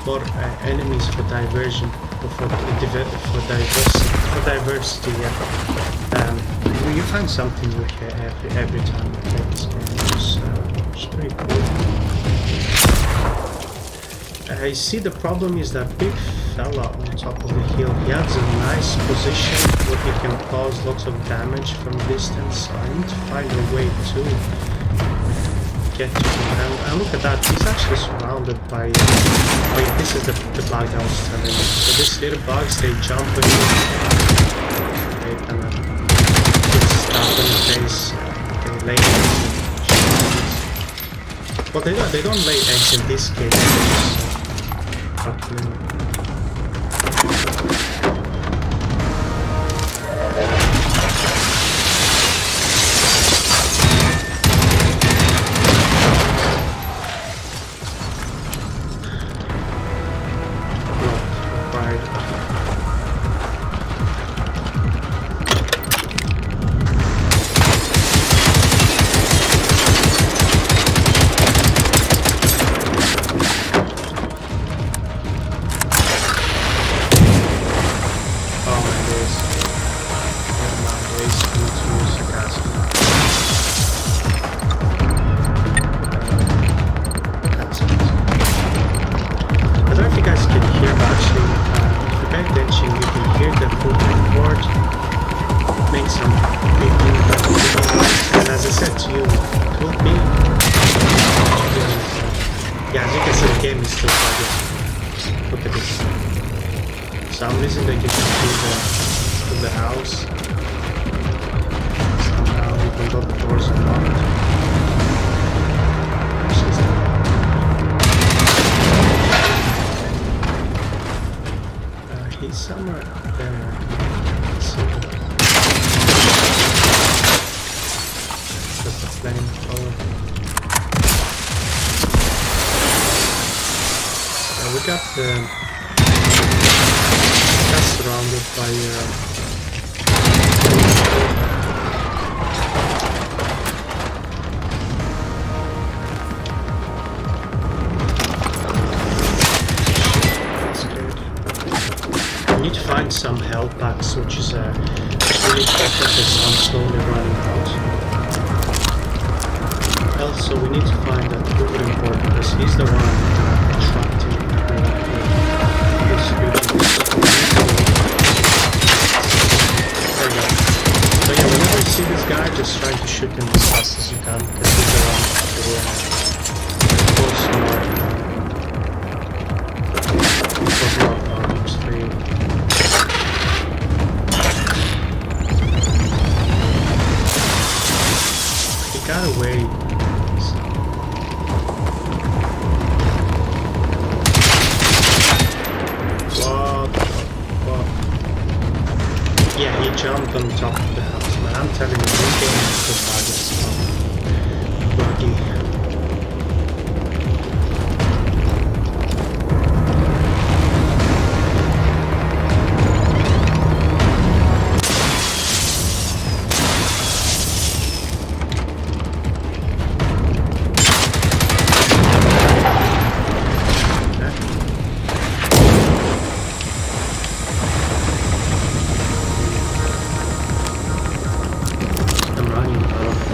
More enemies for diversion, for diversity. Yeah. You find something new here every time you play this game. It's pretty cool. I see the problem is that big fella on top of the hill. He has a nice position where he can cause lots of damage from distance. So I need to find a way to get to him. And look at that, he's actually surrounded by... Wait, this is the bug I was telling you. So these little bugs, they jump on you. They kind of get stuck in the face. They lay eggs. Well, they don't lay eggs in this case. Some health packs, which is really important because I'm slowly running out. Also, we need to find that really important because he's the one attracting this beauty. There we go. So yeah, whenever you see this guy, just try to shoot him as fast as you can because he's the one got away. What? Yeah, he jumped on top of the house, man. I'm telling you, this game is so buggy. I'm running out of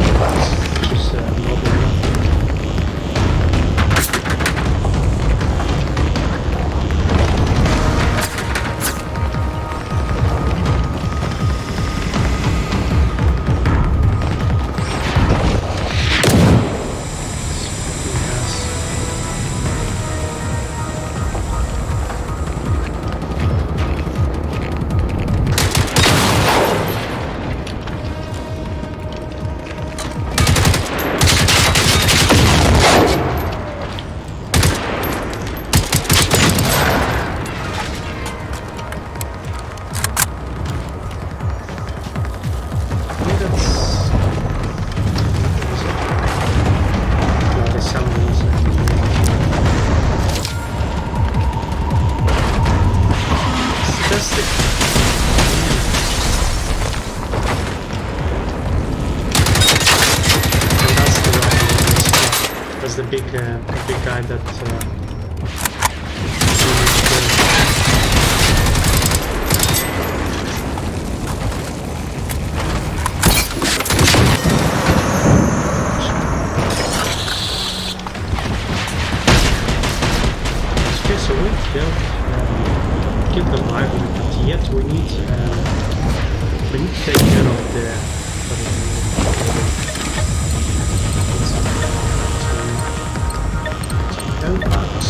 Kill them lively, but yet we need to take care of the help us.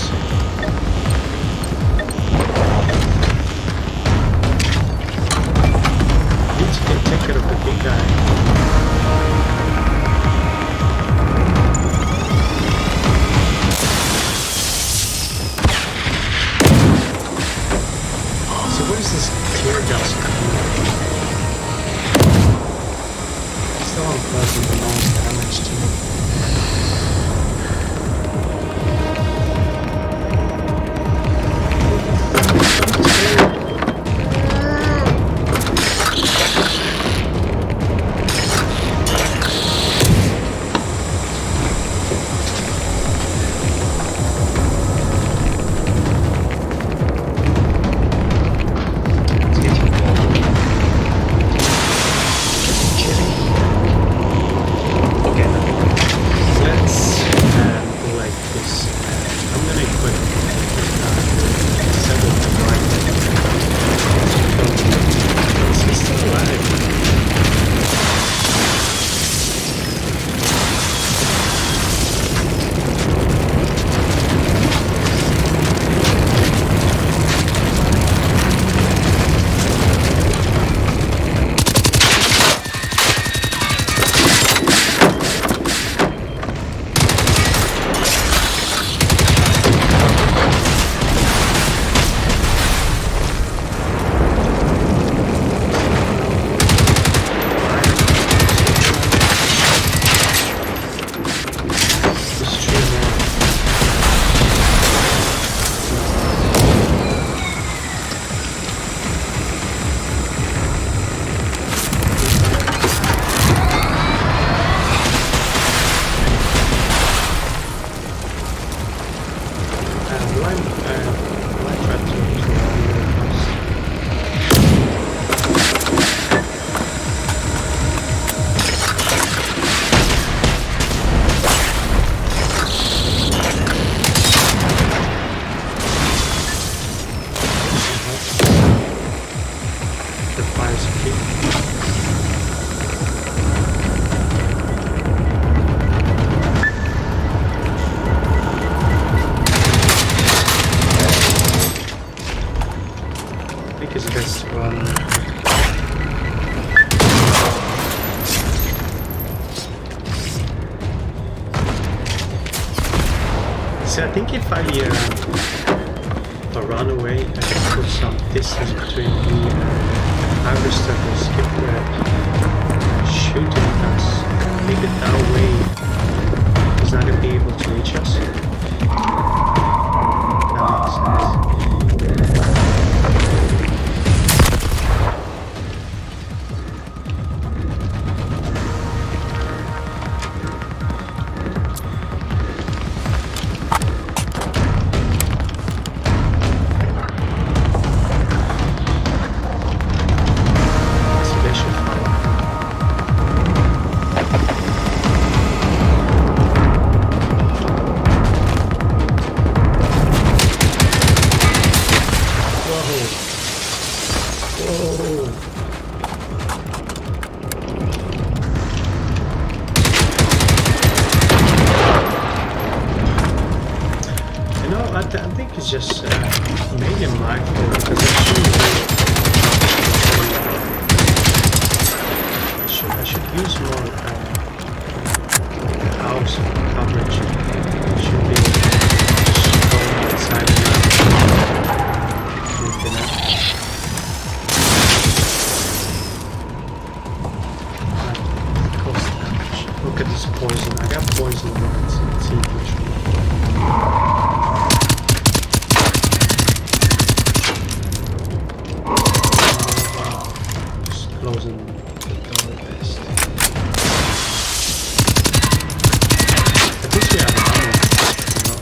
Need to take care of the big guy. What is this tear gas coming? Still unpleasant amount of damage to me. So I think if I run away, I can put some distance between me and harvester who's shooting at us. Maybe that way he's not going to be able to reach us. That makes sense. I think it's just maybe my fault because I should use more house coverage. I should be just going outside and cost damage. Look at this poison. I got poison. Let's see which one. Closing the door best. At least we have ammo, you know.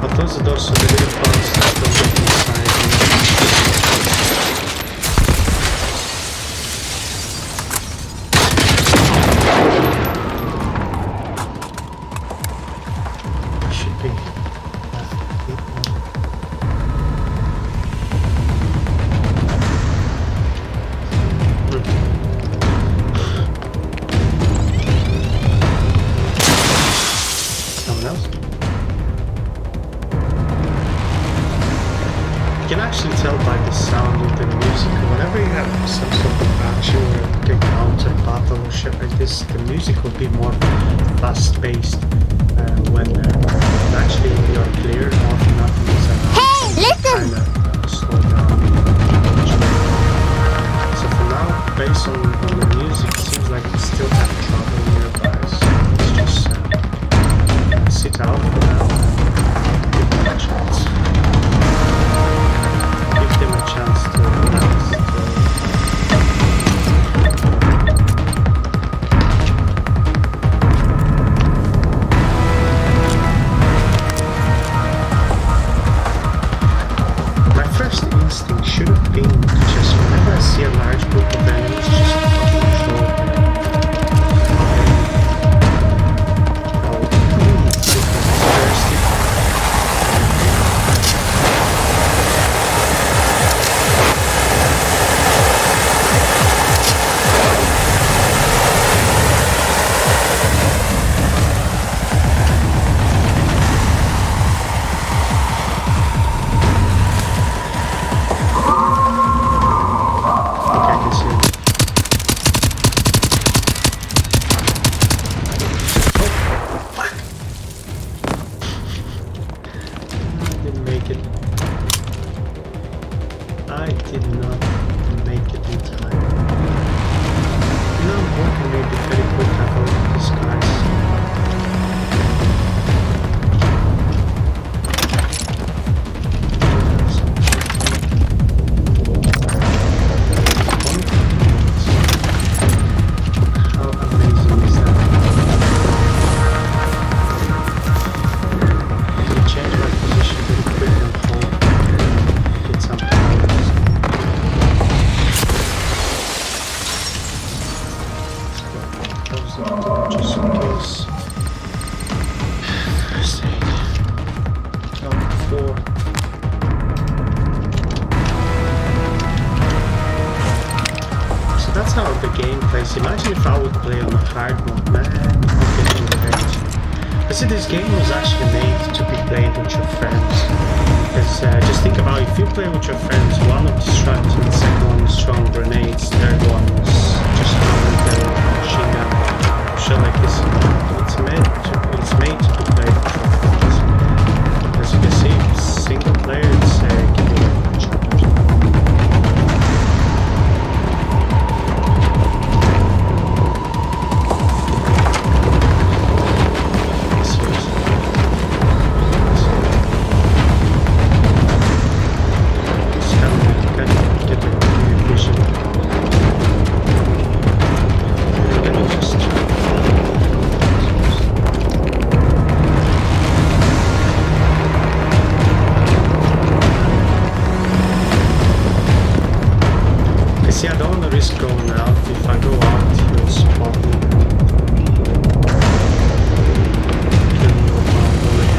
I'll close the door so the little bugs don't get inside. Should be. Someone else? You can actually tell by the sound of the music. Whenever you have some sort of action or a encounter, battle or shit like this, the music will be more fast-paced. When actually you're clear, often nothing is Hey, listen! kind of slow down. So for now, based on the music, it seems like we still have trouble nearby. So let's just sit out for now and give them a chance. Give them a chance to relax. First instinct should have been to just, whenever I see a large group of enemies, just fucking show them. Thirsty. I did not make it in time. You know, I'm working maybe very quick about these guys. How amazing is that? Can you change my position very quick and hold? Get some powers. Just in case. First aid. Oh, 4. So that's how the game plays. Imagine if I would play on a hard mode, man. I'm getting rage. But see, this game was actually made to be played with your friends. Because just think about it, if you play with your friends, one of destructive, the second one is throwing grenades, third one is just hammering them with a machine gun. Shit like this. It's made to be played with your friends. As you can see, single player is getting much better. See, I don't want to risk going out. If I go out, he'll spot me. Kill me with my bullet.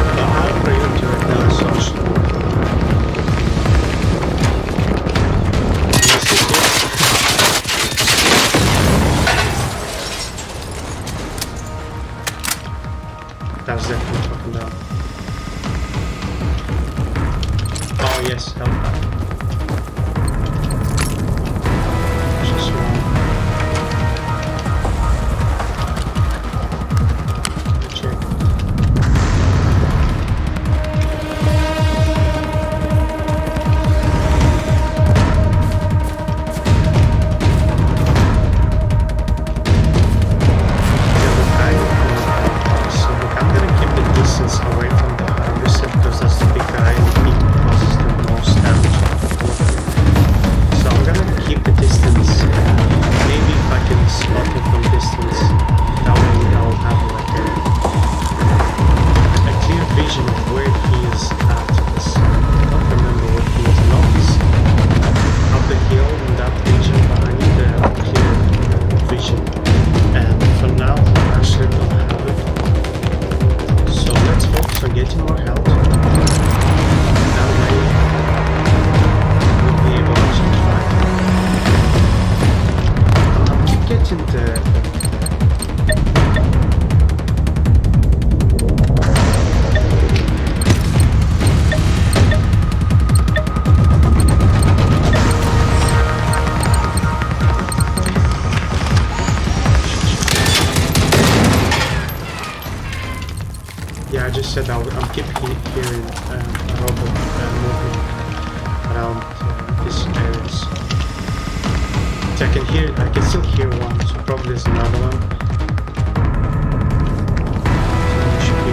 But I'll bring him to it now, so I should walk That was definitely fucking down. Oh yes, help that. Just one. Check. So look, I'm gonna keep the distance away from the aggressor because that's the big guy and he causes the most damage. Yeah, I just said I'm keep hearing a robot moving around these areas. So I can still hear one, so probably there's another one. So it should be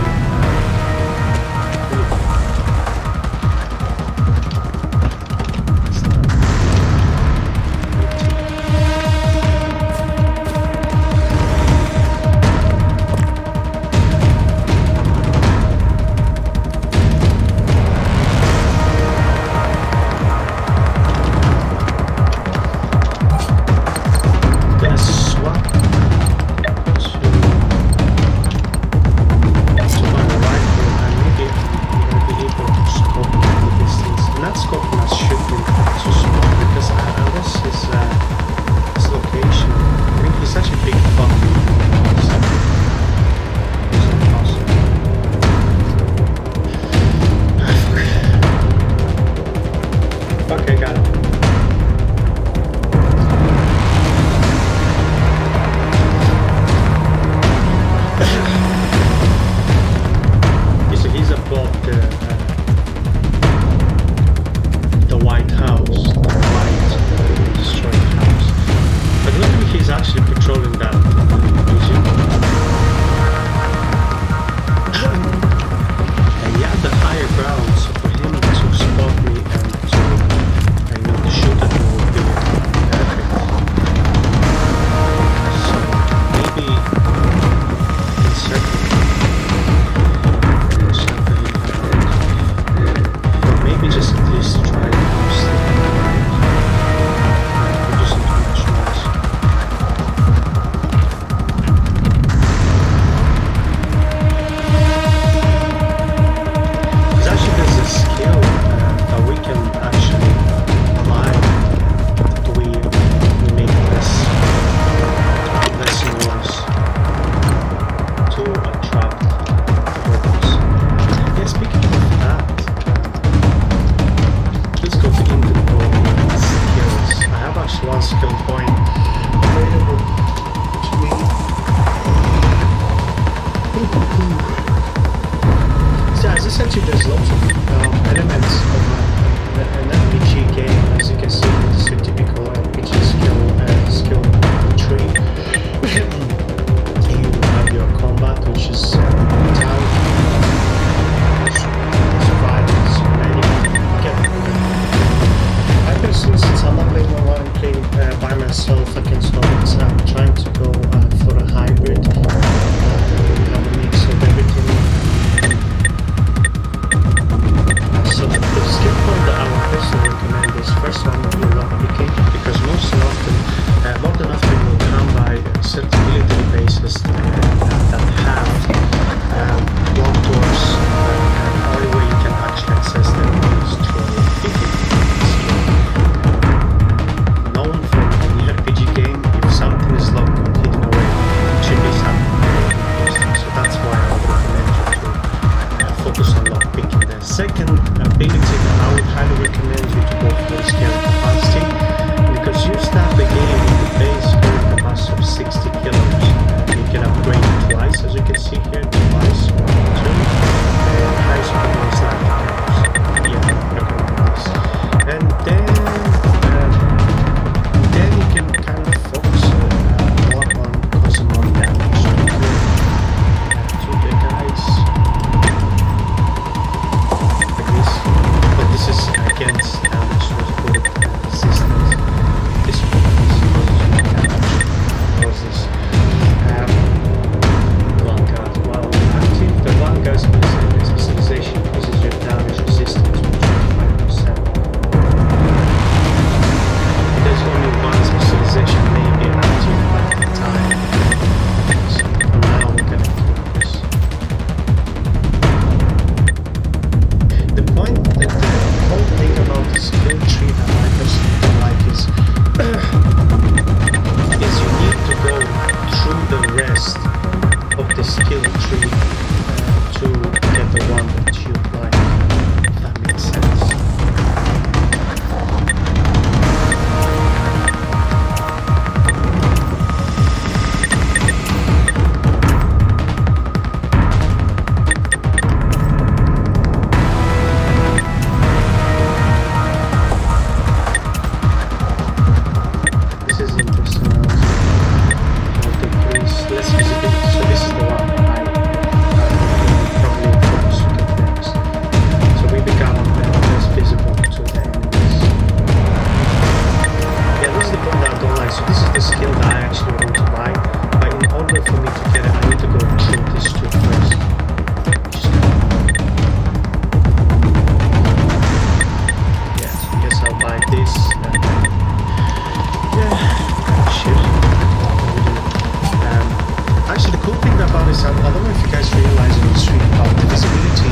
I don't know if you guys realize on the street, but the visibility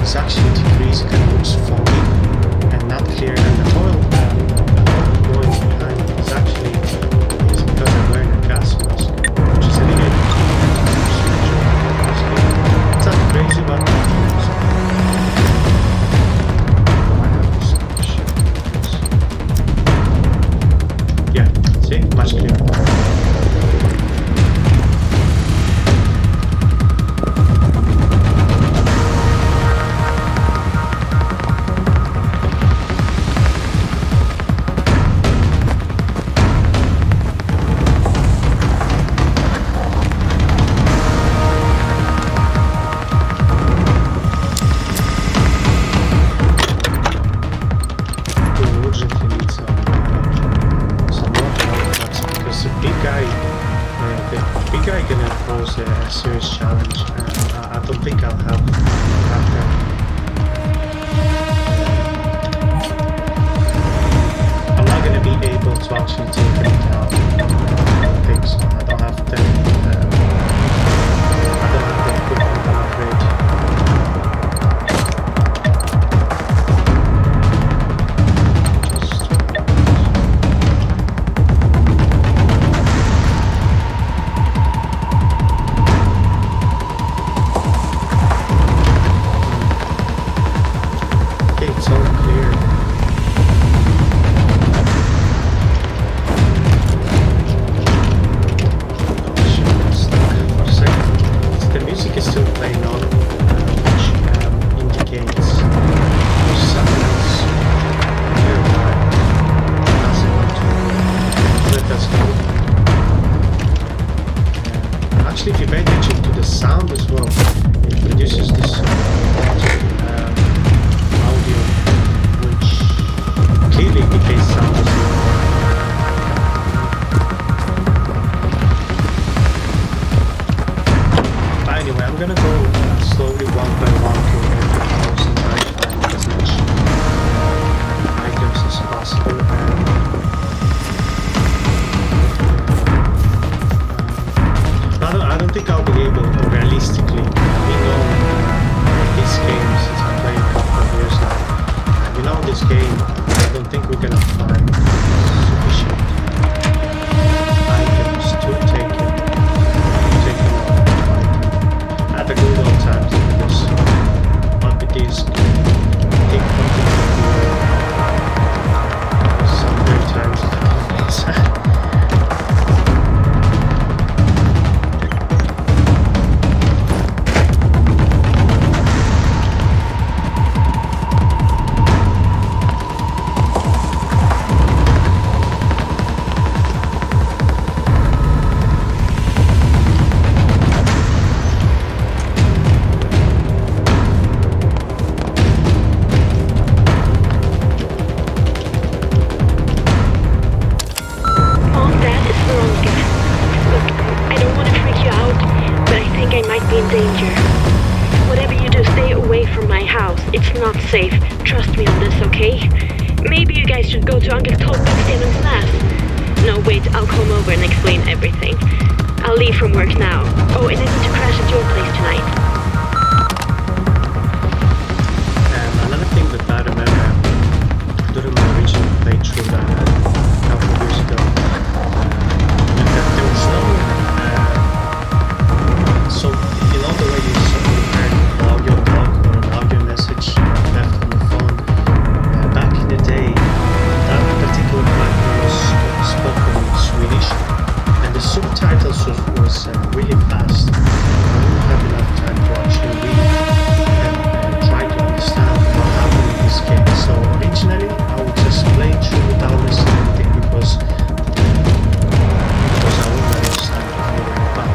is actually decreased. It kind of looks foggy and not clear, and the oil going behind is actually because I'm wearing a gas mask, which is a little it's not crazy, but yeah, see, much clearer. A serious challenge. I don't think I'll have that. I'm not going to be able to actually take it down. I don't think so. I don't have the equipment to upgrade. Actually, if you pay attention to the sound as well, it produces this audio, which clearly indicates sound as well. But anyway, I'm gonna go slowly one by one to every house and try to find as much items as possible. I don't think I'll be able to realistically, we know this game since I'm playing a couple of years now. We know this game, I don't think we're gonna find sufficient items to take it at the good old times, because what it is, take some great times. Safe. Trust me on this, okay? Maybe you guys should go to Untitled Chapter. No, wait, I'll come over and explain everything. I'll leave from work now. Oh, and I need to crash at your place tonight. Another thing that I remember during my original playthrough that I had a couple of years ago, that there was no, so you know the way you suddenly heard an audio log or an audio message left on the phone, back in the day, that particular button was spoken in Swedish, and the subtitles was really fast. I didn't have enough time to actually read and try to understand what happened in this game. So originally, I would just play through without listening to anything because I wouldn't understand it. But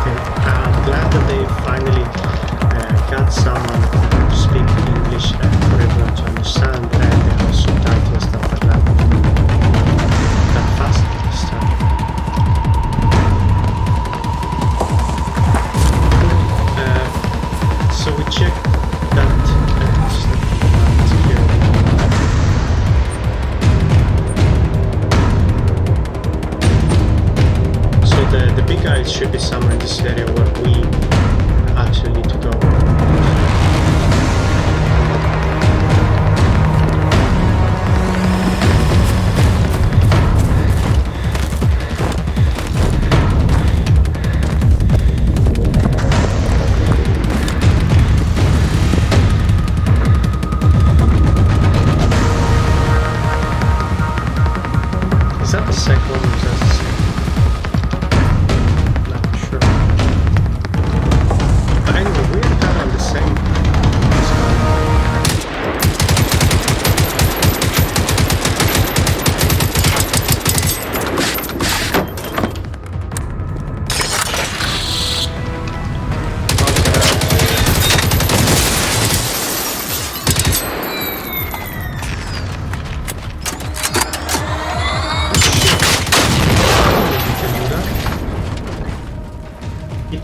I'm glad that they finally got someone to speak English for everyone to understand, and they have subtitles that are that fast this time. So we checked that so the big guys should be somewhere in this area where we actually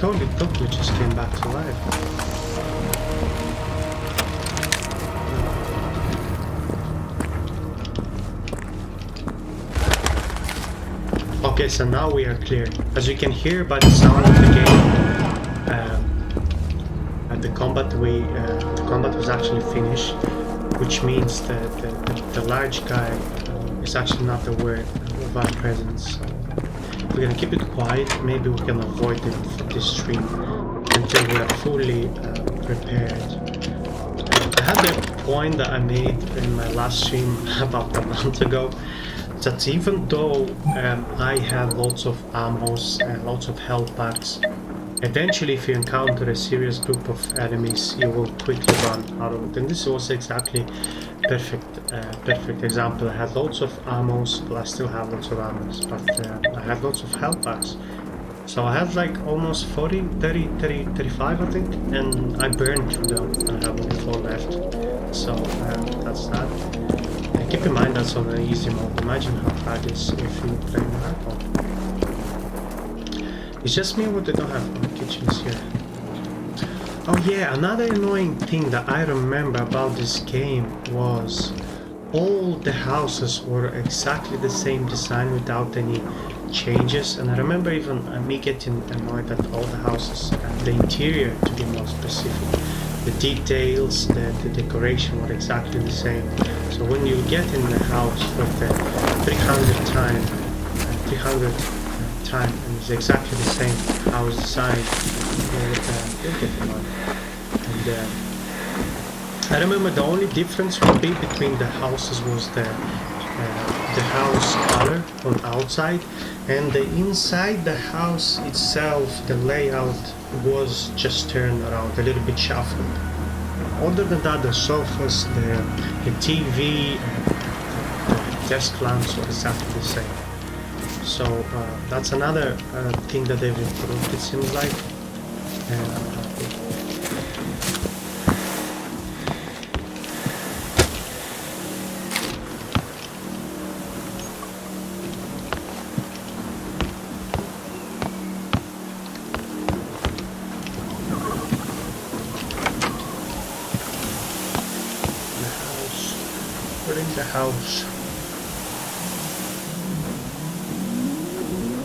totally thought we just came back to life. Okay, so now we are clear. As you can hear by the sound of the game, the combat was actually finished, which means that the large guy is actually not aware of our presence. So we're gonna keep it quiet. Maybe we can avoid it for this stream until we are fully prepared. I had the point that I made in my last stream about a month ago, that even though I have lots of ammos and lots of health packs, eventually if you encounter a serious group of enemies, you will quickly run out of it. And this was exactly perfect example. I had lots of ammos, well, I still have lots of ammos, but I have lots of health packs. So I had like almost 40, 30, 35 I think, and I burned through them. I have only 4 left. So that's that. Keep in mind that's on an easy mode. Imagine how hard it is if you play on hard mode. It's just me what they don't have. My kitchen is here. Oh yeah, another annoying thing that I remember about this game was all the houses were exactly the same design without any changes, and I remember even me getting annoyed at all the houses, the interior to be more specific. The details, the decoration were exactly the same. So when you get in the house for the 300th time, and it's exactly the same house design, you'll get annoyed. And I remember the only difference would be between the houses was the house color on outside, and the inside the house itself, the layout was just turned around, a little bit shuffled. Other than that, the sofas, the TV, the desk lamps were exactly the same. So that's another thing that they've improved, it seems like. House.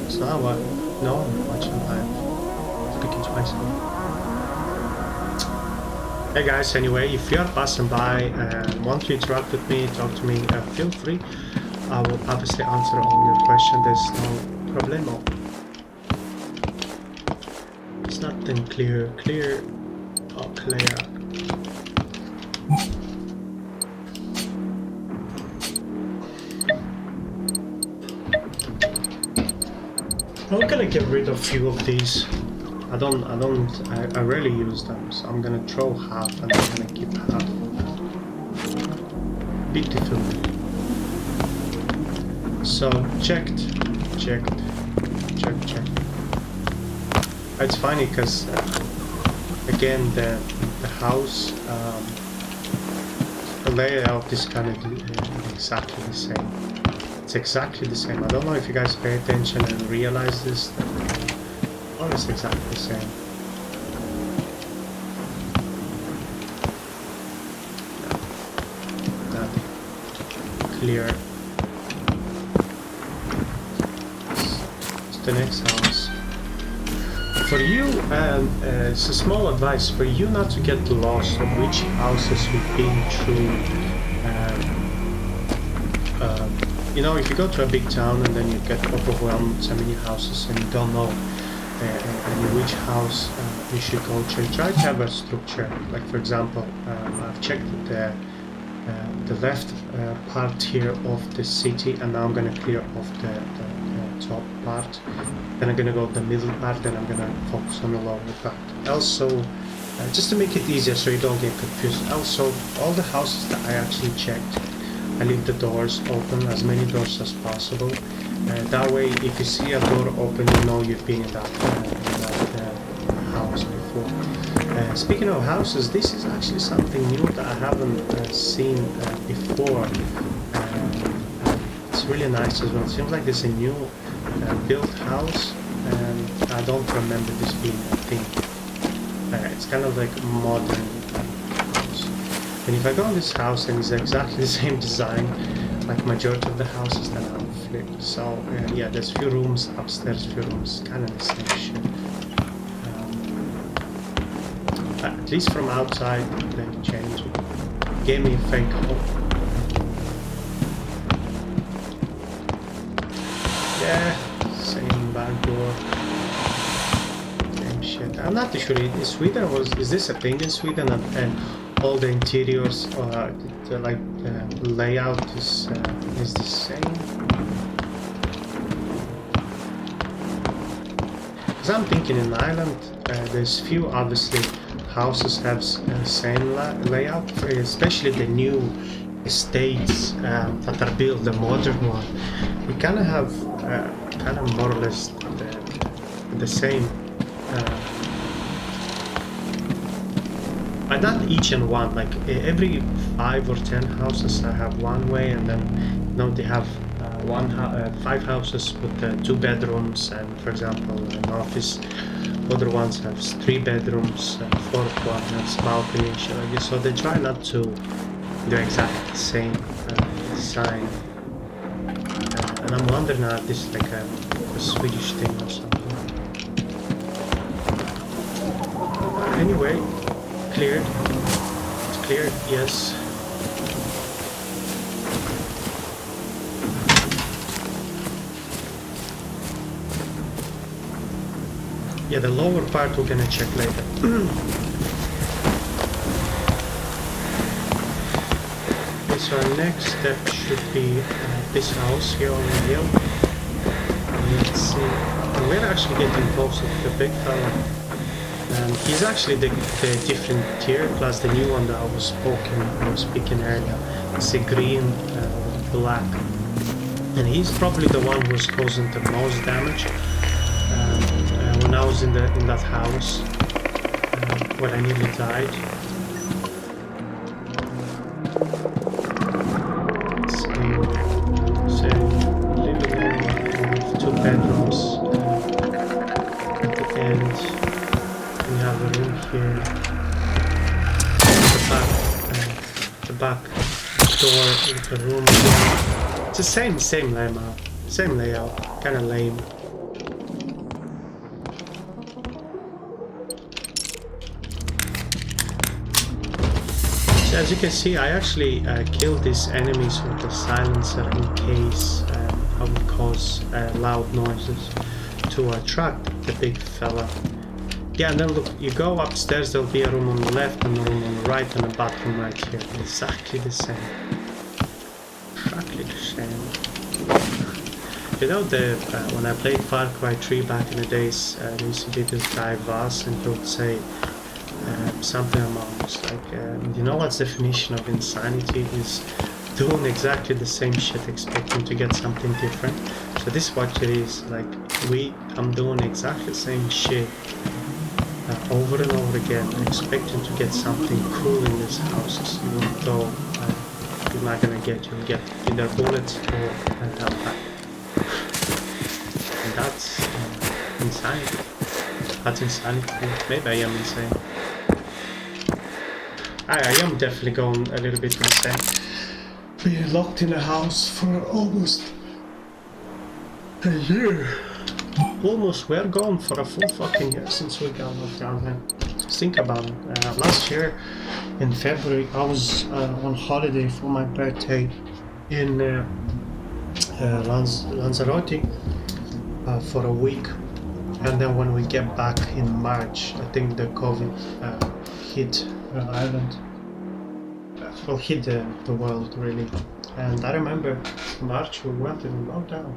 It's not what. No, I'm watching live. Speaking to myself. Hey guys, anyway, if you are passing by and want to interact with me, talk to me, feel free. I will obviously answer all your questions. There's no problemo. It's nothing clear. Oh, clear. I'm gonna get rid of a few of these. I rarely use them, so I'm gonna throw half and I'm gonna keep half. Beautiful. So checked. It's funny because again the house, the layout is kind of exactly the same. It's exactly the same. I don't know if you guys pay attention and realize this. Oh, it's exactly the same. That clear. It's the next house. For you, it's a small advice for you not to get lost of which houses you've been through. You know, if you go to a big town and then you get overwhelmed with so many houses and you don't know which house you should go to, try to have a structure. Like for example, I've checked the left part here of the city, and now I'm going to clear off the top part. Then I'm going to go to the middle part, then I'm going to focus on the lower part. Also, just to make it easier so you don't get confused, also all the houses that I actually checked, I leave the doors open, as many doors as possible. That way, if you see a door open, you know you've been in that house before. Speaking of houses, this is actually something new that I haven't seen before. It's really nice as well. It seems like there's a new built house and I don't remember this being a thing. It's kind of like modern house. And if I go in this house and it's exactly the same design, like majority of the houses, then I'm flipped. So yeah, there's few rooms upstairs, few rooms, kind of the same shit. At least from outside, they changed it. Gave me a fake hope. Yeah, same back door. Same shit. I'm not too sure. In Sweden, is this a thing in Sweden? And all the interiors, layout is the same. Because I'm thinking in Ireland, there's few obviously houses have same layout, especially the new estates that are built, the modern one. We kind of have kind of more or less the same. But not each and one. Like every 5 or 10 houses, I have one way, and then they have 5 houses with 2 bedrooms, and for example, an office. Other ones have 3 bedrooms, fourth one has balcony and shit like this. So they try not to do exactly the same design. And I'm wondering if this is like a Swedish thing or something. Anyway, cleared. It's cleared, yes. Yeah, the lower part we're gonna check later. Okay, so our next step should be this house here on the hill. Let's see. We're actually getting closer to the big fella. And he's actually the different tier, plus the new one that I was speaking earlier. It's a green with black. And he's probably the one who's causing the most damage. When I was in that house, when I nearly died. So living room with 2 bedrooms. At the end, we have a room here. The back door with the room here. It's the same layout, kind of lame. As you can see, I actually killed these enemies with the silencer in case I would cause loud noises to attract the big fella. Yeah, and then look, you go upstairs, there'll be a room on the left and a room on the right and a bathroom right here. Exactly the same. Exactly the same. You know, when I played Far Cry 3 back in the days, there used to be this guy Vas, and he would say something amongst like, you know what's definition of insanity is doing exactly the same shit expecting to get something different. So this is what it is, like I'm doing exactly the same shit over and over again, expecting to get something cool in these houses, even though you're not gonna you'll get either bullets or a downpack. And that's insanity. That's insanity. Maybe I am insane. I am definitely going a little bit insane. Being locked in a house for almost a year. We're gone for a full fucking year since we got locked down, man. Just think about it. Last year in February, I was on holiday for my birthday in Lanzarote for a week. And then when we get back in March, I think the COVID hit Ireland. Well, hit the world really. And I remember March we went in lockdown.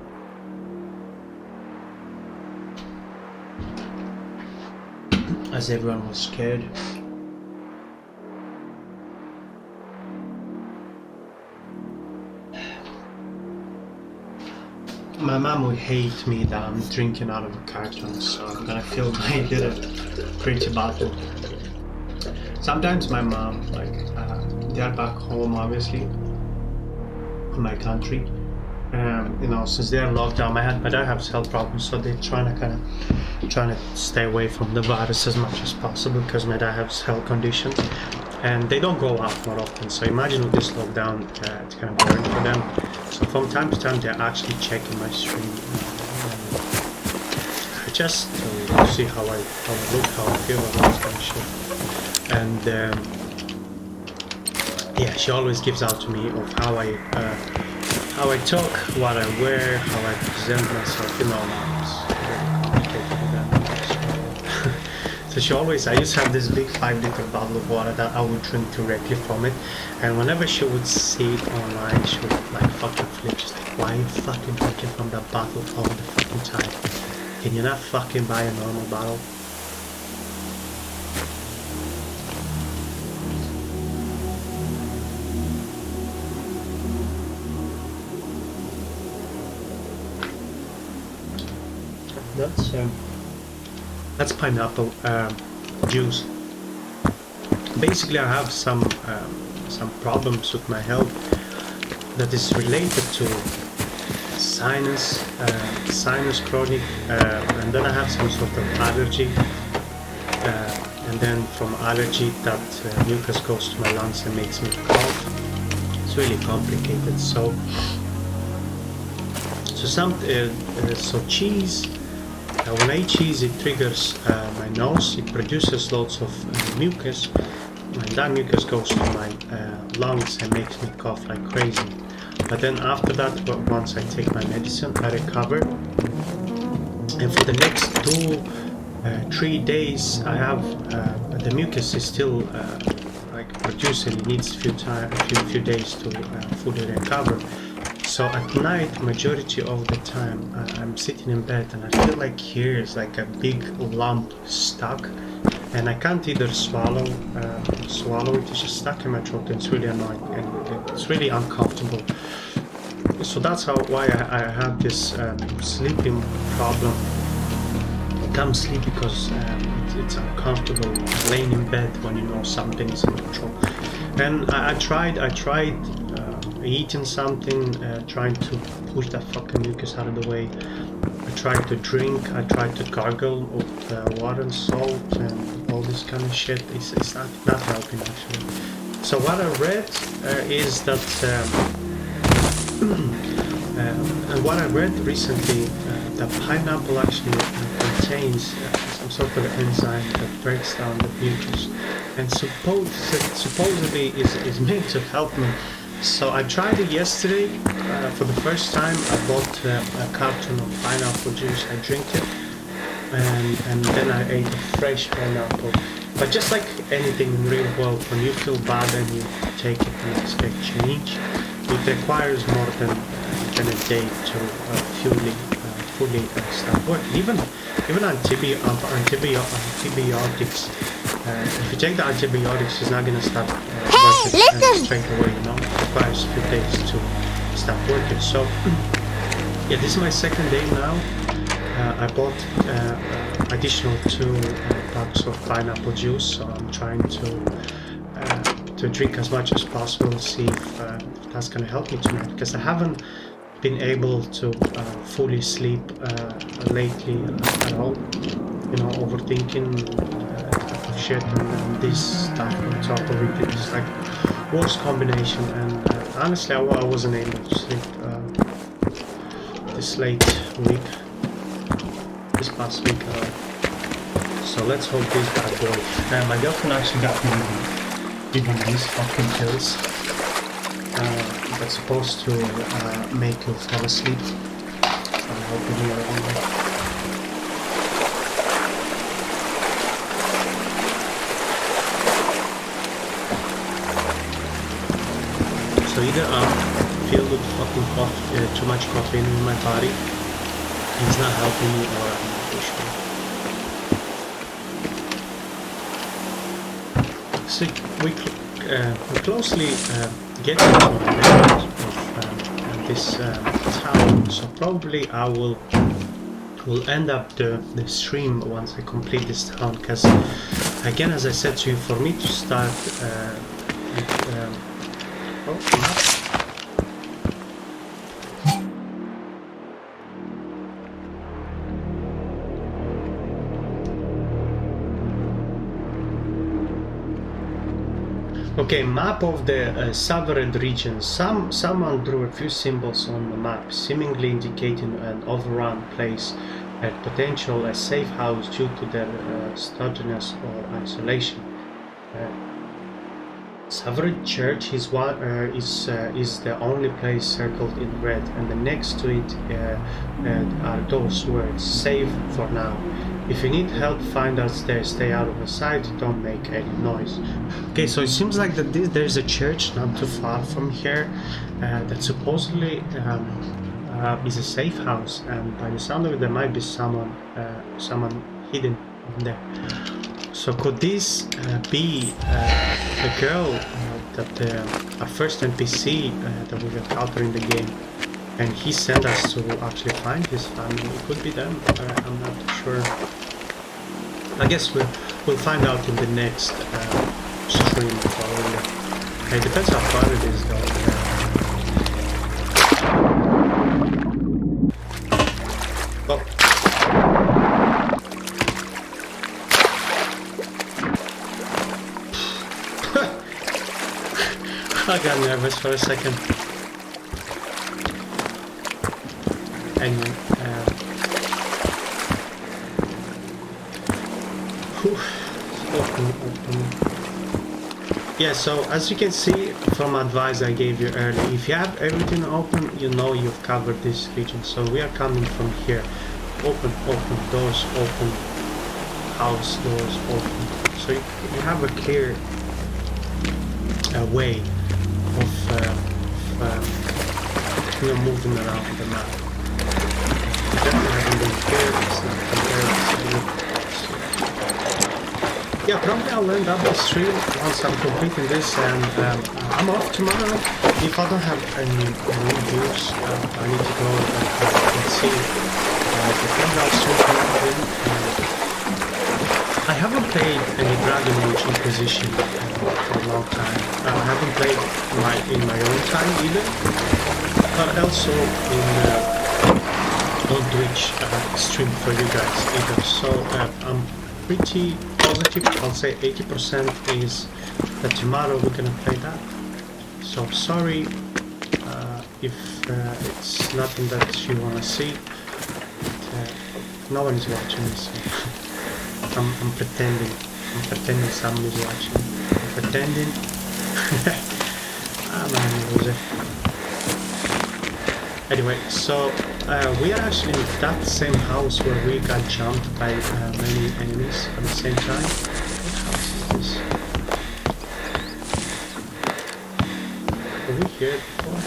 As everyone was scared. My mom would hate me that I'm drinking out of a carton, so I'm gonna fill my little pretty bottle. Sometimes my mom, like, they're back home obviously, in my country, You know, since they're locked down, my dad has health problems, so they're trying to stay away from the virus as much as possible because my dad has health conditions, and they don't go out more often. So imagine with this lockdown, it's kind of boring for them. So from time to time, they're actually checking my stream, just to see how I look, how I feel, and all this kind of shit. And yeah, she always gives out to me of how I talk, what I wear, how I present myself, you know. It's really complicated with that. So she always, I used to have this big 5-liter bottle of water that I would drink directly from it, and whenever she would see it online, she would like fucking flip. She's like, why are you fucking drinking from that bottle all the fucking time? Can you not fucking buy a normal bottle? That's pineapple juice. Basically, I have some problems with my health that is related to sinus chronic, and then I have some sort of allergy, and then from allergy that mucus goes to my lungs and makes me cough. It's really complicated. So cheese. When I eat cheese, it triggers my nose. It produces lots of mucus, and that mucus goes to my lungs and makes me cough like crazy. But then after that, once I take my medicine, I recover. And for the next 2-3 days, I have the mucus is still like producing. It needs a few days to fully recover. So at night, majority of the time, I'm sitting in bed and I feel like here is like a big lump stuck, and I can't either swallow it. It's just stuck in my throat, and it's really annoying and it's really uncomfortable. So that's why I have this sleeping problem. I can't sleep because it's uncomfortable laying in bed when you know something is in your throat. And I tried eating something, trying to push that fucking mucus out of the way. I tried to drink, I tried to gargle with water and salt and all this kind of shit. It's not helping actually. So what I read is that and what I read recently, that pineapple actually contains some sort of enzyme that breaks down the mucus, and supposedly is meant to help me. So I tried it yesterday. For the first time, I bought a carton of pineapple juice. I drank it, and then I ate a fresh pineapple. But just like anything in real world, when you feel bad and you take it and expect change, it requires more than a day to fully start working. Even antibiotics. If you take the antibiotics, it's not going to start working straight away. You know, it requires a few days to start working. So yeah, this is my second day now. I bought additional 2 packs of pineapple juice, so I'm trying to drink as much as possible, see if that's going to help me tonight, because I haven't been able to fully sleep lately at all. You know, overthinking shit and this stuff on top of it. It's like worst combination, and honestly I wasn't able to sleep this past week. So let's hope this bad boy. My girlfriend actually got me even these fucking pills that's supposed to make you fall asleep. So I hope you do it. So either I'm filled with fucking too much caffeine in my body, and it's not helping me, or I'm not too sure. So we closely get into the layout of this town. So probably I will end up the stream once I complete this town, because again, as I said to you, for me to start Okay, map of the Severed region. Someone drew a few symbols on the map, seemingly indicating an overrun place and potential a safe house due to their stodginess or isolation. Severed Church is the only place circled in red, and the next to it are those words: "Safe for now. If you need help, find us there. Stay out of the sight. Don't make any noise." Okay, so it seems like that there's a church not too far from here that supposedly is a safe house, and by the sound of it, there might be someone hidden in there. So could this be the girl that our first NPC that we encountered in the game, and he sent us to actually find his family? It could be them. I'm not sure. I guess we'll find out in the next stream probably. It depends how far it is though. Oh. I got nervous for a second. Anyway, open. Yeah, so as you can see from advice I gave you earlier, if you have everything open, you know you've covered this region. So we are coming from here. Open, doors open, house doors open. So you have a clear way of moving around the map. Definitely having been here, it's not compared. Yeah, probably I'll end up the stream once I'm completing this, and I'm off tomorrow. If I don't have any views, I need to go and see the Female Stream. I haven't played any Dragon Age Inquisition for a long time. I haven't played in my own time either, but also on Twitch stream for you guys either. So I'm pretty positive. I'll say 80% is that tomorrow we're gonna play that. So sorry if it's nothing that you wanna see. No one is watching me, so I'm pretending. I'm pretending someone is watching. I'm pretending. I'm a loser. Anyway, so we are actually in that same house where we got jumped by many enemies at the same time. What house is this? Were we here before?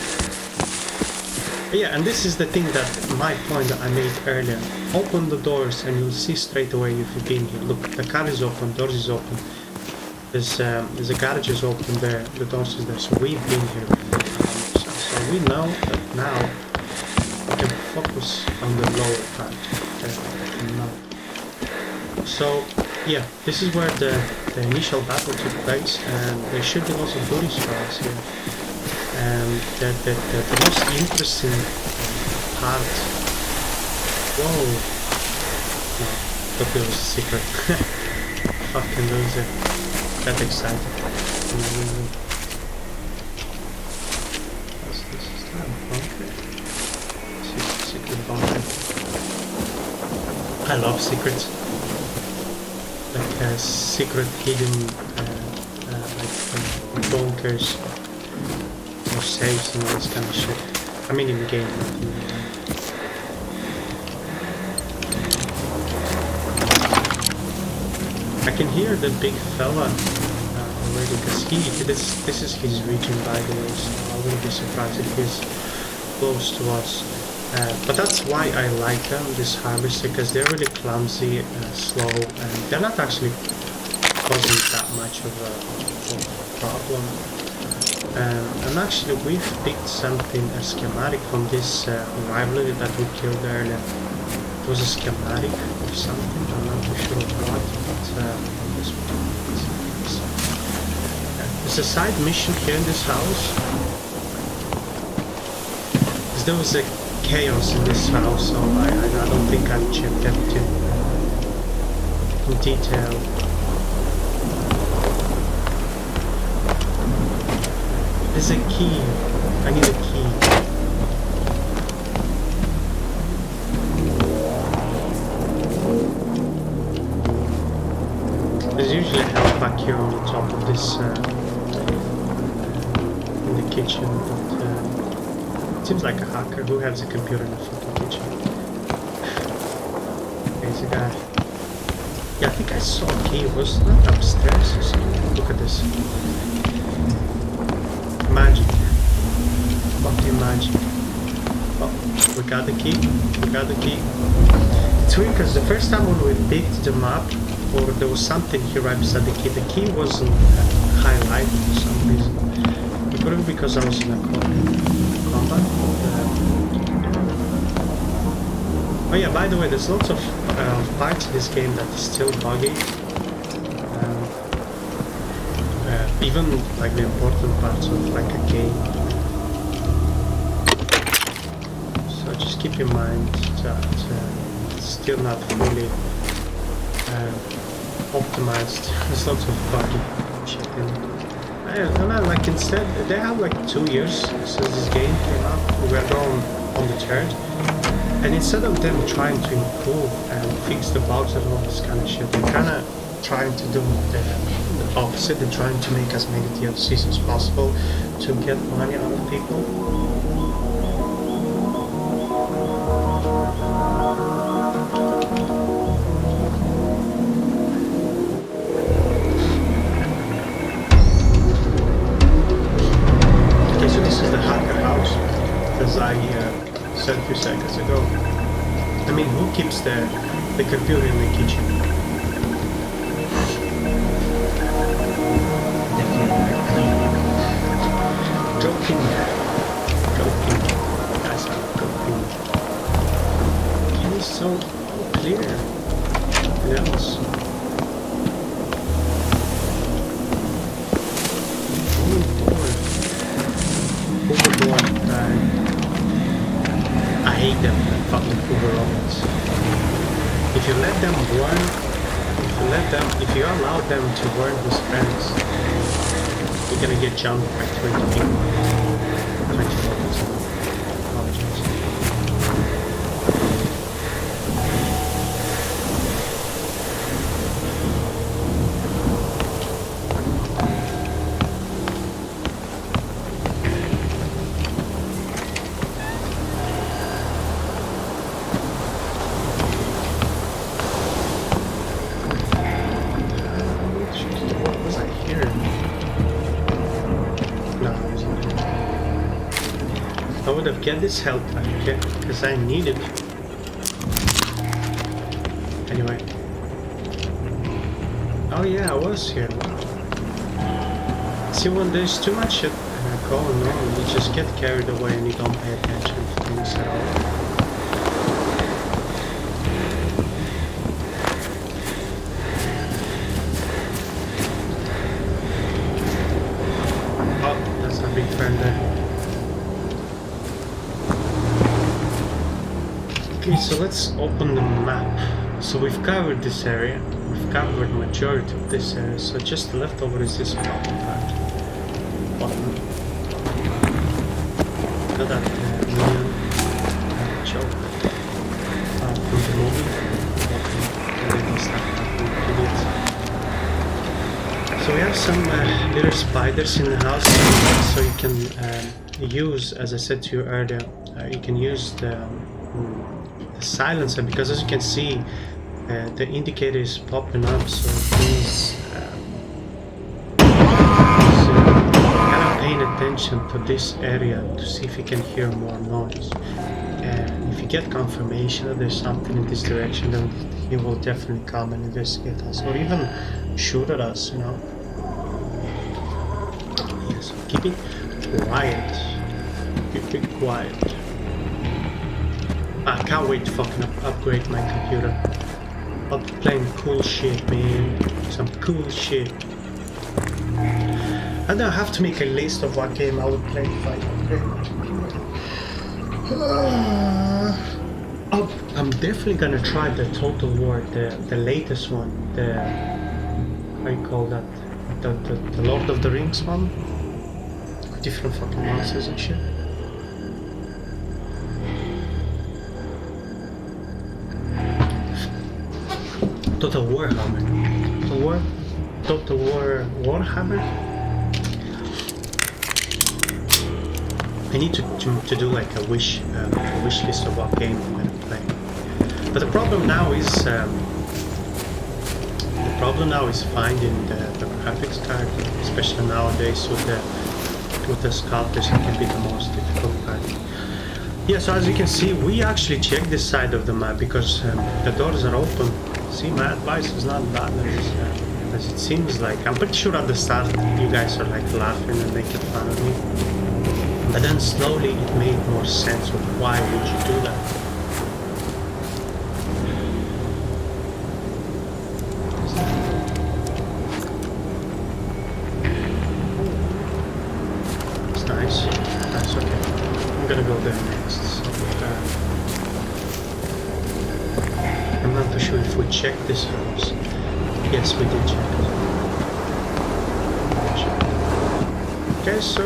Yeah, and this is the thing that my point that I made earlier. Open the doors and you'll see straight away if you've been here. Look, the car is open, doors is open. There's a garage is open there, the doors is there. So we've been here before. So we know that now we can focus on the lower part. So yeah, this is where the initial battle took place, and there should be lots of booty spells here. And the most interesting part. Whoa! No, but there was a secret. Fucking loser. That excited. What's this? Is that a bunker? This is a secret bunker. I love secrets. Like secret hidden like bunkers or safes and all this kind of shit. I mean in the game, not in the game. I can hear the big fella already, because this is his region by the way, so I wouldn't be surprised if he's close to us. But that's why I like them, this harvester, because they're really clumsy, slow, and they're not actually causing that much of a problem. And actually we've picked something, a schematic from this rivalry that we killed earlier. It was a schematic of something, I'm not too sure what, but there's a side mission here in this house. Because there was a chaos in this house, so I don't think I've checked everything in detail. There's a key. I need a key. There's usually help back here on the top of this in the kitchen, but it seems like a hacker who has a computer in the fucking kitchen. There's a guy. Yeah, I think I saw a key. Was that upstairs or something? Look at this. Magic. Fucking magic. Oh, we got the key. We got the key. It's weird because the first time when we picked the map, or there was something here right beside the key wasn't highlighted for some reason. It could have been because I was in a combat. Oh yeah, by the way, there's lots of parts in this game that is still buggy. Even like the important parts of like a game. So just keep in mind that it's still not fully optimized. There's lots of buggy shit in it. And I like instead they have like 2 years since this game came out. We're going on the third. And instead of them trying to improve and fix the bugs and all this kind of shit, they're kinda trying to do the opposite. They're trying to make as many DLCs as possible to get money out of people. Okay, so this is the hacker house, as I said a few seconds ago. I mean, who keeps the computer in the kitchen? Joking. Guys, I'm joking. It is so clear. Nothing else. Overboard. I hate them, fucking Uber robots. If you let them warn, if you allow them to warn his friends, you're gonna get jumped by 20 people. 20 robots. Apologies. I would have get this help back, okay? Because I need it. Anyway. Oh yeah, I was here. See, when there's too much shit going on, you just get carried away and you don't pay attention to things at all. Oh, that's a big friend there. Okay, so let's open the map. So we've covered this area. We've covered the majority of this area. So just left over is this button. Look at that million joke from the movie. So we have some little spiders in the house. So you can use, as I said to you earlier, you can use the silencer, because as you can see the indicator is popping up, so please kind of paying attention to this area to see if you can hear more noise, and if you get confirmation that there's something in this direction, then he will definitely come and investigate us, or even shoot at us, you know. Yes, keep it quiet. Keep it quiet. I can't wait to fucking upgrade my computer. I'll be playing cool shit, man. Some cool shit. And I have to make a list of what game I would play if I upgrade my computer. I'm definitely gonna try the Total War, the latest one. The, how you call that? The Lord of the Rings one? different fucking monsters and shit. Total Warhammer. Total Warhammer. I need to do like a wish list of what game I'm gonna play. But the problem now is finding the graphics card, especially nowadays with the sculptors. It can be the most difficult part. Yeah, so as you can see, we actually checked this side of the map because the doors are open. See, my advice is not bad as it seems like. I'm pretty sure at the start you guys are like laughing and making fun of me. But then slowly it made more sense of why would you do that. It's nice. That's okay. I'm gonna go there next. So, I'm not for sure if we checked this house. Yes, we did check it. Okay, so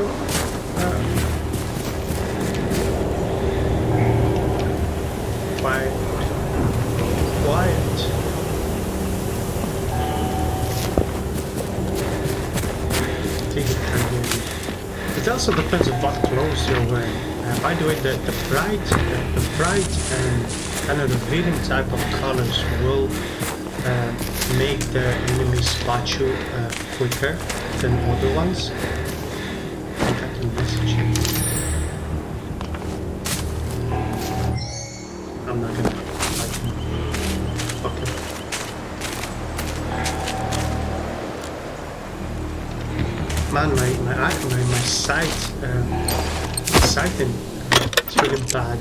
quiet. It also depends on what clothes you're wearing. By the way, the bright and kind of revealing type of colors will make the enemy spot you quicker than other ones. I think I can message you. I'm not gonna fight him. Okay. Man, my sighting is really bad.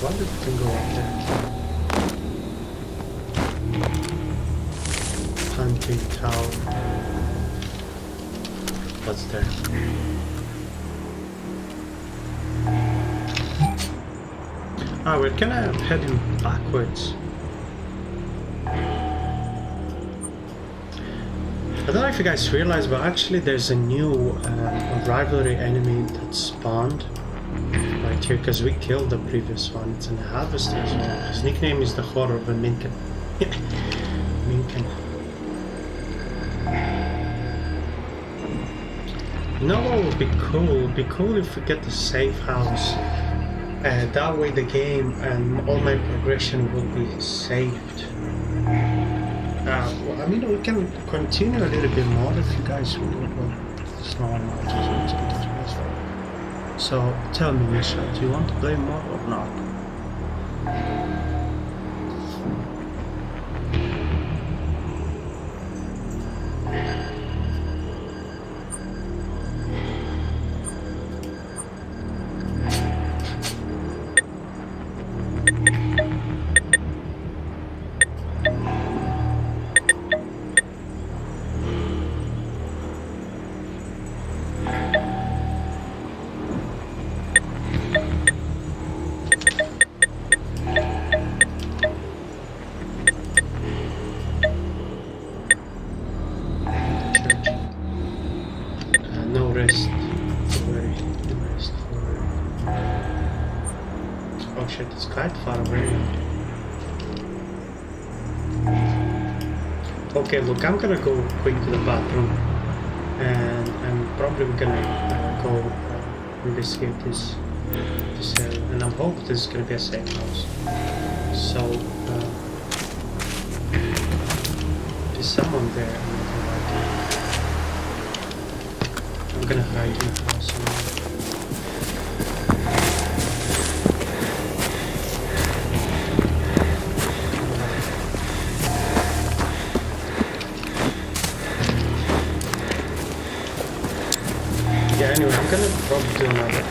Why did we can go up there? Hunting tower. What's there? Ah, we're kind of heading backwards. I don't know if you guys realize, but actually there's a new rivalry enemy that spawned right here, because we killed the previous one. It's an harvester as well. His nickname is the Horror of Minken. Minken. You know what would be cool? It would be cool if we get the safe house. That way the game and all my progression will be saved. Well, I mean, we can continue a little bit more if you guys would. It's not so tell me, Misha, do you want to play more or not? Oh shit, it's quite far away now. Okay, look, I'm gonna go quick to the bathroom and I'm probably gonna go investigate this area, and I'm hoping this is gonna be a safe house. So there's someone there. I'm gonna hide in the house. Yeah, anyway, I'm gonna probably do another.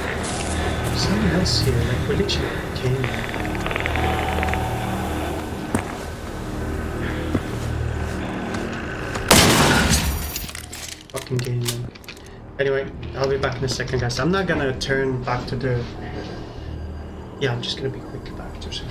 Something else here, like we literally came here. Fucking game, man. Anyway, I'll be back in a second, guys. I'm not gonna turn back to the... Yeah, I'm just gonna be quick back to it.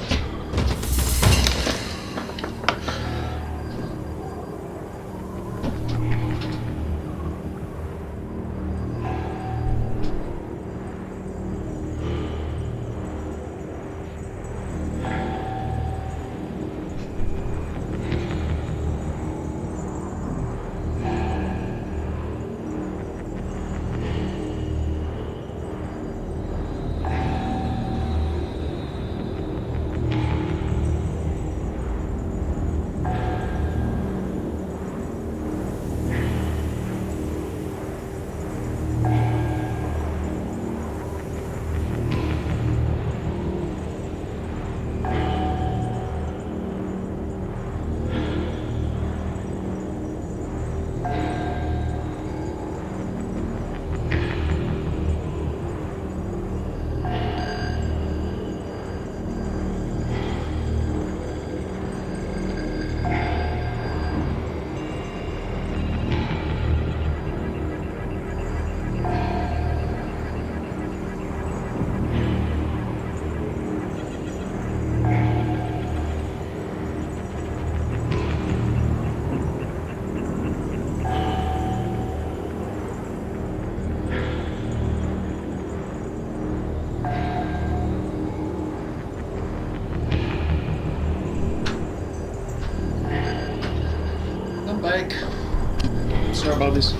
about this.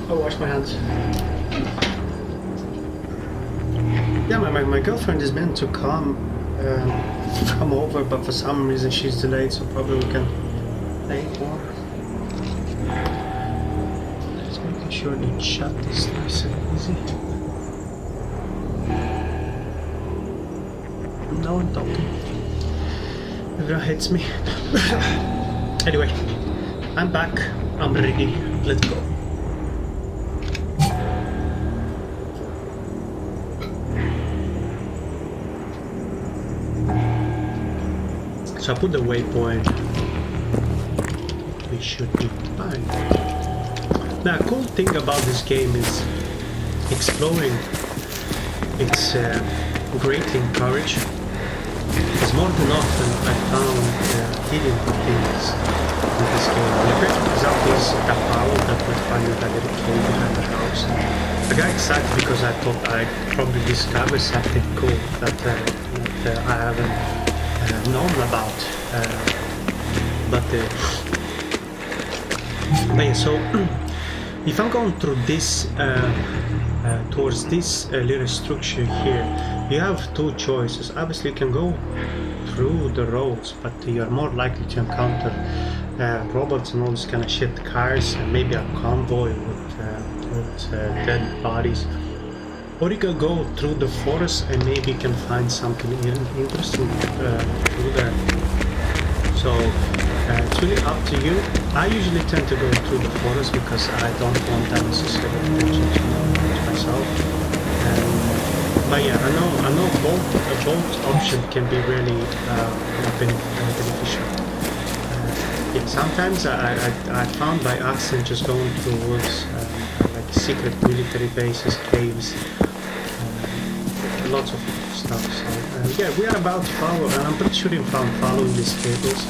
I'll wash my hands. Yeah, my girlfriend is meant to come over, but for some reason she's delayed, so probably we can play more. Just making sure the chat is nice and easy. No one talking. Everyone hates me. Anyway, I'm back. I'm ready. Let's go. So I put the waypoint. We should be fine. Now, a cool thing about this game is exploring. It's greatly encouraged. It's more than often I found hidden things in this game. The great example is a fowl that we find in a little cave behind the house. I got excited because I thought I'd probably discover something cool that I haven't known about. But yeah, so if I'm going through this towards this little structure here, you have two choices. Obviously you can go through the roads, but you're more likely to encounter robots and all this kind of shit, cars, and maybe a convoy with dead bodies. Or you can go through the forest and maybe you can find something interesting through there. So it's really up to you. I usually tend to go through the forest because I don't want that necessary attention to myself. But yeah, I know both option can be really beneficial. Yeah, sometimes I found by accident just going through woods, like secret military bases, caves, lots of stuff. So yeah, we are about to follow, and I'm pretty sure if I'm following these cables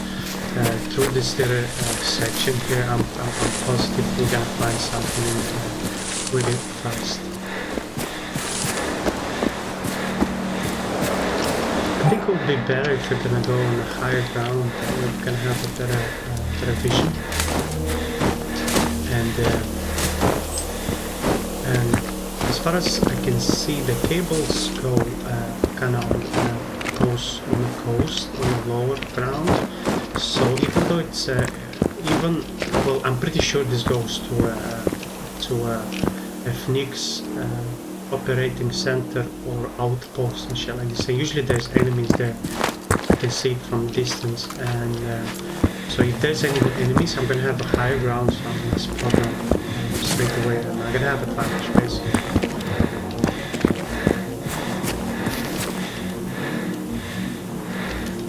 through this little section here, I'm positive we're gonna find something really fast. I think it would be better if you're gonna go on a higher ground. We're gonna have a better vision, and as far as I can see, the cables go kind of on the coast, on the lower ground. So even though it's well, I'm pretty sure this goes to a Phoenix operating center or outpost and shit like this. So usually there's enemies there. I can see it from distance, and so if there's any enemies, I'm gonna have a higher ground, so I'm gonna spot them straight away, and I'm gonna have advantage basically.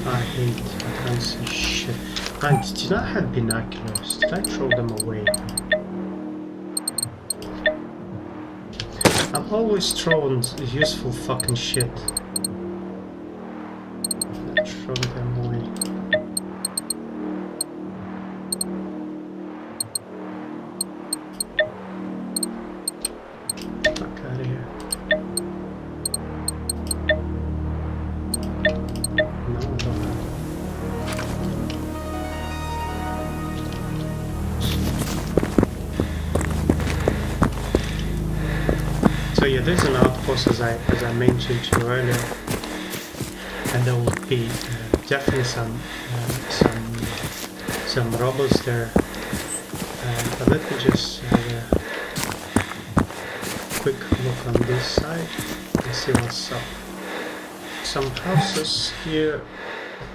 I can't see shit. And did I have binoculars? Did I throw them away? I'm always throwing useful fucking shit. I throw them away. Fuck out of here. No, I don't have. So yeah, there's an outpost as I mentioned to you earlier, and there will be definitely some robots there. But let me just have a quick look on this side and see what's up. Some houses here.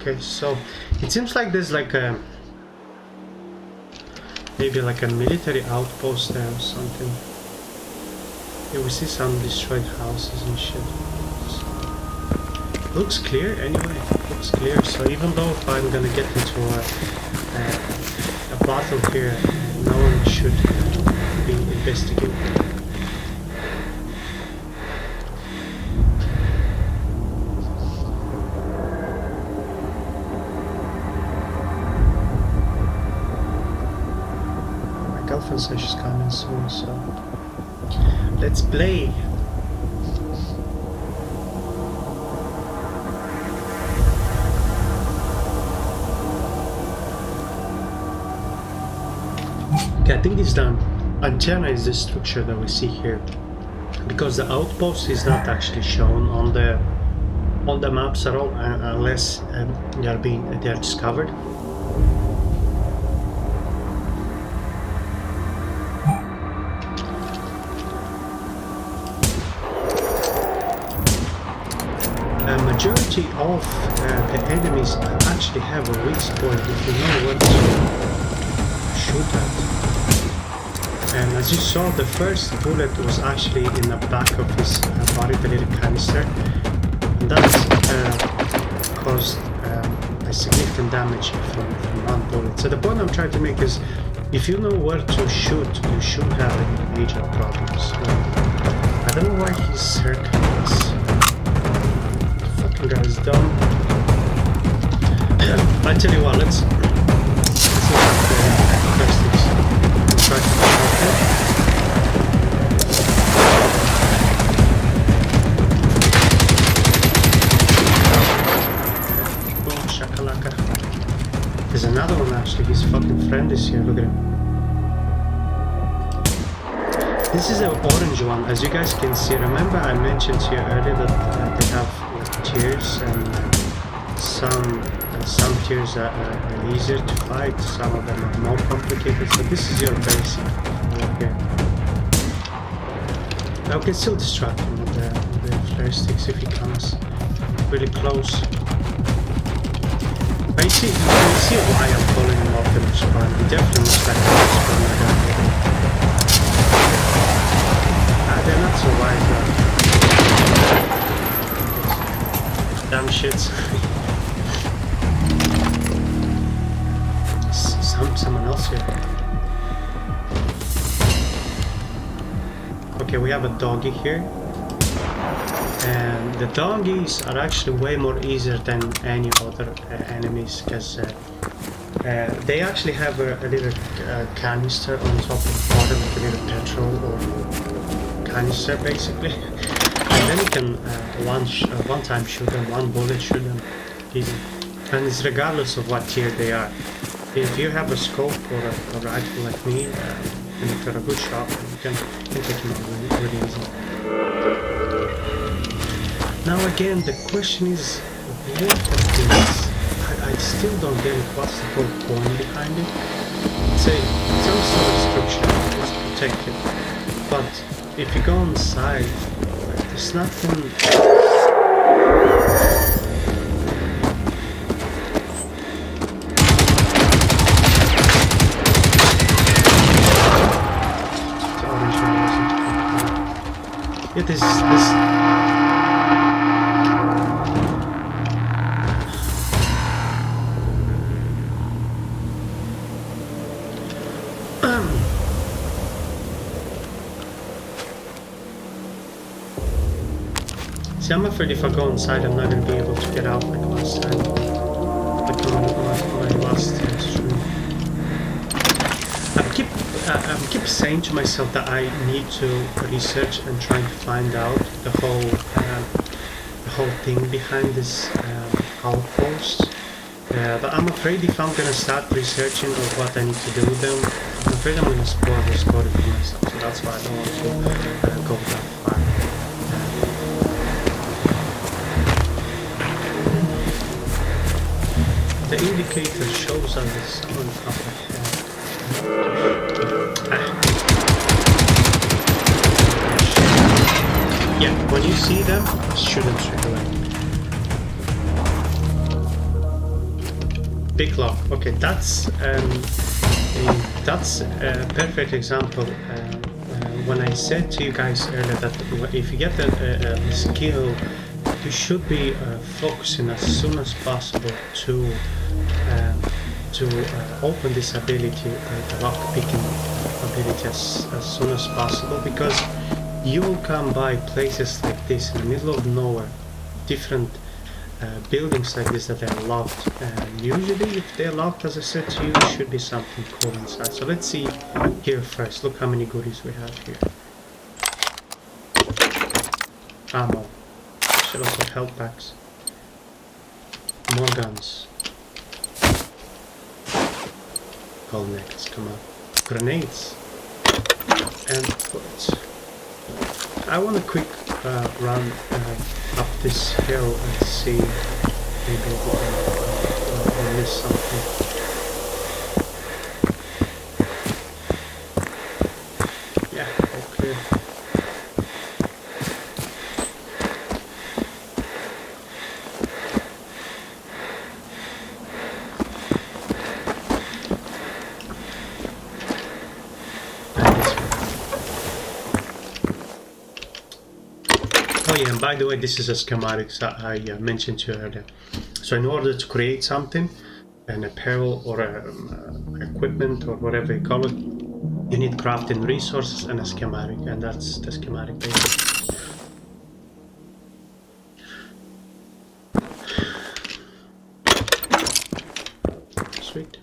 Okay, so it seems like there's like a maybe like a military outpost there or something. Yeah, we see some destroyed houses and shit. Looks clear anyway. Looks clear. So even though if I'm gonna get into a battle here, no one should be investigating. My girlfriend says she's coming soon, so let's play. Okay, I think it's the antenna is the structure that we see here, because the outpost is not actually shown on the maps at all unless they are discovered. A majority of the enemies actually have a weak spot if you know what to shoot at. And as you saw, the first bullet was actually in the back of his body, the little canister. And that caused a significant damage from one bullet. So the point I'm trying to make is, if you know where to shoot, you shouldn't have any major problems. I don't know why he's circling us. Guy's dumb. I tell you what, let's see let's try to help him. Boom, shakalaka. There's another one actually, his fucking friend is here, look at him. This is an orange one, as you guys can see. Remember I mentioned to you earlier that they have tiers, and some tiers are easier to fight, some of them are more complicated, so this is your basic here. I can still distract him with the flare sticks if he comes really close. But you see why I'm calling him off in the spawn. He definitely looks like a spawn like that. They're not so wise though. Damn shits. Someone else here. Okay, we have a doggy here. And the doggies are actually way more easier than any other enemies, because they actually have a little canister on top of the bottom, like a little petrol or canister basically. And then you can one time shoot them, one bullet shoot them easy. And it's regardless of what tier they are. If you have a scope or a rifle like me, and if you're a good shot, you can take them out really easy. Now again, the question is, what of this? I still don't get it. What's the whole point behind it? Say, some sort of structure is protected, but if you go inside, there's nothing. The orange one wasn't. Yeah, this. See, I'm afraid if I go inside, I'm not going to be able to get out like last time. Like on my last stream. I keep saying to myself that I need to research and try to find out the whole thing behind this outpost. But I'm afraid if I'm going to start researching of what I need to do with them, I'm afraid I'm going to spoil the story for myself. So that's why I don't want to go that far. The indicator shows us the sun up ahead. Yeah, when you see them, shoot them straight away. Big lock. Okay, that's a perfect example. When I said to you guys earlier that if you get a skill, you should be focusing as soon as possible to open this ability, the lock picking ability as soon as possible, because you will come by places like this in the middle of nowhere, different buildings like this that are locked, and usually if they're locked, as I said to you, there should be something cool inside. So let's see here first. Look how many goodies we have here. Ammo. Should also have health packs. More guns. Gold necklace, come on. grenades and bullets. I want a quick run up this hill and see maybe we can miss something. Yeah, all clear. Oh yeah, and by the way, this is a schematic I mentioned to you earlier. So in order to create something, an apparel or equipment or whatever you call it, you need crafting resources and a schematic, and that's the schematic basically. Sweet.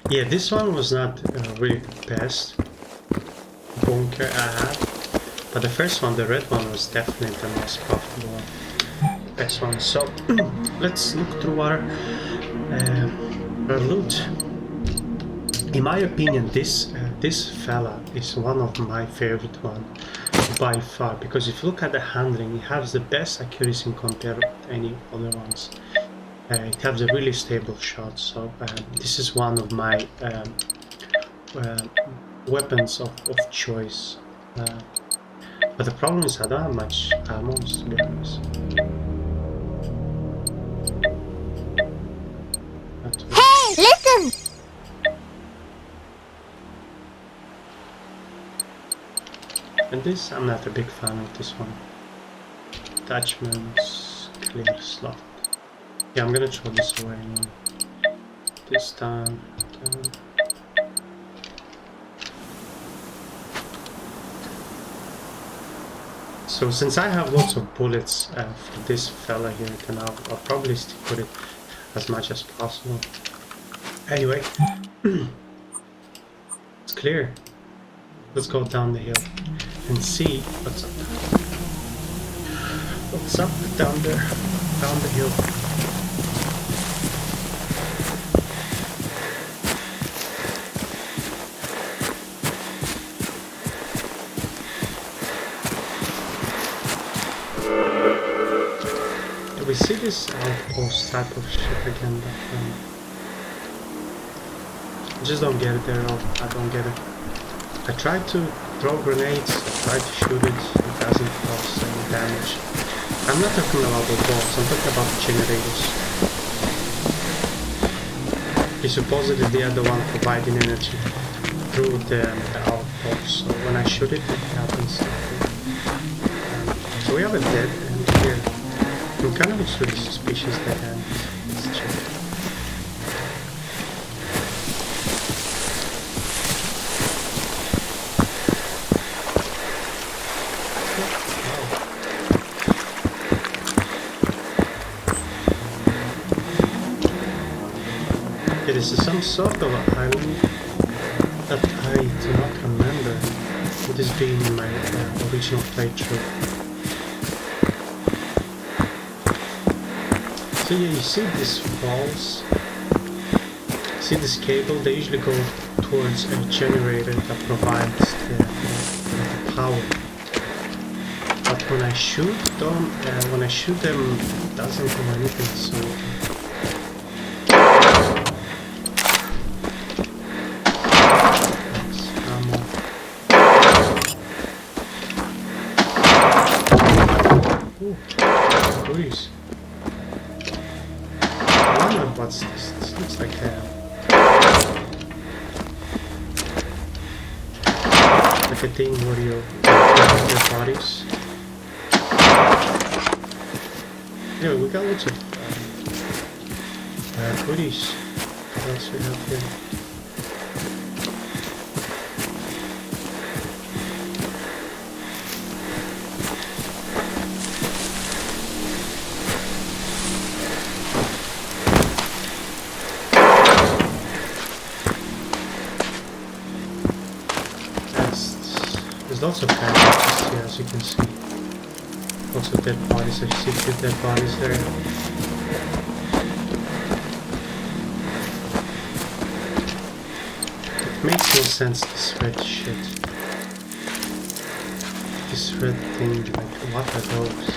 Yeah, this one was not really the best bunker I had, but the first one, the red one, was definitely the most profitable one. Best one. So let's look through our loot. In my opinion, this fella is one of my favorite one by far, because if you look at the handling, he has the best accuracy compared to any other ones. It has a really stable shot, so this is one of my weapons of choice. But the problem is I don't have much ammo, to be honest. Hey, listen! And this, I'm not a big fan of this one. Attachments, clear slot. Yeah, I'm gonna throw this away now. This time. So since I have lots of bullets for this fella here, then I'll probably stick with it as much as possible. Anyway, it's clear. Let's go down the hill and see what's up. What's up down there, down the hill. We see this outpost type of shit again, but I just don't get it there at all. I don't get it. I tried to throw grenades, I tried to shoot it, it doesn't cause any damage. I'm not talking about the balls, I'm talking about the generators. Supposedly they are the one providing energy through the outpost, so when I shoot it, it happens. So we have a dead end here. I'm kind of really suspicious that let's check. Okay, this is some sort of an island that I do not remember this being in my original playthrough. So yeah, you see these walls, see this cable, they usually go towards a generator that provides the power. But when I shoot them, it doesn't do anything, so... Ooh, goodies. What's this? This looks like a thing where you put your bodies. Anyway, we got lots of goodies. What else we have here? There's lots of casualties here, as you can see. Lots of dead bodies. I see 2 dead bodies there. makes no sense, this red shit. This red thing, like, what are those?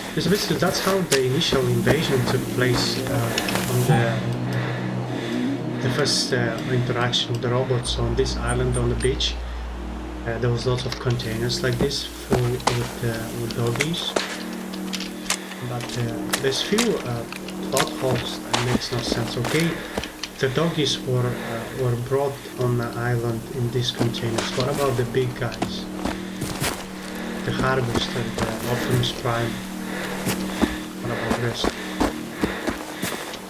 Because basically that's how the initial invasion took place on the first interaction with the robots on this island on the beach. There was lots of containers like this full with doggies. But there's few plot holes that makes no sense. Okay, the doggies were brought on the island in these containers. What about the big guys? The Harvester, the Optimus Prime. What about this?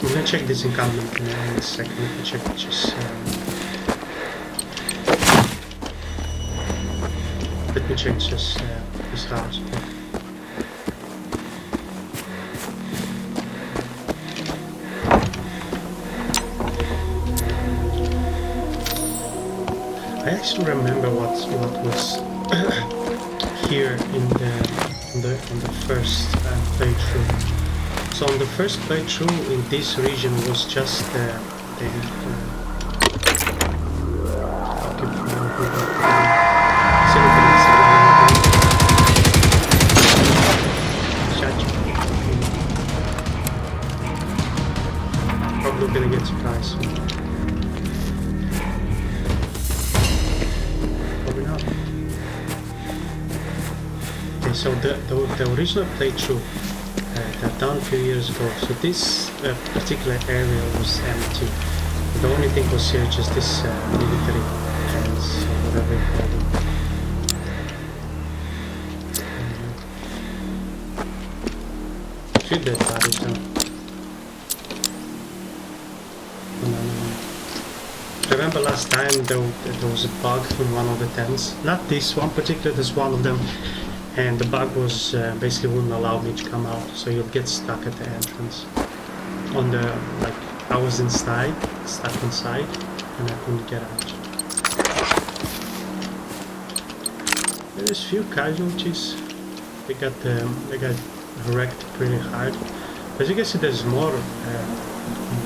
I'm gonna check this encampment in a second. Let me check just. Let me check just this house. I actually remember what was here on the first playthrough. So on the first playthrough in this region was just probably gonna get surprised. Probably not. Okay, so the original playthrough that done a few years ago. So this particular area was empty. The only thing was here just this military fence or whatever you call them. Few dead bodies though. Remember last time there was a bug in one of the tents? Not this one particularly, there's one of them. And the bug was basically wouldn't allow me to come out, so you'll get stuck at the entrance. On the, like, I was stuck inside, and I couldn't get out. There's few casualties. They got wrecked pretty hard. As you can see, there's more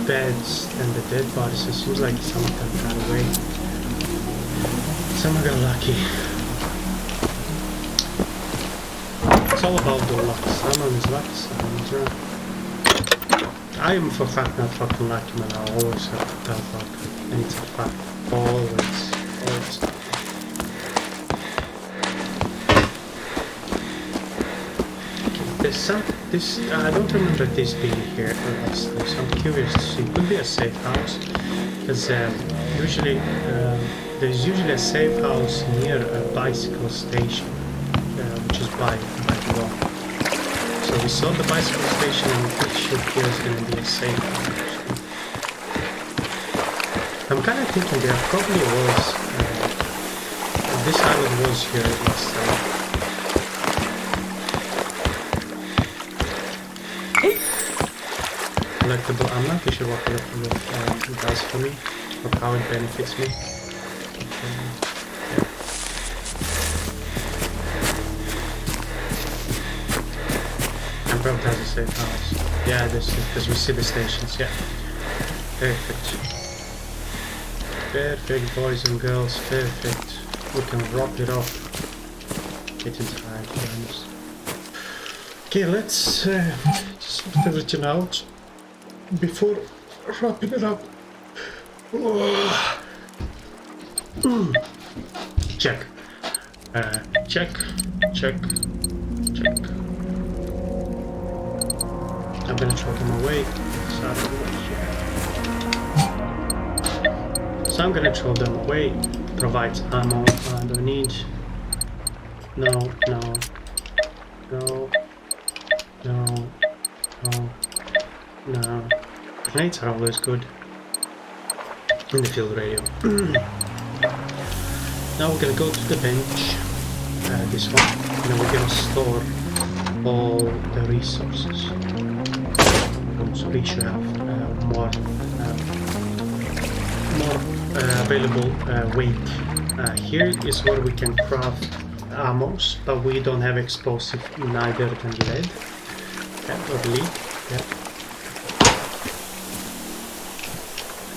beds than the dead bodies. It seems like some of them got away. Some got lucky. It's all about the luck. Someone is lucky, someone is wrong. I am for a fact not fucking lucky, man. I always have bad luck. And it's a fact. Always. There's I don't remember this being here last time, so I'm curious to see. It could be a safe house. Because usually, there's usually a safe house near a bicycle station. Which is by the wall. So we saw the bicycle station and I'm pretty sure here is going to be a safe house. I'm kind of thinking there probably was, this island was here last time. Collectible, I'm not too sure what collectible does for me, or how it benefits me. Has a safe house. Yeah, because we see the stations, yeah. Perfect. Perfect, boys and girls, perfect. We can wrap it up. Getting tired, to be honest. Okay, let's just sort everything out before wrapping it up. Check. Check. I'm gonna throw them away. So I'm gonna throw them away. Provides ammo I don't need. No. Grenades are always good. In the field radio. Now we're gonna go to the bench. This one. And then we're gonna store all the resources. So we should have more available weight. Here is where we can craft ammos, but we don't have explosive neither than lead or lead. Yeah.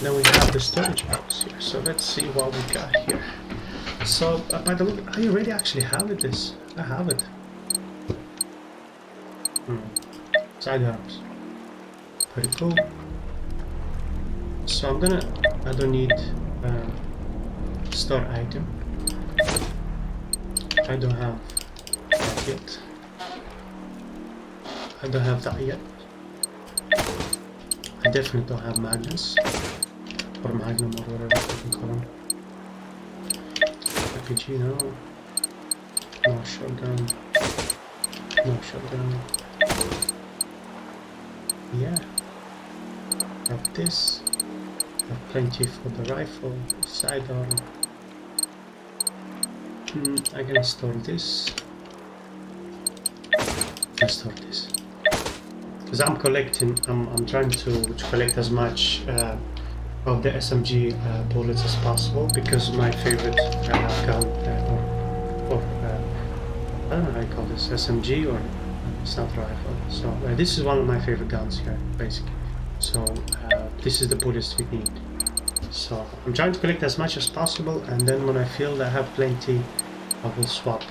Then we have the storage box here. So let's see what we got here. So by the way, I already actually have this. I have it. Sidearms. Pretty cool. So I don't need store item. I don't have that yet. I don't have that yet. I definitely don't have magnums. Or magnum or whatever you can call them. RPG, no. No shotgun. No shotgun. Yeah. Have this. Have plenty for the rifle. Sidearm. I can store this. Let's store this. Because I'm collecting, I'm trying to collect as much of the SMG bullets as possible, because my favorite gun, or I don't know how you call this, SMG, or it's not rifle. So this is one of my favorite guns here, basically. So this is the bullets we need. So I'm trying to collect as much as possible, and then when I feel that I have plenty, I will swap here.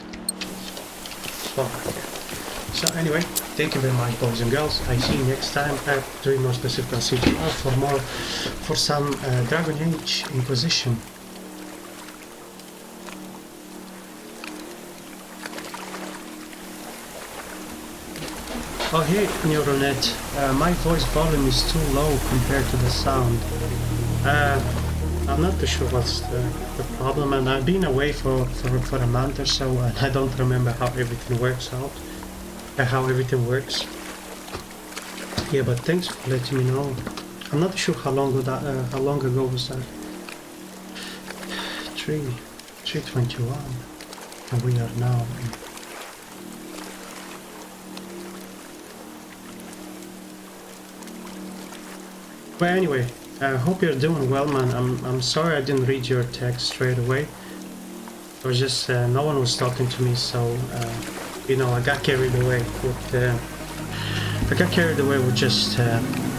So anyway, thank you very much, boys and girls. I see you next time at doing more specific on CGR for some Dragon Age Inquisition. Oh hey, Neuronet, my voice volume is too low compared to the sound. I'm not too sure what's the problem, and I've been away for a month or so, and I don't remember how everything works out. How everything works. Yeah, but thanks for letting me know. I'm not sure how long ago was that. 3:21, and we are now. Well, anyway, I hope you're doing well, man. I'm sorry I didn't read your text straight away. I was just no one was talking to me, so. You know, I got carried away with just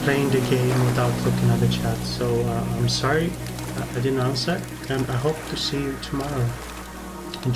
playing the game without looking at the chat. So I'm sorry I didn't answer, and I hope to see you tomorrow.